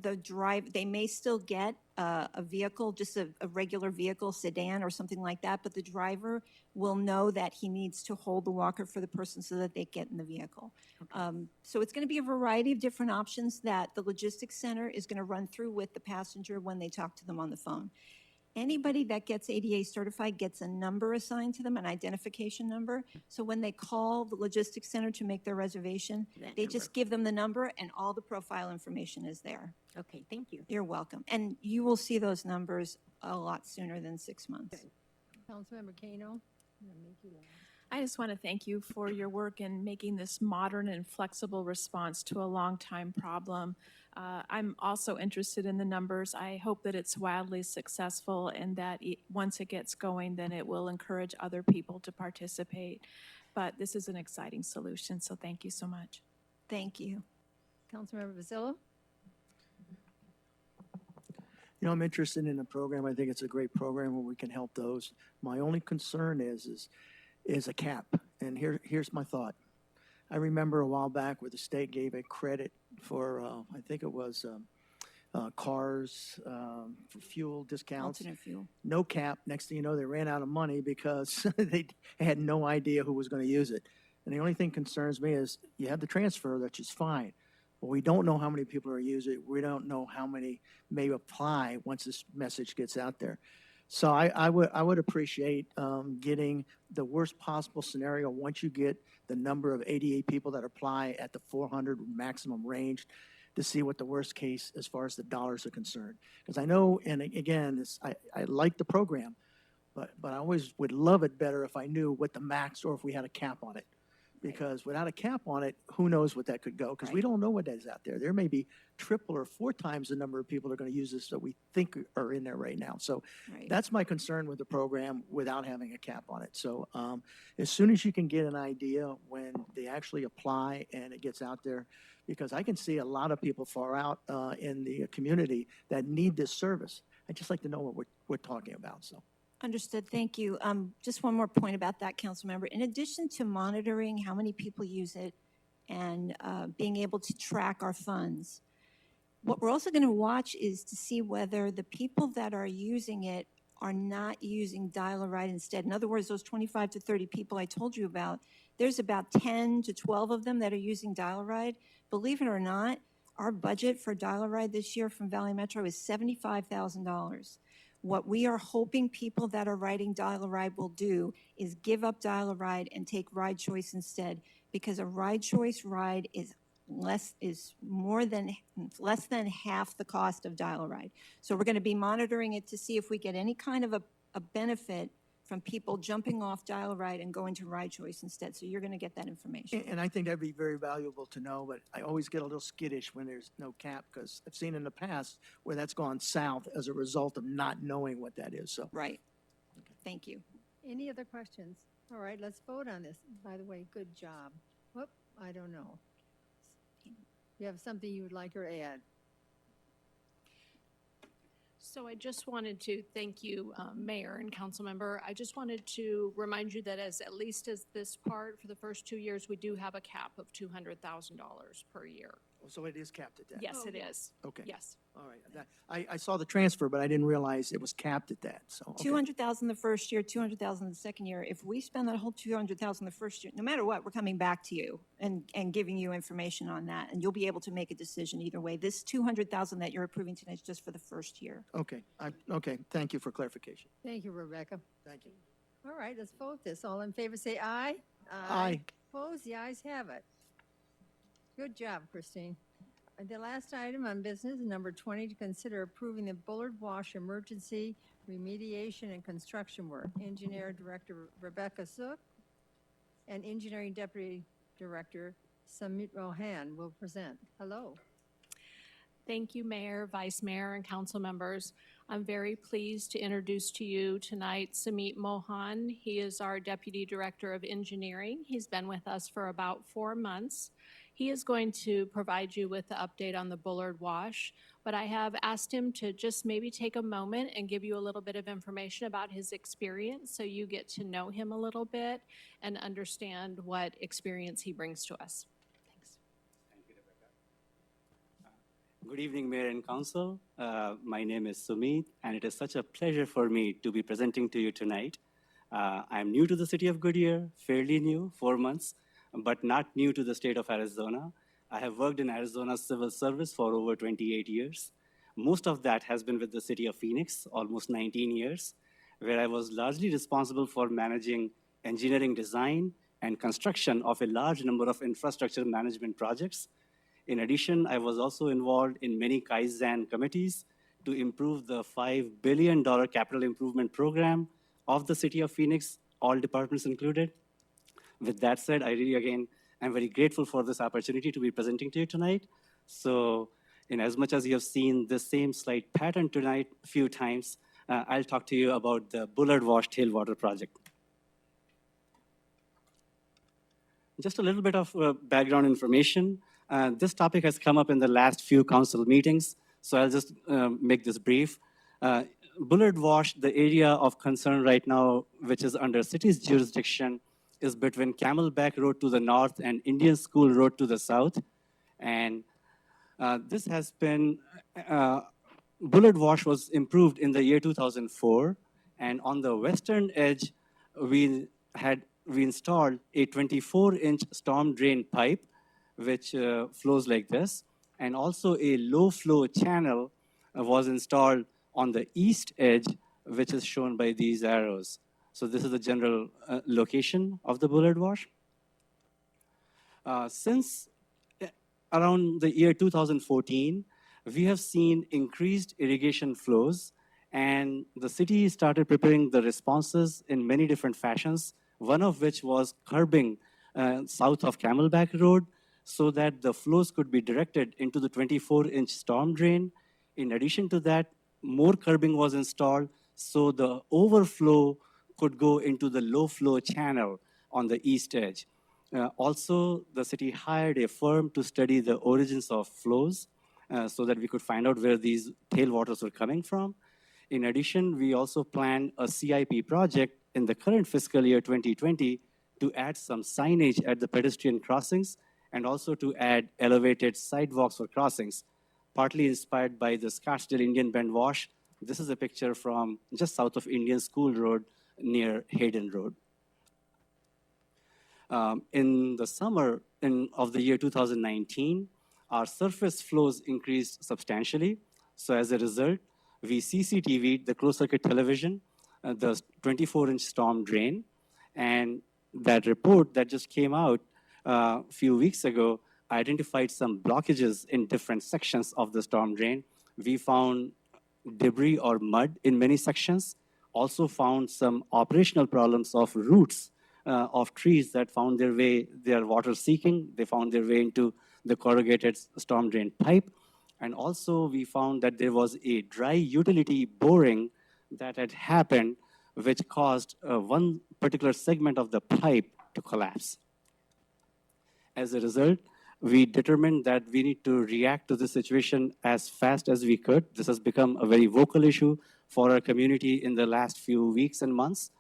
they may still get a vehicle, just a regular vehicle, sedan or something like that, but the driver will know that he needs to hold the walker for the person so that they get in the vehicle. So it's going to be a variety of different options that the logistics center is going to run through with the passenger when they talk to them on the phone. Anybody that gets ADA certified gets a number assigned to them, an identification number. So when they call the logistics center to make their reservation, they just give them the number and all the profile information is there. Okay, thank you. You're welcome. And you will see those numbers a lot sooner than 6 months. Councilmember Kano? I just want to thank you for your work in making this modern and flexible response to a long-time problem. I'm also interested in the numbers. I hope that it's wildly successful and that once it gets going, then it will encourage other people to participate. But this is an exciting solution, so thank you so much. Thank you. Councilmember Basillo? You know, I'm interested in the program. I think it's a great program where we can help those. My only concern is a cap. And here's my thought. I remember a while back where the state gave a credit for, I think it was cars for fuel discounts. Alternate fuel. No cap. Next thing you know, they ran out of money because they had no idea who was going to use it. And the only thing concerns me is you have the transfer, which is fine. But we don't know how many people are using it. We don't know how many may apply once this message gets out there. So I would appreciate getting the worst possible scenario once you get the number of 88 people that apply at the 400 maximum range to see what the worst case as far as the dollars are concerned. Because I know, and again, I like the program, but I always would love it better if I knew what the max or if we had a cap on it. Because without a cap on it, who knows what that could go? Because we don't know what is out there. There may be triple or 4 times the number of people that are going to use this that we think are in there right now. So that's my concern with the program without having a cap on it. So as soon as you can get an idea when they actually apply and it gets out there, because I can see a lot of people far out in the community that need this service. I'd just like to know what we're talking about. So. Understood. Thank you. Just one more point about that, council member. In addition to monitoring how many people use it and being able to track our funds, what we're also going to watch is to see whether the people that are using it are not using dial-a-ride instead. In other words, those 25 to 30 people I told you about, there's about 10 to 12 of them that are using dial-a-ride. Believe it or not, our budget for dial-a-ride this year from Valley Metro is $75,000. What we are hoping people that are riding Dial-A-Ride will do is give up Dial-A-Ride and take Ride Choice instead, because a Ride Choice ride is less than half the cost of Dial-A-Ride. So we're going to be monitoring it to see if we get any kind of a benefit from people jumping off Dial-A-Ride and going to Ride Choice instead. So you're going to get that information. And I think that'd be very valuable to know, but I always get a little skittish when there's no cap because I've seen in the past where that's gone south as a result of not knowing what that is. So. Right. Thank you. Any other questions? All right, let's vote on this. By the way, good job. Whoop, I don't know. You have something you would like her to add? So I just wanted to thank you, Mayor and Council Member. I just wanted to remind you that at least as this part, for the first 2 years, we do have a cap of $200,000 per year. So it is capped at that? Yes, it is. Okay. Yes. All right. I saw the transfer, but I didn't realize it was capped at that, so. okay. 200,000 the first year, 200,000 the second year. If we spend that whole 200,000 the first year, no matter what, we're coming back to you and giving you information on that, and you'll be able to make a decision either way. This 200,000 that you're approving tonight is just for the first year. Okay, okay, thank you for clarification. Thank you, Rebecca. Thank you. All right, let's vote this. All in favor, say aye. Aye. Opposed? The ayes have it. Good job, Christine. And the last item on business, number 20, to consider approving the Bullard Wash emergency remediation and construction work. Engineer Director Rebecca Zook and Engineering Deputy Director Samit Rohan will present. Hello. Thank you, Mayor, Vice Mayor, and council members. I'm very pleased to introduce to you tonight Samit Mohan. He is our Deputy Director of Engineering. He's been with us for about 4 months. He is going to provide you with the update on the Bullard Wash, but I have asked him to just maybe take a moment and give you a little bit of information about his experience so you get to know him a little bit and understand what experience he brings to us. Thanks. Thank you, Rebecca. Good evening, Mayor and Council. My name is Sumit, and it is such a pleasure for me to be presenting to you tonight. I'm new to the city of Goodyear, fairly new, 4 months, but not new to the state of Arizona. I have worked in Arizona's civil service for over 28 years. Most of that has been with the city of Phoenix, almost 19 years, where I was largely responsible for managing engineering design and construction of a large number of infrastructure management projects. In addition, I was also involved in many Kaizen committees to improve the $5 billion capital improvement program of the city of Phoenix, all departments included. With that said, I'm very grateful for this opportunity to be presenting to you tonight. So, in as much as you have seen the same slide pattern tonight a few times, I'll talk to you about the Bullard Wash Tailwater Project. Just a little bit of background information. This topic has come up in the last few council meetings, so I'll just make this brief. Bullard Wash, the area of concern right now, which is under city's jurisdiction, is between Camelback Road to the north and Indian School Road to the south. And this has been, Bullard Wash was improved in the year 2004. And on the western edge, we installed a 24-inch storm drain pipe, which flows like this. And also a low flow channel was installed on the east edge, which is shown by these arrows. So this is the general location of the Bullard Wash. Since around the year 2014, we have seen increased irrigation flows, and the city started preparing the responses in many different fashions, one of which was curbing south of Camelback Road so that the flows could be directed into the 24-inch storm drain. In addition to that, more curbing was installed so the overflow could go into the low flow channel on the east edge. Also, the city hired a firm to study the origins of flows so that we could find out where these tailwaters were coming from. In addition, we also planned a CIP project in the current fiscal year 2020 to add some signage at the pedestrian crossings and also to add elevated sidewalks for crossings, partly inspired by the Scottsdale Indian Bend Wash. This is a picture from just south of Indian School Road near Hayden Road. In the summer of the year 2019, our surface flows increased substantially. So as a result, we CCTV'd the closed circuit television, the 24-inch storm drain, and that report that just came out a few weeks ago identified some blockages in different sections of the storm drain. We found debris or mud in many sections, also found some operational problems of roots of trees that found their way, they are water seeking, they found their way into the corrugated storm drain pipe. And also we found that there was a dry utility boring that had happened, which caused one particular segment of the pipe to collapse. As a result, we determined that we need to react to the situation as fast as we could. This has become a very vocal issue for our community in the last few weeks and months.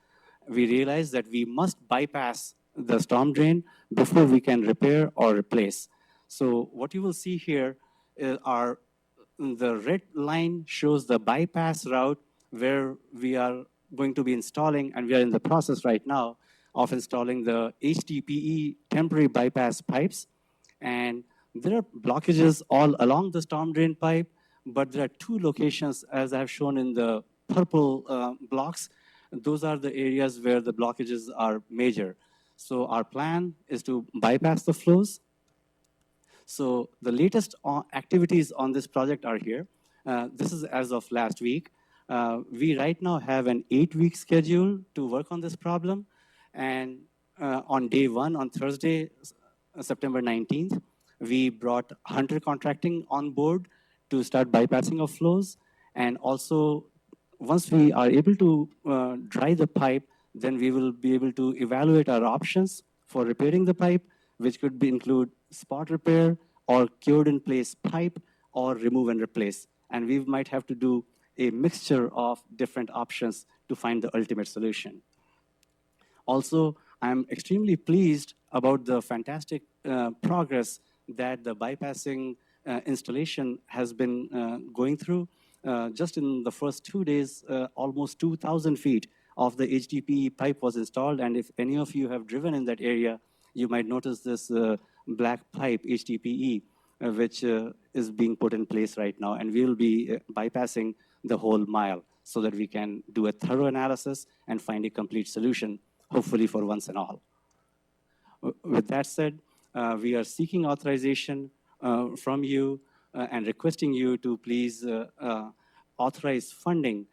We realized that we must bypass the storm drain before we can repair or replace. So what you will see here are the red line shows the bypass route where we are going to be installing, and we are in the process right now of installing the HDPE temporary bypass pipes. And there are blockages all along the storm drain pipe, but there are two locations, as I've shown in the purple blocks. Those are the areas where the blockages are major. So our plan is to bypass the flows. So the latest activities on this project are here. This is as of last week. We right now have an 8-week schedule to work on this problem. And on day one, on Thursday, September 19th, we brought Hunter Contracting on board to start bypassing of flows. And also, once we are able to dry the pipe, then we will be able to evaluate our options for repairing the pipe, which could include spot repair or cured in place pipe or remove and replace. And we might have to do a mixture of different options to find the ultimate solution. Also, I'm extremely pleased about the fantastic progress that the bypassing installation has been going through. Just in the first 2 days, almost 2,000 feet of the HDPE pipe was installed. And if any of you have driven in that area, you might notice this black pipe, HDPE, which is being put in place right now. And we'll be bypassing the whole mile so that we can do a thorough analysis and find a complete solution, hopefully for once and all. With that said, we are seeking authorization from you and requesting you to please authorize funding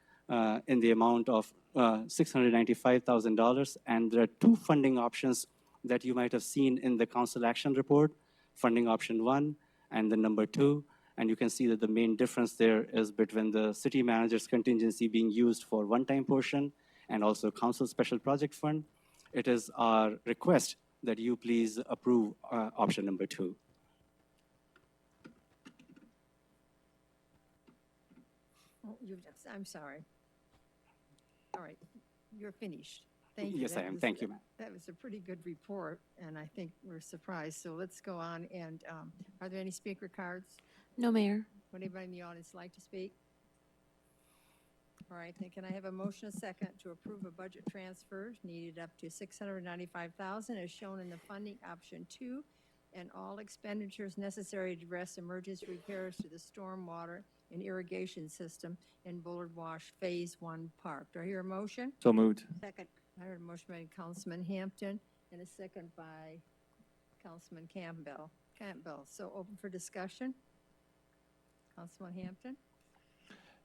in the amount of $695,000. And there are two funding options that you might have seen in the council action report, funding option 1 and the number 2. And you can see that the main difference there is between the city manager's contingency being used for one-time portion and also council special project fund. It is our request that you please approve option number 2. Oh, I'm sorry. All right, you're finished. Thank you. Yes, I am. Thank you, ma'am. That was a pretty good report, and I think we're surprised. So let's go on. And are there any speaker cards? No, Mayor. Would anybody in the audience like to speak? All right, then can I have a motion, a second, to approve a budget transfer needed up to $695,000 as shown in the funding option 2, and all expenditures necessary to address emergency repairs to the stormwater and irrigation system in Bullard Wash Phase 1 Park. Do I hear a motion? So moved. Second. I heard a motion by Councilman Hampton and a second by Councilman Campbell. So open for discussion. Councilman Hampton?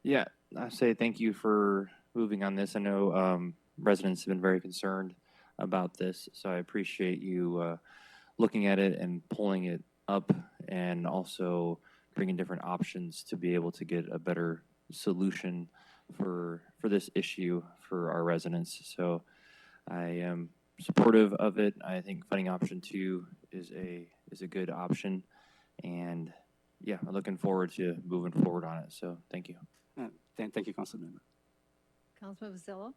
Yeah, I say thank you for moving on this. I know residents have been very concerned about this, so I appreciate you looking at it and pulling it up and also bringing different options to be able to get a better solution for this issue for our residents. So I am supportive of it. I think funding option 2 is a good option, and yeah, I'm looking forward to moving forward on it. So thank you. Thank you, Councilmember. Councilman Vazillo?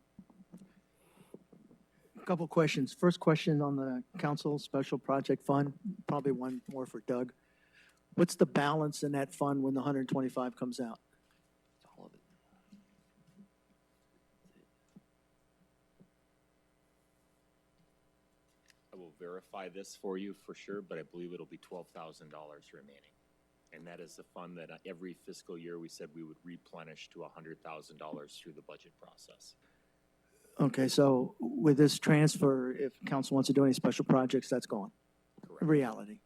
A couple questions. First question on the council special project fund, probably one more for Doug. What's the balance in that fund when the 125 comes out? All of it. I will verify this for you for sure, but I believe it'll be $12,000 remaining. And that is the fund that every fiscal year we said we would replenish to $100,000 through the budget process. Okay, so with this transfer, if council wants to do any special projects, that's gone. Correct. Reality.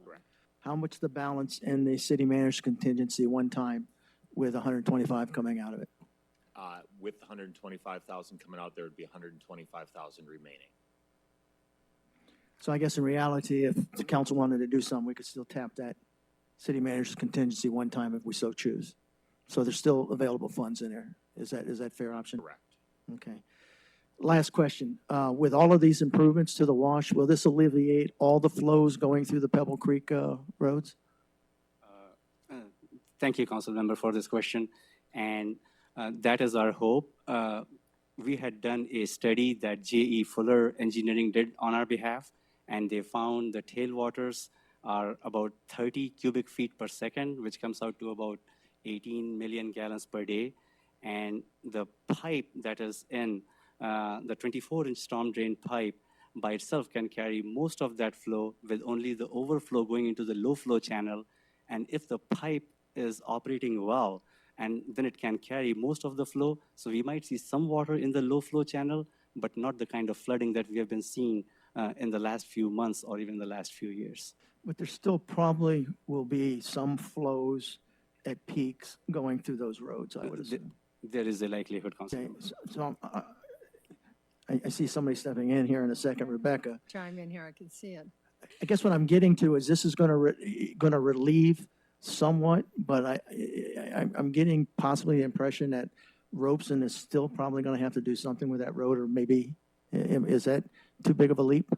Correct. How much the balance in the city manager's contingency one time with 125 coming out of it? With 125,000 coming out, there would be 125,000 remaining. So I guess in reality, if the council wanted to do something, we could still tap that city manager's contingency one time if we so choose. So there's still available funds in there. Is that fair option? Correct. Okay. Last question. With all of these improvements to the wash, will this alleviate all the flows going through the Pebble Creek roads? Thank you, Councilmember, for this question. And that is our hope. We had done a study that J.E. Fuller Engineering did on our behalf, and they found the tailwaters are about 30 cubic feet per second, which comes out to about 18 million gallons per day. And the pipe that is in the 24-inch storm drain pipe by itself can carry most of that flow with only the overflow going into the low flow channel. And if the pipe is operating well, and then it can carry most of the flow. So we might see some water in the low flow channel, but not the kind of flooding that we have been seeing in the last few months or even the last few years. But there still probably will be some flows at peaks going through those roads, I would assume. There is a likelihood, Okay, Councilman. so I see somebody stepping in here in a second, Rebecca. Chime in here, I can see it. I guess what I'm getting to is this is going to relieve somewhat, but I'm getting possibly the impression that Robeson is still probably going to have to do something with that road, or maybe, is that too big of a leap?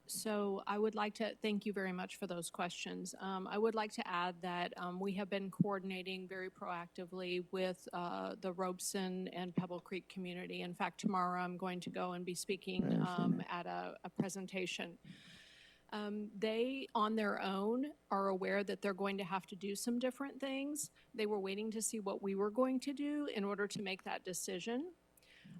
So I would like to thank you very much for those questions. I would like to add that we have been coordinating very proactively with the Robeson and Pebble Creek community. In fact, tomorrow I'm going to go and be speaking at a presentation. They, on their own, are aware that they're going to have to do some different things. They were waiting to see what we were going to do in order to make that decision.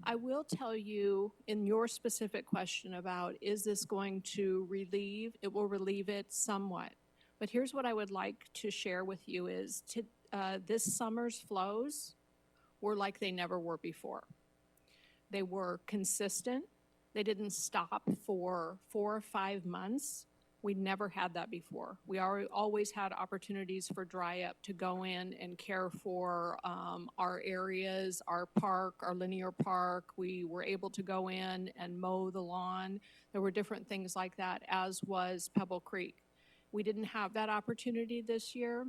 I will tell you, in your specific question about, is this going to relieve? It will relieve it somewhat. But here's what I would like to share with you is this summer's flows were like they never were before. They were consistent. They didn't stop for 4 or 5 months. We never had that before. We always had opportunities for dry up to go in and care for our areas, our park, our linear park. We were able to go in and mow the lawn. There were different things like that, as was Pebble Creek. We didn't have that opportunity this year,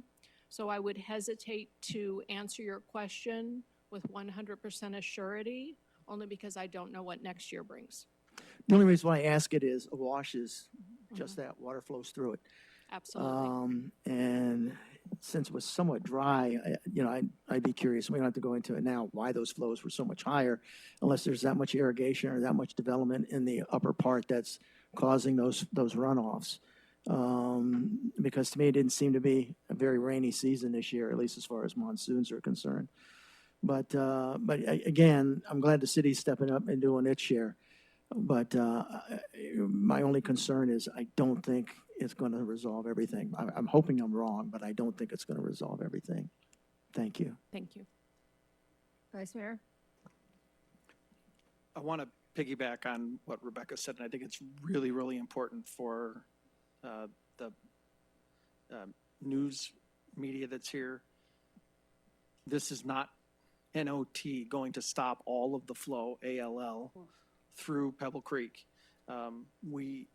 so I would hesitate to answer your question with 100% assurity, only because I don't know what next year brings. The only reason why I ask it is a wash is just that, water flows through it. Absolutely. And since it was somewhat dry, I'd be curious, we don't have to go into it now, why those flows were so much higher, unless there's that much irrigation or that much development in the upper part that's causing those runoffs. Because to me, it didn't seem to be a very rainy season this year, at least as far as monsoons are concerned. But again, I'm glad the city's stepping up and doing its share. But my only concern is I don't think it's going to resolve everything. I'm hoping I'm wrong, but I don't think it's going to resolve everything. Thank you. Thank you. Vice Mayor? I want to piggyback on what Rebecca said, and I think it's really, really important for the news media that's here. This is not NOT going to stop all of the flow, ALL, through Pebble Creek. We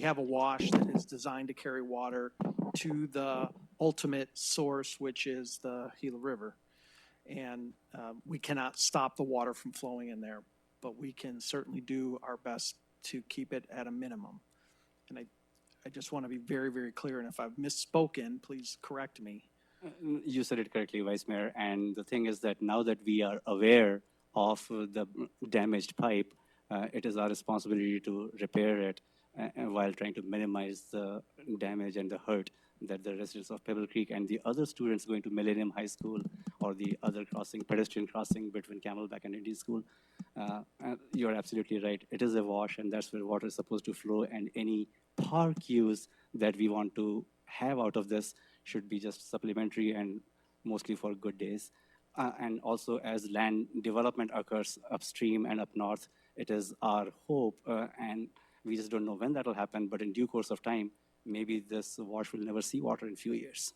have a wash that is designed to carry water to the ultimate source, which is the Gila River. And we cannot stop the water from flowing in there, but we can certainly do our best to keep it at a minimum. And I just want to be very, very clear, and if I've misspoken, please correct me. You said it correctly, Vice Mayor. And the thing is that now that we are aware of the damaged pipe, it is our responsibility to repair it while trying to minimize the damage and the hurt that the residents of Pebble Creek and the other students going to Millennium High School or the other pedestrian crossing between Camelback and Indian School. You're absolutely right. It is a wash, and that's where water is supposed to flow, and any park use that we want to have out of this should be just supplementary and mostly for good days. And also, as land development occurs upstream and up north, it is our hope, and we just don't know when that will happen, but in due course of time, maybe this wash will never see water in a few years.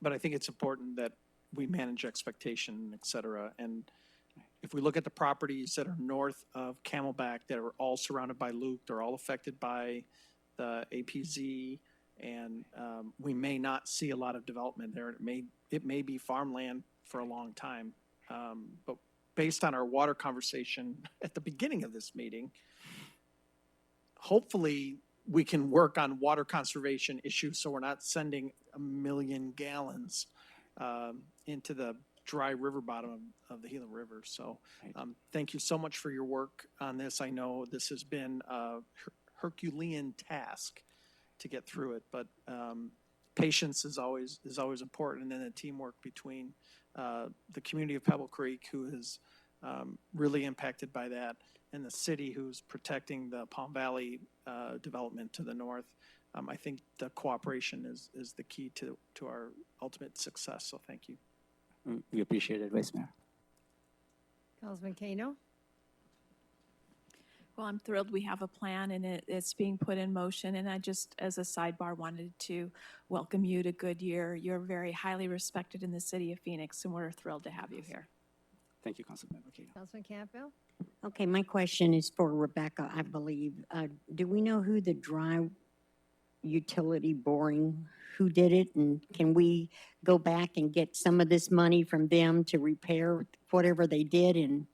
But I think it's important that we manage expectation, et cetera. And if we look at the properties that are north of Camelback that are all surrounded by loop, they're all affected by the APZ, and we may not see a lot of development there. It may be farmland for a long time. But based on our water conversation at the beginning of this meeting, hopefully we can work on water conservation issues so we're not sending 1 million gallons into the dry river bottom of the Gila River. So thank you so much for your work on this. I know this has been a Herculean task to get through it. But patience is always important, and then the teamwork between the community of Pebble Creek, who is really impacted by that, and the city, who's protecting the Palm Valley development to the north. I think the cooperation is the key to our ultimate success. So thank you. We appreciate it, Vice Mayor. Councilman Kano? Well, I'm thrilled we have a plan and it's being put in motion. And I just, as a sidebar, wanted to welcome you to Goodyear. You're very highly respected in the city of Phoenix, and we're thrilled to have you here. Thank you, Councilmember Kano. Councilman Campbell? Okay, my question is for Rebecca, I believe. Do we know who the dry utility boring, who did it? And can we go back and get some of this money from them to repair whatever they did? And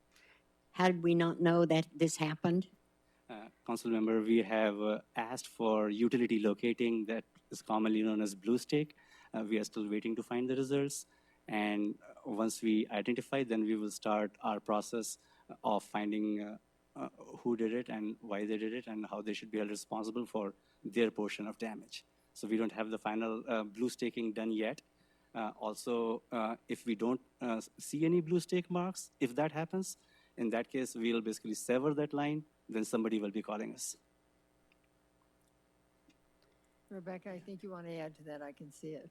how did we not know that this happened? Council member, we have asked for utility locating that is commonly known as blue stake. We are still waiting to find the results. And once we identify, then we will start our process of finding who did it and why they did it and how they should be held responsible for their portion of damage. So we don't have the final blue staking done yet. Also, if we don't see any blue stake marks, if that happens, in that case, we'll basically sever that line, then somebody will be calling us. Rebecca, I think you want to add to that. I can see it.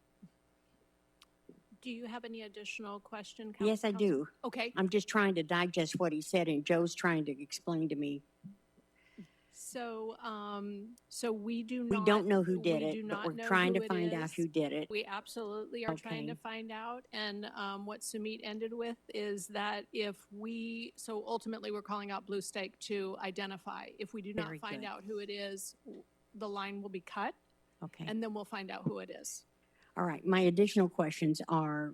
Do you have any additional question? Yes, I do. Okay. I'm just trying to digest what he said, and Joe's trying to explain to me. So, so we do We not. don't know who did we it, do but not we're know trying who to it find out is. who did it. We absolutely are trying to Okay. find out. And what Sumit ended with is that if we, so ultimately we're calling out Blue Stake to identify. If we do not Very find good. out who it is, the line will be cut, Okay. and then we'll find out who it is. All right. My additional questions are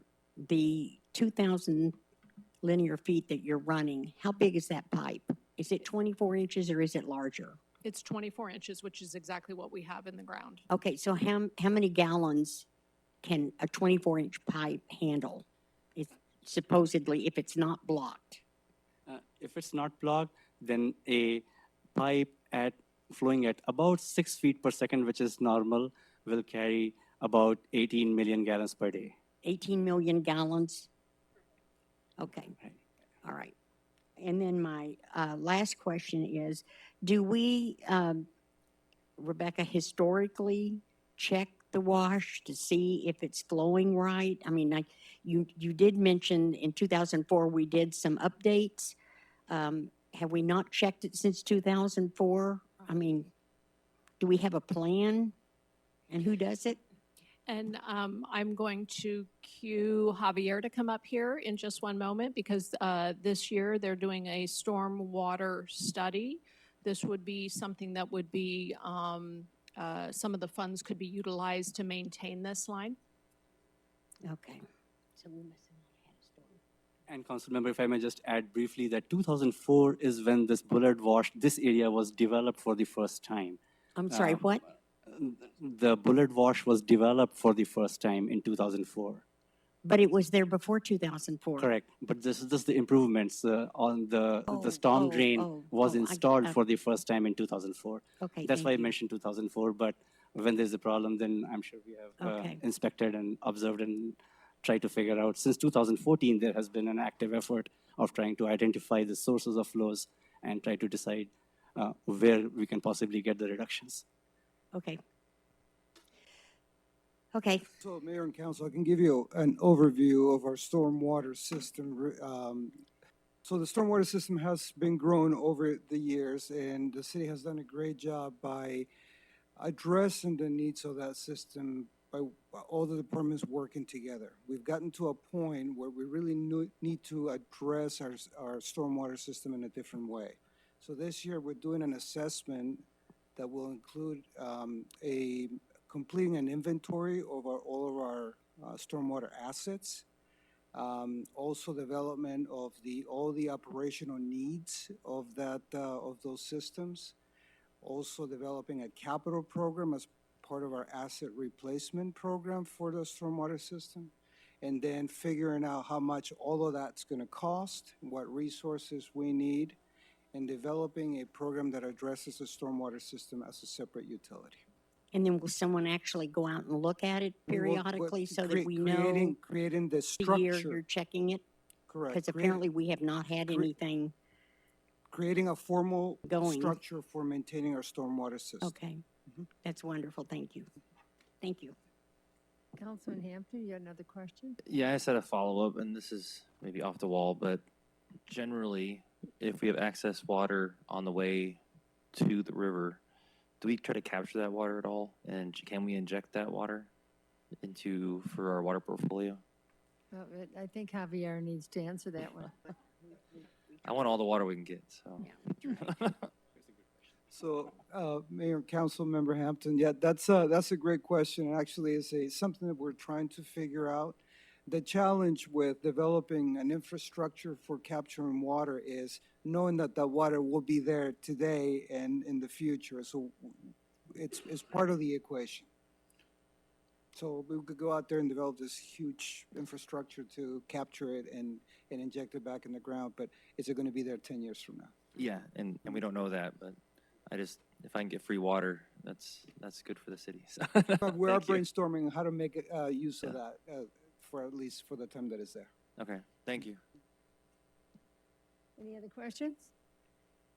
the 2,000 linear feet that you're running. How big is that pipe? Is it 24 inches or is it larger? It's 24 inches, which is exactly what we have in the ground. Okay, so how many gallons can a 24-inch pipe handle? If supposedly, if it's not blocked. If it's not blocked, then a pipe flowing at about 6 feet per second, which is normal, will carry about 18 million gallons per day. 18 million gallons? Okay, all right. And then my last question is, do we, Rebecca, historically check the wash to see if it's flowing right? I mean, you did mention in 2004 we did some updates. Have we not checked it since 2004? I mean, do we have a plan? And who does it? And I'm going to cue Javier to come up here in just one moment because this year they're doing a storm water study. This would be something that would be, some of the funds could be utilized to maintain this line. Okay. So we must have not had a storm. And Councilmember, if I may just add briefly that 2004 is when this bullard wash, this area was developed for the first time. I'm sorry, what? The bullard wash was developed for the first time in 2004. But it was there before 2004. Correct, but this is just the improvements on the storm drain was installed for the first time in 2004. Okay, That's why I thank you. mentioned 2004, but when there's a problem, then I'm sure we have Okay. inspected and observed and tried to figure out. Since 2014, there has been an active effort of trying to identify the sources of flows and try to decide where we can possibly get the reductions. Okay. Okay. So, Mayor and Council, I can give you an overview of our stormwater system. So the stormwater system has been grown over the years, and the city has done a great job by addressing the needs of that system by all the departments working together. We've gotten to a point where we really need to address our stormwater system in a different way. So this year, we're doing an assessment that will include completing an inventory of all of our stormwater assets. Also development of all the operational needs of those systems. Also developing a capital program as part of our asset replacement program for the stormwater system. And then figuring out how much all of that's gonna cost, what resources we need, and developing a program that addresses the stormwater system as a separate utility. And then will someone actually go out and look at it periodically so that we know Creating the the year structure, you're checking it? correct. Because apparently we have not had anything. Creating a formal Going. structure for maintaining our stormwater system. Okay, that's wonderful. Thank you. Thank you. Councilman Hampton, you got another question? Yeah, I just had a follow-up, and this is maybe off the wall, but generally, if we have excess water on the way to the river, do we try to capture that water at all? And can we inject that water for our water portfolio? Well, I think Javier needs to answer that one. I want all the water we can get, so. So, Mayor and Council Member Hampton, yeah, that's a great question. Actually, it's something that we're trying to figure out. The challenge with developing an infrastructure for capturing water is knowing that the water will be there today and in the future. So it's part of the equation. So we could go out there and develop this huge infrastructure to capture it and inject it back in the ground, but is it going to be there 10 years from now? Yeah, and we don't know that, but if I can get free water, that's good for the city. So. But we are Thank you. brainstorming how to make it, use of that for at least for the time that it's there. Okay, thank you. Any other questions?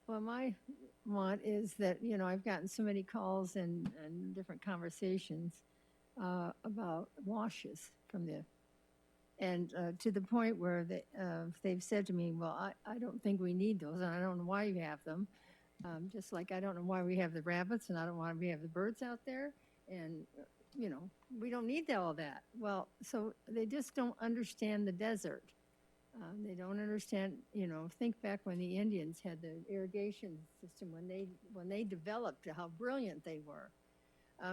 Well, my want is that, I've gotten so many calls and different conversations about washes from and to the point where they've said to me, well, I don't think we need those, and I don't know why you have them. Just like I don't know why we have the rabbits, and I don't know why we have the birds out there, and, we don't need all that. Well, so they just don't understand the desert. They don't understand, think back when the Indians had the irrigation system, when they developed how brilliant they were.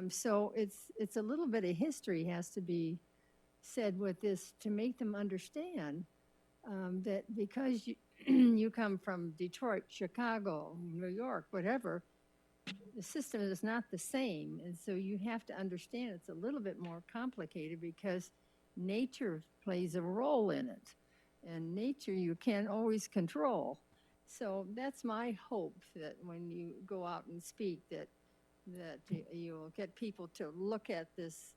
So it's a little bit of history has to be said with this to make them understand that because you come from Detroit, Chicago, New York, whatever, the system is not the same. And so you have to understand it's a little bit more complicated because nature plays a role in it. And nature you can't always control. So that's my hope that when you go out and speak that you'll get people to look at this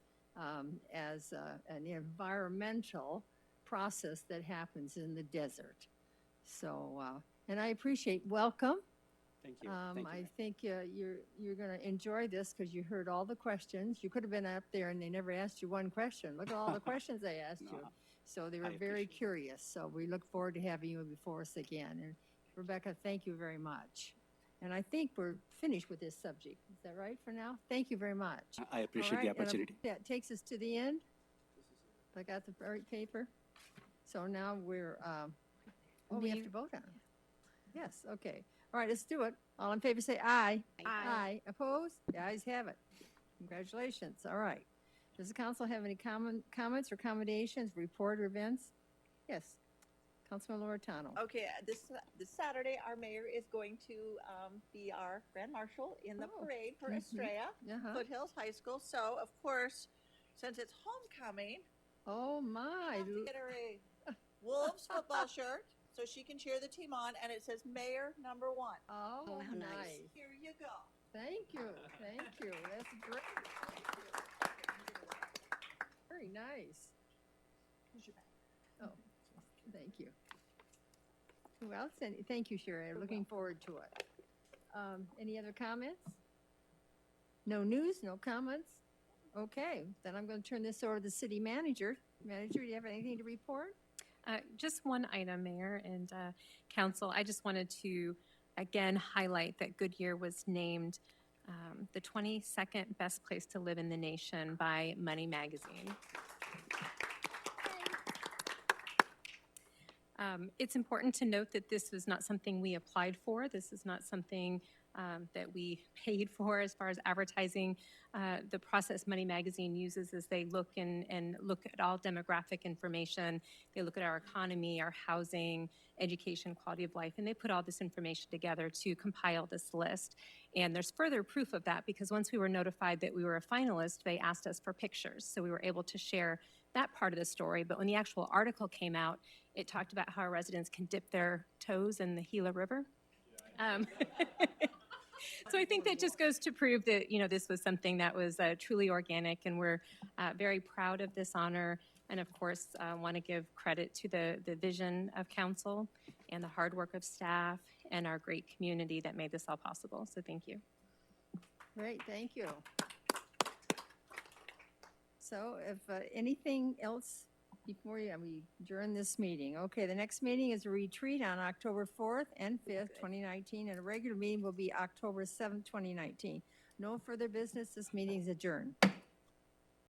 as an environmental process that happens in the desert. So, and I appreciate welcome. Thank you. I think you're going to enjoy this because you heard all the questions. You could have been up there and they never asked you one question. Look at all the questions they asked you. So they were very curious. So we look forward to having you before us again. And Rebecca, thank you very much. And I think we're finished with this subject. Is that right for now? Thank you very much. I appreciate the opportunity. That takes us to the end. I got the right paper. So now we're, we have to vote on it. Yes, okay. All right, let's do it. All in favor say aye. Aye. Opposed? The ayes have it. Congratulations. All right. Does the council have any comments or accommodations, report or events? Yes. Councilman Loretano. Okay, this Saturday, our mayor is going to be our grand marshal in the parade for Estrella, Foothills High School. So, of course, since it's homecoming, oh my, I have to get her a Wolves football shirt so she can cheer the team on, and it says Mayor #1. Oh, how nice. Here you go. Thank you. Thank you. That's great. Very nice. Oh, thank you. Well, thank you, Sherry. Looking forward to it. Any other comments? No news, no comments? Okay, then I'm going to turn this over to the city manager. Manager, do you have anything to report? Just one item, Mayor and Council. I just wanted to again highlight that Goodyear was named the 22nd best place to live in the nation by Money Magazine. It's important to note that this was not something we applied for. This is not something that we paid for as far as advertising. The process Money Magazine uses is they look and look at all demographic information. They look at our economy, our housing, education, quality of life, and they put all this information together to compile this list. And there's further proof of that because once we were notified that we were a finalist, they asked us for pictures. So we were able to share that part of the story. But when the actual article came out, it talked about how our residents can dip their toes in the Gila River. So I think that just goes to prove that, this was something that was truly organic, and we're very proud of this honor. And of course, want to give credit to the vision of council and the hard work of staff and our great community that made this all possible. So thank you. Great, thank you. So if anything else before we adjourn this meeting. Okay, the next meeting is a retreat on October 4th and 5th, 2019, and a regular meeting will be October 7th, 2019. No further business, this meeting is adjourned.